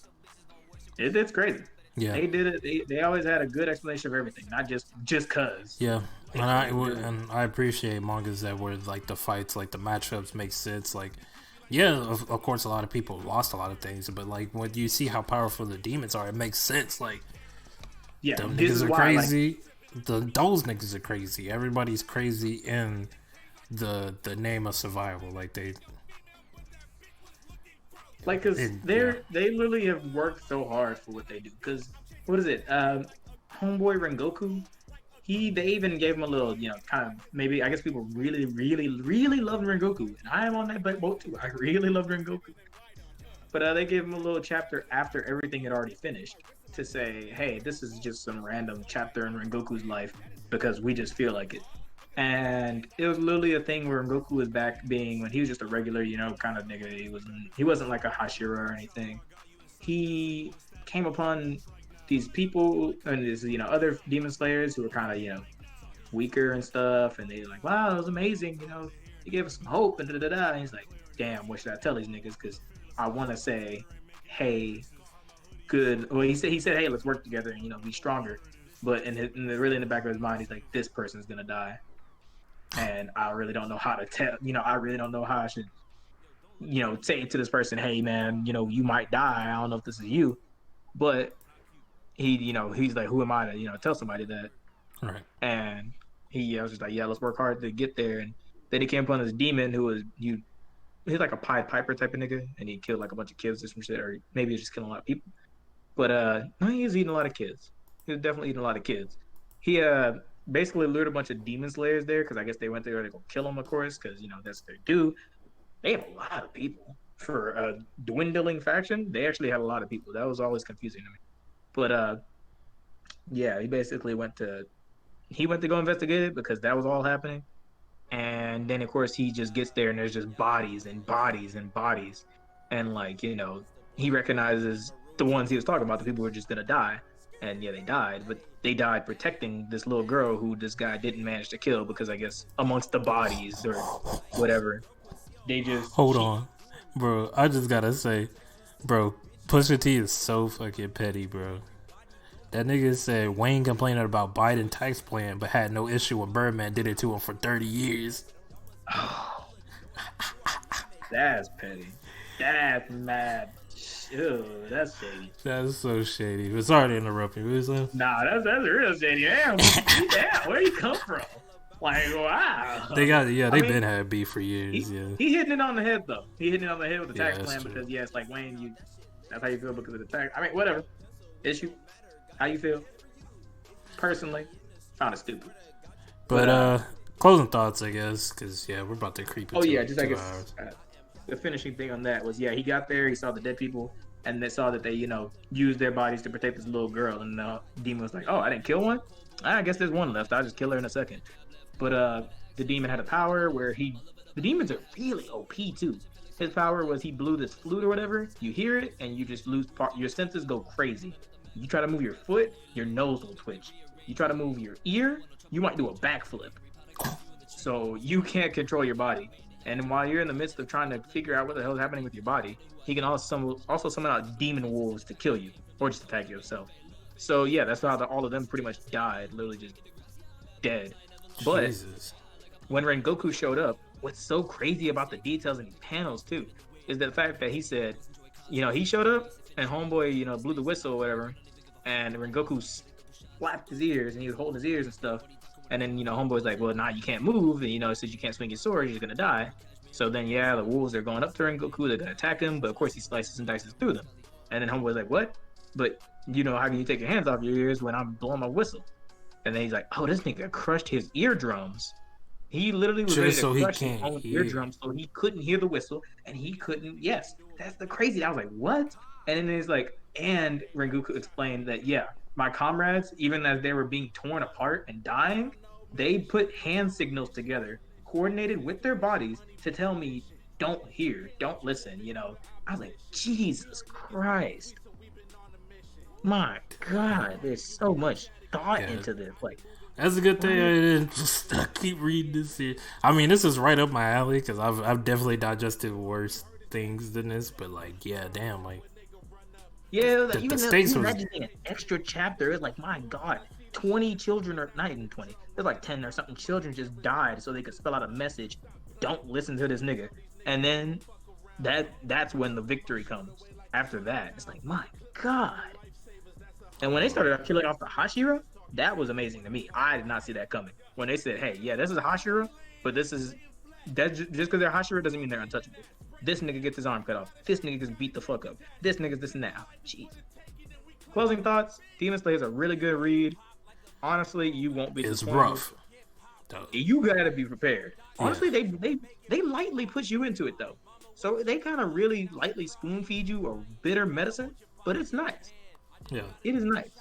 Speaker 1: it's crazy.
Speaker 2: Yeah,
Speaker 1: they did it. They always had a good explanation of everything, not just cause.
Speaker 2: Yeah, and I appreciate mangas that where like the fights, like the matchups make sense. Like, yeah, of course, a lot of people lost a lot of things, but like when you see how powerful the demons are, it makes sense. Like,
Speaker 1: yeah,
Speaker 2: them niggas are crazy. Those niggas are crazy. Everybody's crazy in the name of survival. Like
Speaker 1: because they literally have worked so hard for what they do. Because what is it? Homeboy Rengoku. They even gave him a little, kind of maybe. I guess people really, really, really love Rengoku, and I am on that boat too. I really love Rengoku. But they gave him a little chapter after everything had already finished to say, hey, this is just some random chapter in Rengoku's life because we just feel like it. And it was literally a thing where Rengoku was back being when he was just a regular, kind of nigga. He wasn't like a Hashira or anything. He came upon these people and these, other demon slayers who were kind of, weaker and stuff. And they're like, wow, it was amazing. He gave us some hope and da-da-da-da. And he's like, damn, what should I tell these niggas? Because I want to say, hey, good. Well, he said, hey, let's work together and, be stronger. But really in the back of his mind, he's like, this person's going to die. And I really don't know how to tell, I really don't know how I should, say to this person, hey, man, you might die. I don't know if this is you. But he's like, who am I to, tell somebody that?
Speaker 2: Right.
Speaker 1: And I was just like, yeah, let's work hard to get there. And then he came upon this demon who was, he's like a Pied Piper type of nigga. And he killed like a bunch of kids or some shit. Or maybe he was just killing a lot of people. But no, he was eating a lot of kids. He was definitely eating a lot of kids. He basically lured a bunch of demon slayers there because I guess they went there to go kill him, of course, because that's what they do. They have a lot of people for a dwindling faction. They actually had a lot of people. That was always confusing to me. But he basically went to go investigate it because that was all happening. And then of course he just gets there and there's just bodies and bodies and bodies, and like he recognizes the ones he was talking about, the people who were just gonna die. And yeah, they died, but they died protecting this little girl who this guy didn't manage to kill because I guess amongst the bodies or whatever, they just...
Speaker 2: Hold on, bro. I just gotta say, bro, Pusha T is so fucking petty, bro. That nigga said Wayne complaining about Biden tax plan but had no issue when Birdman did it to him for 30 years.
Speaker 1: Oh, that's petty. That's mad. Ew, that's shady.
Speaker 2: That's so shady. But sorry to interrupt you.
Speaker 1: Nah, that's real shady. Damn, where you come from? Like, wow.
Speaker 2: They've been had beef for years.
Speaker 1: He hitting it on the head though. He hitting it on the head with the tax plan because it's like Wayne, that's how you feel because of the tax. I mean, whatever. Issue. How you feel? Personally, found it stupid.
Speaker 2: But closing thoughts, I guess, because we're about to creep into 2 hours.
Speaker 1: The finishing thing on that was, he got there, he saw the dead people, and they saw that they, used their bodies to protect this little girl, and the demon was like, oh, I didn't kill one? I guess there's one left, I'll just kill her in a second. But the demon had a power where the demons are really OP too. His power was he blew this flute or whatever, you hear it, and you just lose your senses go crazy. You try to move your foot, your nose will twitch. You try to move your ear, you might do a backflip. So you can't control your body. And while you're in the midst of trying to figure out what the hell is happening with your body, he can also summon out demon wolves to kill you or just attack yourself. So yeah, that's how all of them pretty much died, literally just dead. But
Speaker 2: Jesus.
Speaker 1: when Rengoku showed up, what's so crazy about the details in these panels too is the fact that he said, he showed up and Homeboy, blew the whistle or whatever, and Rengoku slapped his ears and he was holding his ears and stuff. And then, Homeboy's like, well, nah, you can't move. And, it says you can't swing your sword, you're going to die. So then, yeah, the wolves are going up to Rengoku. They're going to attack him. But, of course, he slices and dices through them. And then Homeboy's like, what? But, how can you take your hands off your ears when I'm blowing my whistle? And then he's like, oh, this nigga crushed his eardrums. He literally was ready to crush his own eardrums so he couldn't hear the whistle. And he couldn't, yes, that's the crazy. I was like, what? And then he's like, and Rengoku explained that, yeah, my comrades, even as they were being torn apart and dying, they put hand signals together, coordinated with their bodies to tell me, don't hear, don't listen, I was like, Jesus Christ. My God, there's so much thought into this. Like,
Speaker 2: that's a good thing I didn't just keep reading this here. I mean, this is right up my alley because I've definitely digested worse things than this, but yeah, damn,
Speaker 1: yeah, even imagine an extra chapter. It's like, my God, 20 children, or not even 20, there's like 10 or something children just died so they could spell out a message, don't listen to this nigga. And then that's when the victory comes. After that, it's like, my God. And when they started killing off the Hashira, that was amazing to me. I did not see that coming. When they said, hey, yeah, this is Hashira, but just because they're Hashira doesn't mean they're untouchable. This nigga gets his arm cut off. This nigga gets beat the fuck up. This nigga's this and that. Jeez. Closing thoughts. Demon Slayer is a really good read. Honestly, you won't be disappointed.
Speaker 2: It's rough.
Speaker 1: You gotta be prepared. Honestly, they lightly push you into it though. So they kind of really lightly spoon feed you a bitter medicine, but it's nice.
Speaker 2: Yeah.
Speaker 1: It is nice.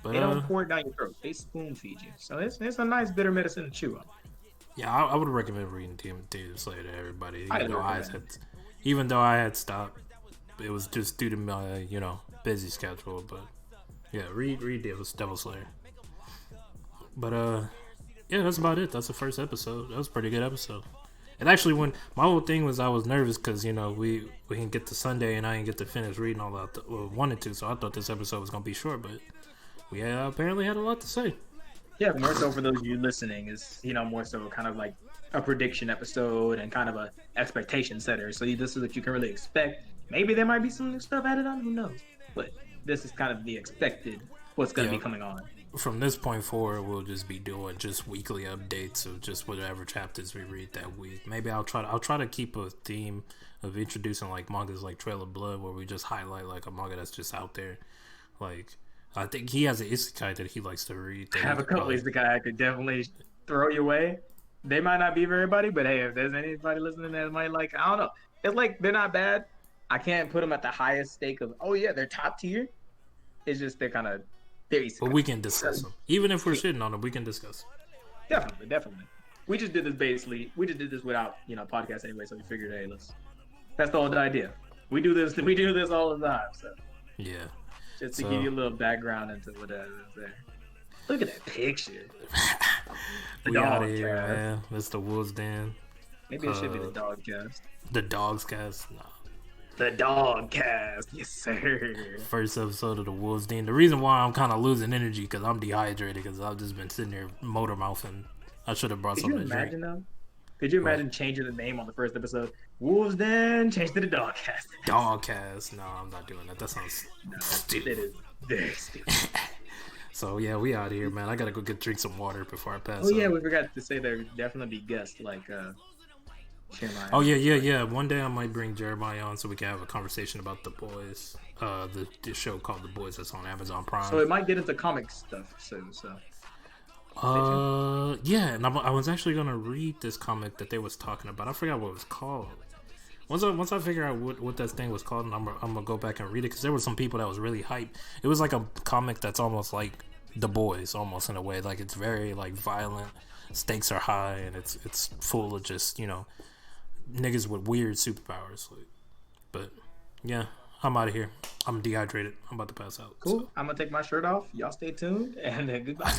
Speaker 2: But,
Speaker 1: they don't pour it down your throat. They spoon feed you. So it's a nice bitter medicine to chew on.
Speaker 2: Yeah, I would recommend reading Demon Slayer to everybody. Even though I had stopped, it was just due to my busy schedule. But yeah, read Devil Slayer. But yeah, that's about it. That's the first episode. That was a pretty good episode. And actually, when my whole thing was, I was nervous because we didn't get to Sunday and I didn't get to finish reading all that. Wanted to, so I thought this episode was gonna be short, but we apparently had a lot to say.
Speaker 1: Yeah, more so for those of you listening is, more so kind of like a prediction episode and kind of a expectation setter. So this is what you can really expect. Maybe there might be some new stuff added on, who knows? But this is kind of the expected what's going to be coming on.
Speaker 2: From this point forward, we'll just be doing just weekly updates of just whatever chapters we read that week. Maybe I'll try to keep a theme of introducing mangas like Trail of Blood, where we just highlight a manga that's just out there. I think he has an isekai that he likes to read.
Speaker 1: I have a couple isekai I could definitely throw your way. They might not be for everybody, but hey, if there's anybody listening that might I don't know. It's they're not bad. I can't put them at the highest stake of, oh yeah, they're top tier. It's just they're kind of isekai.
Speaker 2: But we can discuss them. Even if we're shitting on them, we can discuss them.
Speaker 1: Definitely. We just did this without, podcast anyway, so we figured, hey, that's the whole idea. We do this all the time, so.
Speaker 2: Yeah.
Speaker 1: Just to give you a little background into what that is there. Look at that picture.
Speaker 2: We out of here, man. That's the Wolves Den.
Speaker 1: Maybe it should be the Dog Cast.
Speaker 2: The Dogs Cast? No.
Speaker 1: The Dog Cast, yes sir.
Speaker 2: First episode of the Wolves Den. The reason why I'm kind of losing energy because I'm dehydrated because I've just been sitting there motor mouthing. I should have brought something to drink.
Speaker 1: Could you imagine changing the name on the first episode? Wolves Den, change to the Dog Cast.
Speaker 2: Dog Cast. No, I'm not doing that. That sounds stupid.
Speaker 1: It is very stupid.
Speaker 2: So yeah, we out of here, man. I gotta go drink some water before I pass.
Speaker 1: Oh yeah, we forgot to say there would definitely be guests like Jeremiah.
Speaker 2: Oh yeah. One day I might bring Jeremiah on so we can have a conversation about The Boys. The show called The Boys that's on Amazon Prime.
Speaker 1: So it might get into comic stuff soon. So.
Speaker 2: Yeah, and I was actually gonna read this comic that they was talking about. I forgot what it was called. Once I figure out what that thing was called, and I'm gonna go back and read it because there were some people that was really hyped. It was like a comic that's almost like The Boys, almost in a way. It's very violent, stakes are high, and it's full of just niggas with weird superpowers. But yeah, I'm out of here. I'm dehydrated. I'm about to pass out.
Speaker 1: Cool. So. I'm gonna take my shirt off. Y'all stay tuned and goodbye.